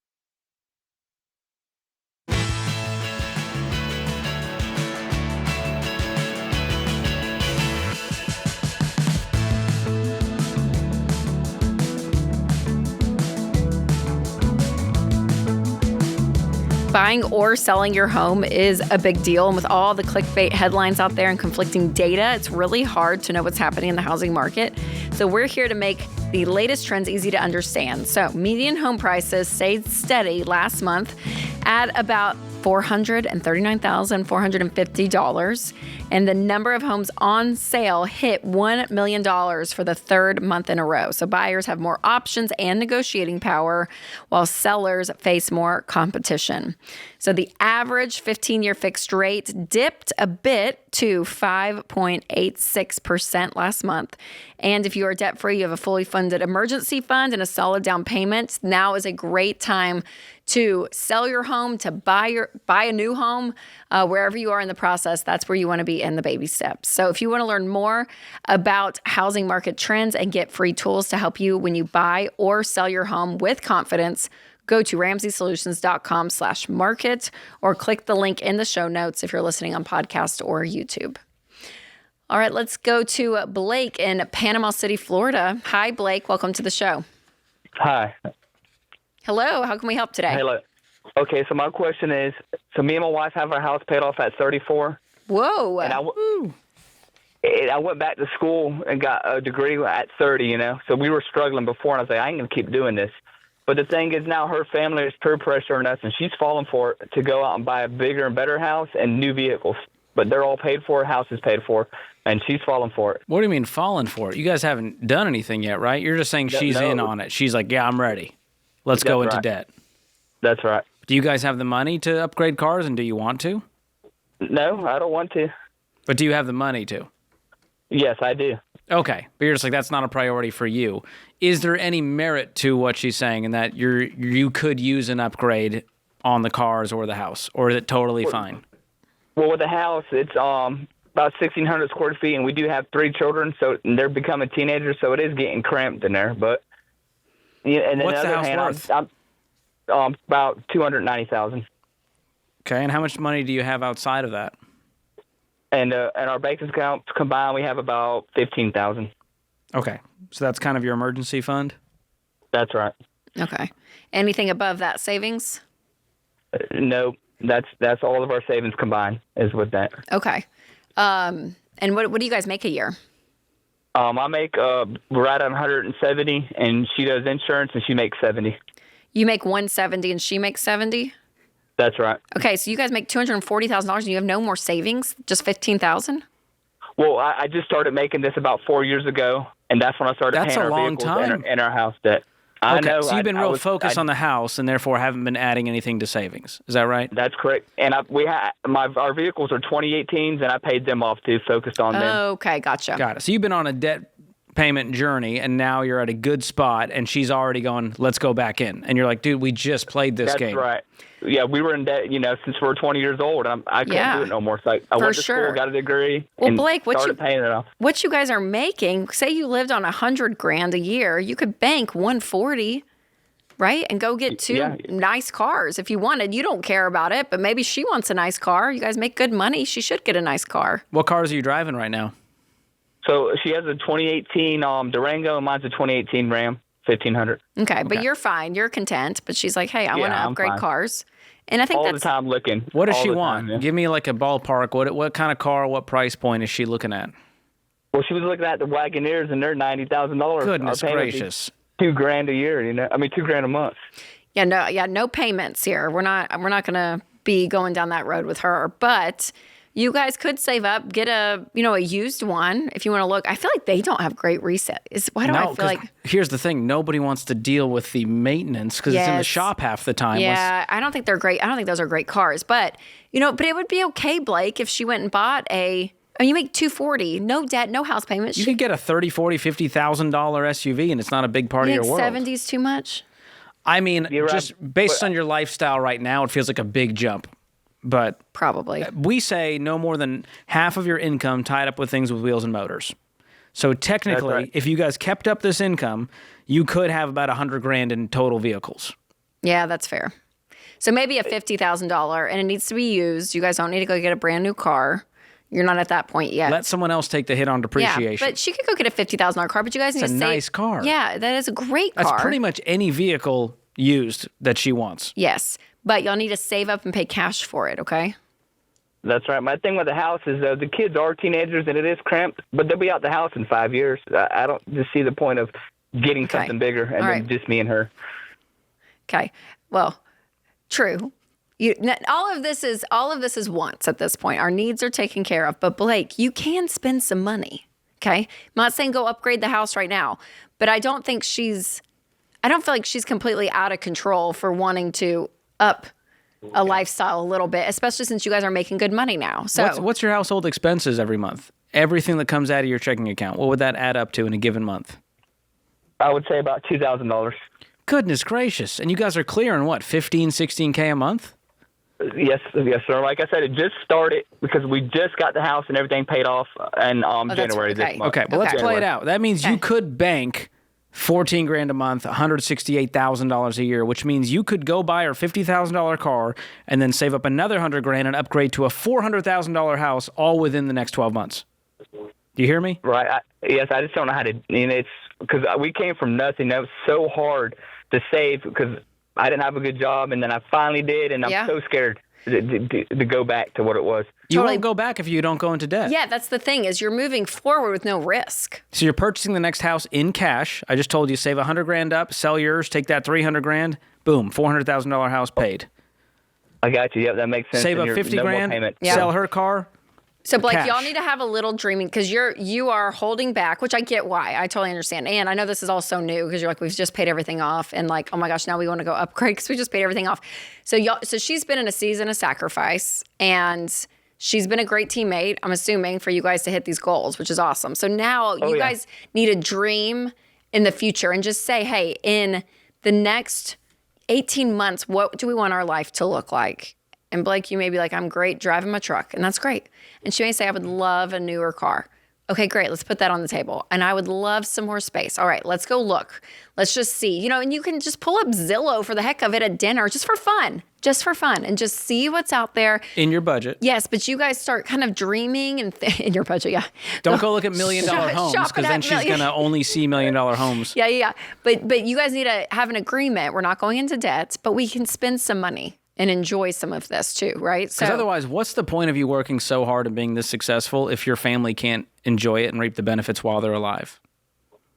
Speaker 2: Buying or selling your home is a big deal. And with all the clickbait headlines out there and conflicting data, it's really hard to know what's happening in the housing market. So we're here to make the latest trends easy to understand. So median home prices stayed steady last month at about $439,450, and the number of homes on sale hit $1 million for the third month in a row. So buyers have more options and negotiating power, while sellers face more competition. So the average 15-year fixed rate dipped a bit to 5.86% last month. And if you are debt-free, you have a fully funded emergency fund and a solid down payment, now is a great time to sell your home, to buy a new home, wherever you are in the process. That's where you want to be in the baby steps. So if you want to learn more about housing market trends and get free tools to help you when you buy or sell your home with confidence, go to RamseySolutions.com/market or click the link in the show notes if you're listening on podcast or YouTube. All right, let's go to Blake in Panama City, Florida. Hi, Blake. Welcome to the show.
Speaker 19: Hi.
Speaker 2: Hello. How can we help today?
Speaker 19: Hello. Okay, so my question is, so me and my wife have our house paid off at 34.
Speaker 2: Whoa.
Speaker 19: And I went back to school and got a degree at 30, you know. So we were struggling before, and I was like, I ain't going to keep doing this. But the thing is now her family is peer pressuring us, and she's falling for it to go out and buy a bigger and better house and new vehicles. But they're all paid for, house is paid for, and she's falling for it.
Speaker 4: What do you mean falling for it? You guys haven't done anything yet, right? You're just saying she's in on it. She's like, yeah, I'm ready. Let's go into debt.
Speaker 19: That's right.
Speaker 4: Do you guys have the money to upgrade cars, and do you want to?
Speaker 19: No, I don't want to.
Speaker 4: But do you have the money to?
Speaker 19: Yes, I do.
Speaker 4: Okay, but you're just like, that's not a priority for you. Is there any merit to what she's saying in that you could use an upgrade on the cars or the house, or is it totally fine?
Speaker 19: Well, with the house, it's about 1,600 square feet, and we do have 3 children, so they're becoming teenagers, so it is getting cramped in there. But and then
Speaker 4: what's
Speaker 19: the
Speaker 4: the
Speaker 19: other
Speaker 4: house
Speaker 19: hand,
Speaker 4: worth?
Speaker 19: I'm about $290,000.
Speaker 4: Okay, and how much money do you have outside of that?
Speaker 19: And our bank accounts combined, we have about $15,000.
Speaker 4: Okay, so that's kind of your emergency fund?
Speaker 19: That's right.
Speaker 2: Okay. Anything above that savings?
Speaker 19: No, that's all of our savings combined is with that.
Speaker 2: Okay. And what do you guys make a year?
Speaker 19: I make right on 170, and she does insurance, and she makes 70.
Speaker 2: You make 170 and she makes 70?
Speaker 19: That's right.
Speaker 2: Okay, so you guys make $240,000 and you have no more savings, just $15,000?
Speaker 19: Well, I just started making this about 4 years ago, and that's when I started paying our vehicles and our house debt. I know.
Speaker 4: So you've been real focused on the house and therefore haven't been adding anything to savings. Is that right?
Speaker 19: That's correct. And our vehicles are 2018s, and I paid them off too, focused on them.
Speaker 2: Okay, gotcha.
Speaker 4: Got it. So you've been on a debt payment journey, and now you're at a good spot, and she's already going, let's go back in. And you're like, dude, we just played this game.
Speaker 19: That's right. Yeah, we were in debt, since we were 20 years old. I couldn't do it no more. So I went to school, got a degree, and
Speaker 2: Blake,
Speaker 19: started paying it off.
Speaker 2: What you guys are making, say you lived on $100,000 a year, you could bank 140, right? And go get 2 nice cars if you wanted. You don't care about it, but maybe she wants a nice car. You guys make good money. She should get a nice car.
Speaker 4: What cars are you driving right now?
Speaker 19: So she has a 2018 Durango, and mine's a 2018 Ram 1500.
Speaker 2: Okay, but you're fine. You're content. But she's like, hey, I want to upgrade cars. And I think
Speaker 19: all the time looking.
Speaker 4: What does she want? Give me like a ballpark. What kind of car, what price point is she looking at?
Speaker 19: Well, she was looking at the Wagoneers, and they're $90,000.
Speaker 4: Goodness gracious.
Speaker 19: $2,000 a year, $2,000 a month.
Speaker 2: No payments here. We're not going to be going down that road with her, but you guys could save up, get a used one if you want to look. I feel like they don't have great resale. I feel like
Speaker 4: here's the thing, nobody wants to deal with the maintenance because it's in the shop half the time.
Speaker 2: Yeah, I don't think they're great. I don't think those are great cars, but but it would be okay, Blake, if she went and bought you make $240, no debt, no house payments.
Speaker 4: You could get a $30,000, $40,000, $50,000 SUV, and it's not a big part of your world.
Speaker 2: $70s too much?
Speaker 4: I mean, just based on your lifestyle right now, it feels like a big jump. But
Speaker 2: probably
Speaker 4: we say no more than half of your income tied up with things with wheels and motors. So technically, if you guys kept up this income, you could have about $100,000 in total vehicles.
Speaker 2: Yeah, that's fair. So maybe a $50,000, and it needs to be used. You guys don't need to go get a brand new car. You're not at that point yet.
Speaker 4: Let someone else take the hit on depreciation.
Speaker 2: Yeah, but she could go get a $50,000 car, but you guys need to save.
Speaker 4: It's a nice car.
Speaker 2: Yeah, that is a great car.
Speaker 4: That's pretty much any vehicle used that she wants.
Speaker 2: Yes, but y'all need to save up and pay cash for it, okay?
Speaker 19: That's right. My thing with the house is the kids are teenagers, and it is cramped, but they'll be out the house in 5 years. I don't just see the point of getting something bigger and then just me and her.
Speaker 2: Okay. Well, true. All of this is wants at this point. Our needs are taken care of. But Blake, you can spend some money. Okay. I'm not saying go upgrade the house right now, but I don't feel like she's completely out of control for wanting to up a lifestyle a little bit, especially since you guys are making good money now. So
Speaker 4: what's your household expenses every month? Everything that comes out of your checking account, what would that add up to in a given month?
Speaker 19: I would say about $2,000.
Speaker 4: Goodness gracious. And you guys are clearing what, 15, 16K a month?
Speaker 19: Yes, sir. Like I said, it just started because we just got the house and everything paid off in January this month.
Speaker 4: Okay, well, let's play it out. That means you could bank $14,000 a month, $168,000 a year, which means you could go buy her $50,000 car and then save up another $100,000 and upgrade to a $400,000 house all within the next 12 months. Do you hear me?
Speaker 19: Right. Yes, I just don't know how to. It's because we came from nothing. That was so hard to save because I didn't have a good job, and then I finally did, and I'm so scared to go back to what it was.
Speaker 4: You won't go back if you don't go into debt.
Speaker 2: Yeah, that's the thing is you're moving forward with no risk.
Speaker 4: So you're purchasing the next house in cash. I just told you save $100,000 up, sell yours, take that $300,000, boom, $400,000 house paid.
Speaker 19: I got you. Yep, that makes sense.
Speaker 4: Save up $50,000, sell her car.
Speaker 2: So Blake, y'all need to have a little dreaming because you are holding back, which I get why. I totally understand. And I know this is all so new because you're like, we've just paid everything off. And like, oh my gosh, now we want to go upgrade because we just paid everything off. So she's been in a season of sacrifice and She's been a great teammate, I'm assuming, for you guys to hit these goals, which is awesome. So now you guys need a dream in the future and just say, hey, in the next 18 months, what do we want our life to look like? And Blake, you may be like, I'm great driving my truck, and that's great. And she may say, I would love a newer car. Okay, great. Let's put that on the table. And I would love some more space. All right, let's go look. Let's just see. And you can just pull up Zillow for the heck of it at dinner, just for fun, and just see what's out there.
Speaker 4: In your budget.
Speaker 2: Yes, but you guys start kind of dreaming and in your budget, yeah.
Speaker 4: Don't go look at $1 million homes, because then she's going to only see $1 million homes.
Speaker 2: Yeah. But you guys need to have an agreement. We're not going into debt, but we can spend some money and enjoy some of this too, right?
Speaker 4: Because otherwise, what's the point of you working so hard and being this successful if your family can't enjoy it and reap the benefits while they're alive?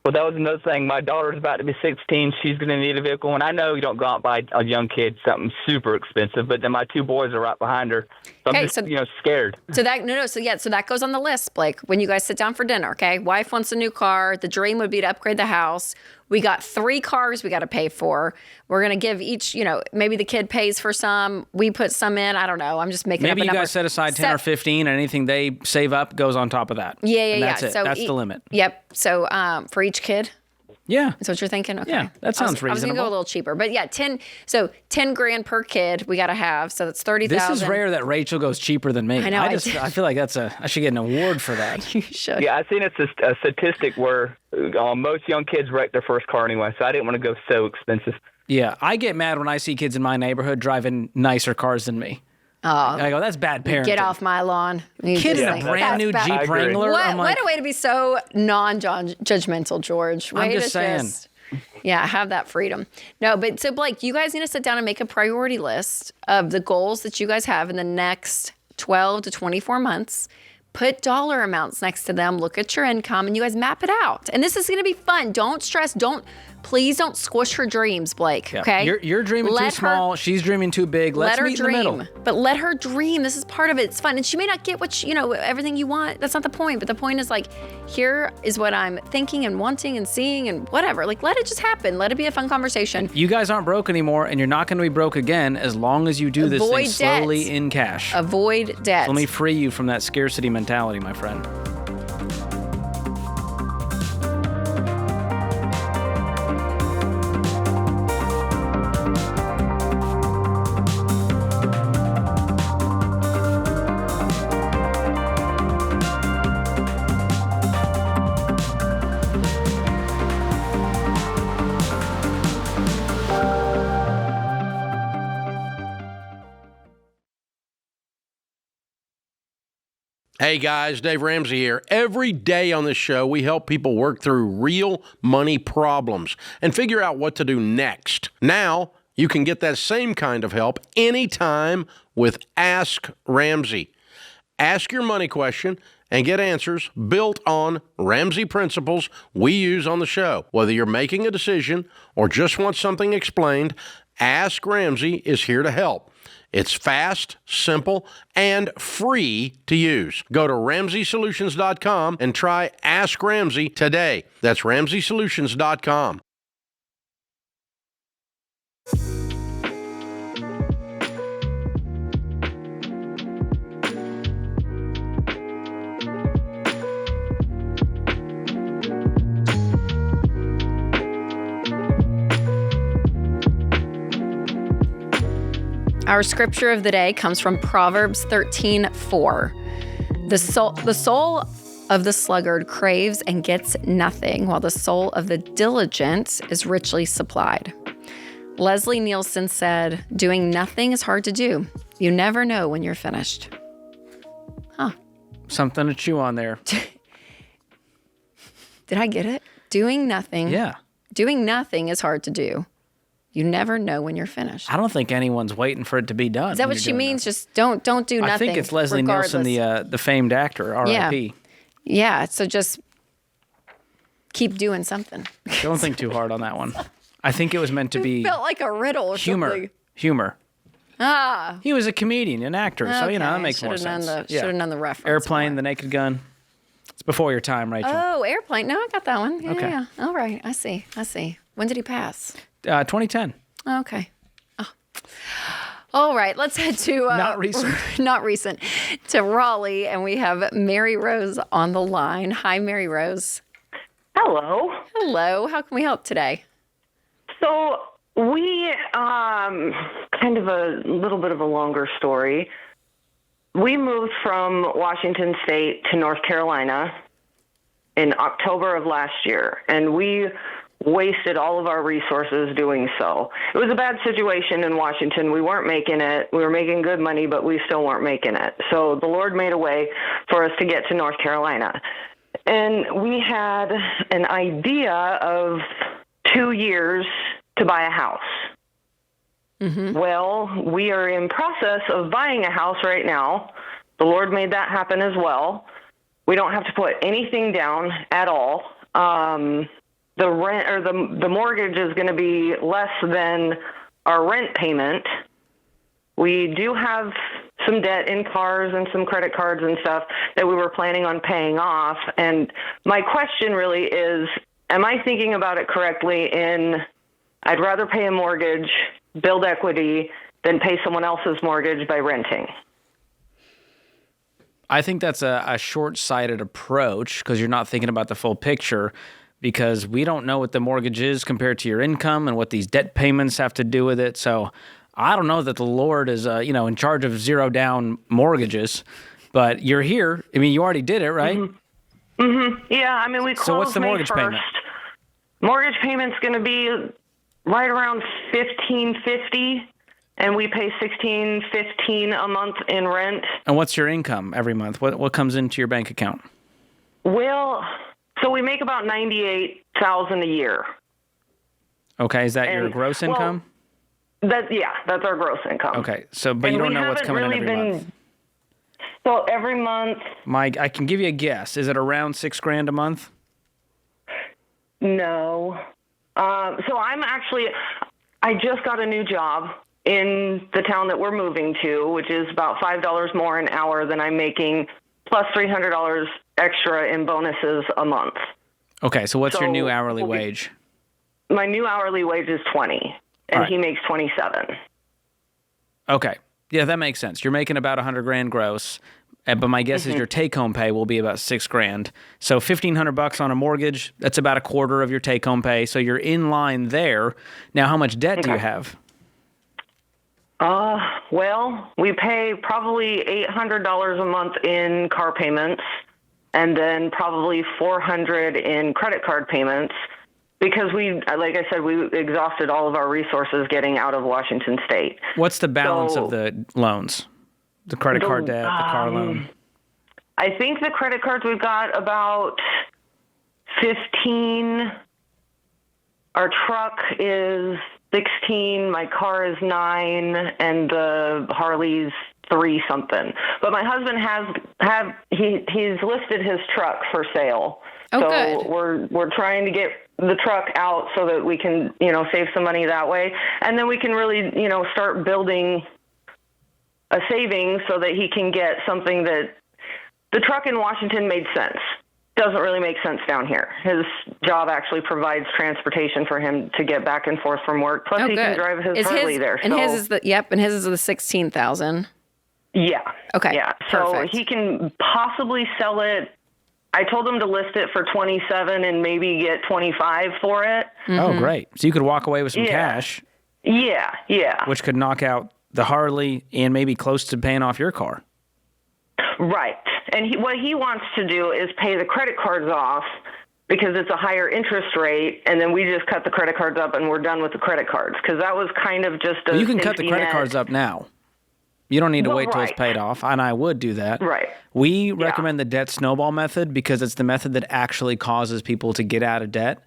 Speaker 19: Well, that was another thing. My daughter's about to be 16. She's going to need a vehicle. And I know you don't go out and buy a young kid something super expensive, but then my 2 boys are right behind her. So I'm just, scared.
Speaker 2: So that goes on the list, Blake, when you guys sit down for dinner, okay? Wife wants a new car. The dream would be to upgrade the house. We got 3 cars we got to pay for. We're going to give each, maybe the kid pays for some. We put some in. I don't know. I'm just making up a number.
Speaker 4: Maybe you guys set aside 10 or 15, and anything they save up goes on top of that.
Speaker 2: Yeah.
Speaker 4: That's it.
Speaker 2: So
Speaker 4: that's the limit.
Speaker 2: Yep. So for each kid?
Speaker 4: Yeah.
Speaker 2: That's what you're thinking? Okay.
Speaker 4: Yeah, that sounds reasonable.
Speaker 2: I was going to go a little cheaper. But yeah, $10,000 per kid we got to have. So that's $30,000.
Speaker 4: This is rare that Rachel goes cheaper than me.
Speaker 2: I know.
Speaker 4: I feel like I should get an award for that.
Speaker 2: You should.
Speaker 19: Yeah, I've seen a statistic where most young kids wreck their first car anyway, so I didn't want to go so expensive.
Speaker 4: Yeah, I get mad when I see kids in my neighborhood driving nicer cars than me.
Speaker 2: Oh,
Speaker 4: I go, that's bad parenting.
Speaker 2: Get off my lawn.
Speaker 4: Kid in a brand new Jeep Wrangler.
Speaker 2: What a way to be so non-judgmental, George.
Speaker 4: I'm just saying.
Speaker 2: Have that freedom. No, but so Blake, you guys need to sit down and make a priority list of the goals that you guys have in the next 12 to 24 months. Put dollar amounts next to them. Look at your income, and you guys map it out. And this is going to be fun. Don't stress. Please don't squish her dreams, Blake. Okay?
Speaker 4: You're dreaming too small. She's dreaming too big. Let's meet in the middle.
Speaker 2: But let her dream. This is part of it. It's fun. And she may not get everything you want. That's not the point. But the point is here is what I'm thinking and wanting and seeing and whatever. Let it just happen. Let it be a fun conversation.
Speaker 4: You guys aren't broke anymore, and you're not going to be broke again as long as you do this thing slowly in cash.
Speaker 2: Avoid debt.
Speaker 4: Let me free you from that scarcity mentality, my friend.
Speaker 1: Hey guys, Dave Ramsey here. Every day on this show, we help people work through real money problems and figure out what to do next. Now, you can get that same kind of help anytime with Ask Ramsey. Ask your money question and get answers built on Ramsey principles we use on the show. Whether you're making a decision or just want something explained, Ask Ramsey is here to help. It's fast, simple, and free to use. Go to RamseySolutions.com and try Ask Ramsey today. That's RamseySolutions.com.
Speaker 2: Our scripture of the day comes from Proverbs 13:4. The soul of the sluggard craves and gets nothing, while the soul of the diligent is richly supplied. Leslie Nielsen said, doing nothing is hard to do. You never know when you're finished. Huh.
Speaker 4: Something to chew on there.
Speaker 2: Did I get it? Doing nothing.
Speaker 4: Yeah.
Speaker 2: Doing nothing is hard to do. You never know when you're finished.
Speaker 4: I don't think anyone's waiting for it to be done.
Speaker 2: Is that what she means? Just don't do nothing.
Speaker 4: I think it's Leslie Nielsen, the famed actor, R.I.P.
Speaker 2: Yeah, so just keep doing something.
Speaker 4: Don't think too hard on that one. I think it was meant to be...
Speaker 2: It felt like a riddle or something.
Speaker 4: Humor.
Speaker 2: Ah.
Speaker 4: He was a comedian, an actor, so, that makes more sense.
Speaker 2: Should have known the reference.
Speaker 4: Airplane, The Naked Gun. It's before your time, Rachel.
Speaker 2: Oh, Airplane. No, I got that one.
Speaker 4: Okay.
Speaker 2: Yeah. All right, I see. When did he pass?
Speaker 4: 2010.
Speaker 2: Okay. Oh. All right, let's head to not recent to Raleigh, and we have Mary Rose on the line. Hi, Mary Rose.
Speaker 20: Hello.
Speaker 2: Hello. How can we help today?
Speaker 20: So we kind of a little bit of a longer story. We moved from Washington State to North Carolina in October of last year, and we wasted all of our resources doing so. It was a bad situation in Washington. We weren't making it. We were making good money, but we still weren't making it. So the Lord made a way for us to get to North Carolina. And we had an idea of 2 years to buy a house.
Speaker 2: Mm-hmm.
Speaker 20: Well, we are in process of buying a house right now. The Lord made that happen as well. We don't have to put anything down at all. The rent or the mortgage is going to be less than our rent payment. We do have some debt in cars and some credit cards and stuff that we were planning on paying off. And my question really is, am I thinking about it correctly in I'd rather pay a mortgage, build equity, than pay someone else's mortgage by renting?
Speaker 4: I think that's a short-sighted approach because you're not thinking about the full picture, because we don't know what the mortgage is compared to your income and what these debt payments have to do with it. So I don't know that the Lord is, in charge of zero-down mortgages, but you're here. I mean, you already did it, right?
Speaker 20: Mm-hmm. Mm-hmm. Yeah, I mean, we closed
Speaker 4: So what's the mortgage
Speaker 20: May 1st.
Speaker 4: payment?
Speaker 20: Mortgage payment's going to be right around $1,550, and we pay $1,615 a month in rent.
Speaker 4: And what's your income every month? What comes into your bank account?
Speaker 20: Well, so we make about $98,000 a year.
Speaker 4: Okay, is that your gross income?
Speaker 20: That's our gross income.
Speaker 4: Okay, but you don't know what's coming in every month.
Speaker 20: So every month.
Speaker 4: Mike, I can give you a guess. Is it around $6,000 a month?
Speaker 20: No. So I just got a new job in the town that we're moving to, which is about $5 more an hour than I'm making, plus $300 extra in bonuses a month.
Speaker 4: Okay, so what's your new hourly wage?
Speaker 20: My new hourly wage is $20, and he makes $27.
Speaker 4: Okay, yeah, that makes sense. You're making about $100,000 gross, but my guess is your take-home pay will be about $6,000. So $1,500 on a mortgage, that's about a quarter of your take-home pay. So you're in line there. Now, how much debt do you have?
Speaker 20: Well, we pay probably $800 a month in car payments, and then probably $400 in credit card payments, because like I said, we exhausted all of our resources getting out of Washington State.
Speaker 4: What's the balance of the loans? The credit card debt, the car loan?
Speaker 20: I think the credit cards, we've got about 15. Our truck is 16, my car is 9, and the Harley's 3 something. But my husband he's listed his truck for sale.
Speaker 2: Oh,
Speaker 20: so
Speaker 2: good.
Speaker 20: we're trying to get the truck out so that we can, save some money that way. And then we can really, start building a savings so that he can get something that the truck in Washington made sense. Doesn't really make sense down here. His job actually provides transportation for him to get back and forth from work. Plus, he can drive his Harley there.
Speaker 2: And his is the $16,000.
Speaker 20: Yeah.
Speaker 2: Okay.
Speaker 20: Yeah. So he can possibly sell it. I told him to list it for $27 and maybe get $25 for it.
Speaker 2: Mm-hmm.
Speaker 4: Oh, great! So you could walk away with some cash.
Speaker 20: Yeah. Yeah.
Speaker 4: Which could knock out the Harley and maybe close to paying off your car.
Speaker 20: Right. And what he wants to do is pay the credit cards off because it's a higher interest rate, and then we just cut the credit cards up and we're done with the credit cards, because that was kind of just a
Speaker 4: You can cut the credit cards up now. You don't need to wait till it's paid off, and I would do that.
Speaker 20: Right.
Speaker 4: We recommend the debt snowball method because it's the method that actually causes people to get out of debt.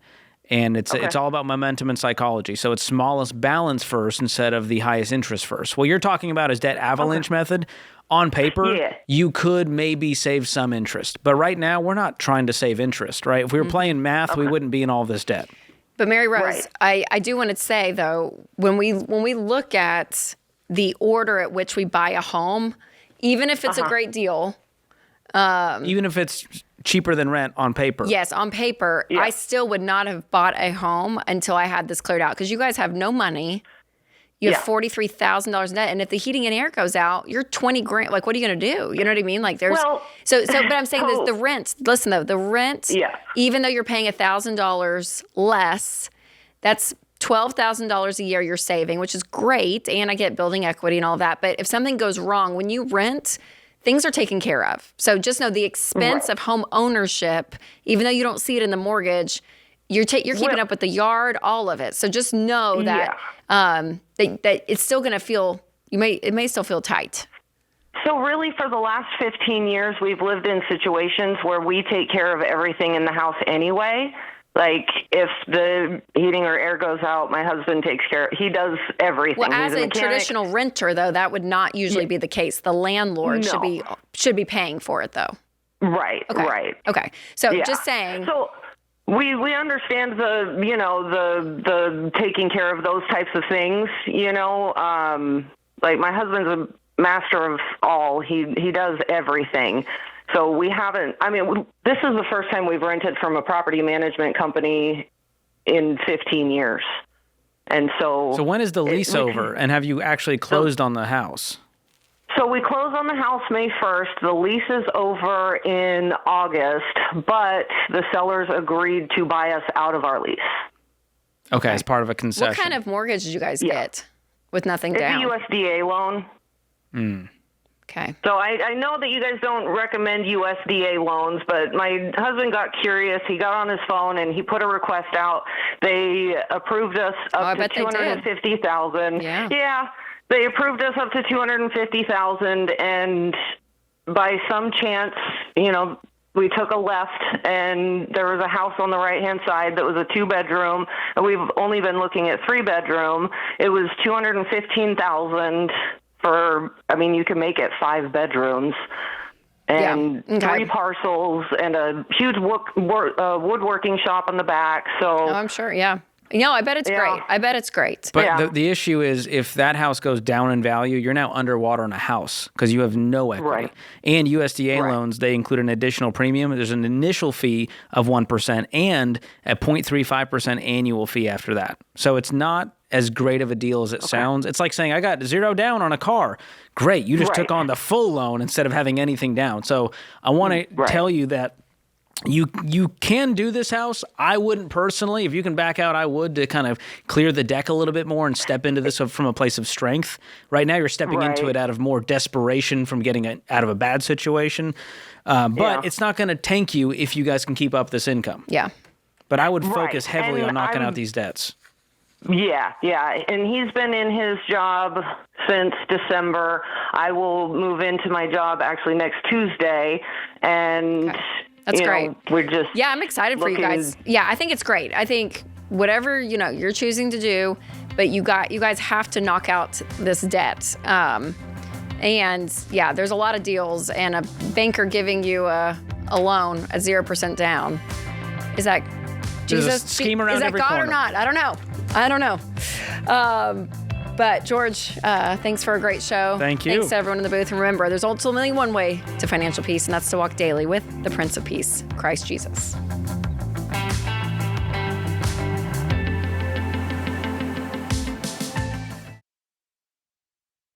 Speaker 4: And it's all about momentum and psychology. So it's smallest balance first instead of the highest interest first. What you're talking about is debt avalanche method. On paper, you could maybe save some interest. But right now, we're not trying to save interest, right? If we were playing math, we wouldn't be in all this debt.
Speaker 2: But Mary Rose, I do want to say, though, when we look at the order at which we buy a home, even if it's a great deal.
Speaker 4: Even if it's cheaper than rent on paper.
Speaker 2: Yes, on paper. Yeah. I still would not have bought a home until I had this cleared out, because you guys have no money. You have $43,000 in debt. And if the heating and air goes out, you're 20 grand. Like, what are you going to do? You know what I mean? Like there's, but I'm saying the rent, listen though, the rent, even though you're paying $1,000 less, that's $12,000 a year you're saving, which is great. And I get building equity and all of that. But if something goes wrong, when you rent, things are taken care of. So just know the expense of home ownership, even though you don't see it in the mortgage, you're keeping up with the yard, all of it. So just know that that it's still going to feel, it may still feel tight.
Speaker 20: So really for the last 15 years, we've lived in situations where we take care of everything in the house anyway. Like if the heating or air goes out, my husband takes care. He does everything.
Speaker 2: Well, as a traditional renter, though, that would not usually be the case. The landlord should be paying for it, though.
Speaker 20: Right.
Speaker 2: Okay.
Speaker 20: Right.
Speaker 2: Okay. So just saying.
Speaker 20: So we understand the taking care of those types of things. Like my husband's a master of all. He does everything. So we haven't, this is the first time we've rented from a property management company in 15 years. And so
Speaker 4: when is the lease over? And have you actually closed on the house?
Speaker 20: So we close on the house May 1st. The lease is over in August, but the sellers agreed to buy us out of our lease.
Speaker 4: Okay, as part of a concession.
Speaker 2: What kind of mortgage did you guys get with nothing down?
Speaker 20: It's a USDA loan.
Speaker 2: Okay.
Speaker 20: So I know that you guys don't recommend USDA loans, but my husband got curious. He got on his phone and he put a request out. They approved us up to $250,000. Yeah. They approved us up to $250,000, and by some chance, we took a left, and there was a house on the right-hand side that was a 2-bedroom, and we've only been looking at 3-bedroom. It was $215,000 for, you can make it 5 bedrooms, and 3 parcels, and a huge woodworking shop on the back. So
Speaker 2: I'm sure, I bet it's great. I bet it's great.
Speaker 4: But the issue is if that house goes down in value, you're now underwater on a house because you have no equity.
Speaker 20: Right.
Speaker 4: And USDA loans, they include an additional premium. There's an initial fee of 1% and a 0.35% annual fee after that. So it's not as great of a deal as it sounds. It's like saying, I got 0 down on a car. Great. You just took on the full loan instead of having anything down. So I want to tell you that you can do this house. I wouldn't personally. If you can back out, I would, to kind of clear the deck a little bit more and step into this from a place of strength. Right now, you're stepping into it out of more desperation from getting out of a bad situation. But it's not going to tank you if you guys can keep up this income.
Speaker 2: Yeah.
Speaker 4: But I would focus heavily on knocking out these debts.
Speaker 20: Yeah. And he's been in his job since December. I will move into my job actually next Tuesday. And
Speaker 2: that's great.
Speaker 20: We're just
Speaker 2: I'm excited for you guys. Yeah, I think it's great. I think whatever you're choosing to do, but you guys have to knock out this debt. And there's a lot of deals, and a banker giving you a loan at 0% down. Is that Jesus?
Speaker 4: Scheme around
Speaker 2: is that
Speaker 4: every
Speaker 2: God
Speaker 4: corner.
Speaker 2: or not? I don't know. But George, thanks for a great show.
Speaker 4: Thank you.
Speaker 2: Thanks to everyone in the booth. And remember, there's ultimately one way to financial peace, and that's to walk daily with the Prince of Peace, Christ Jesus.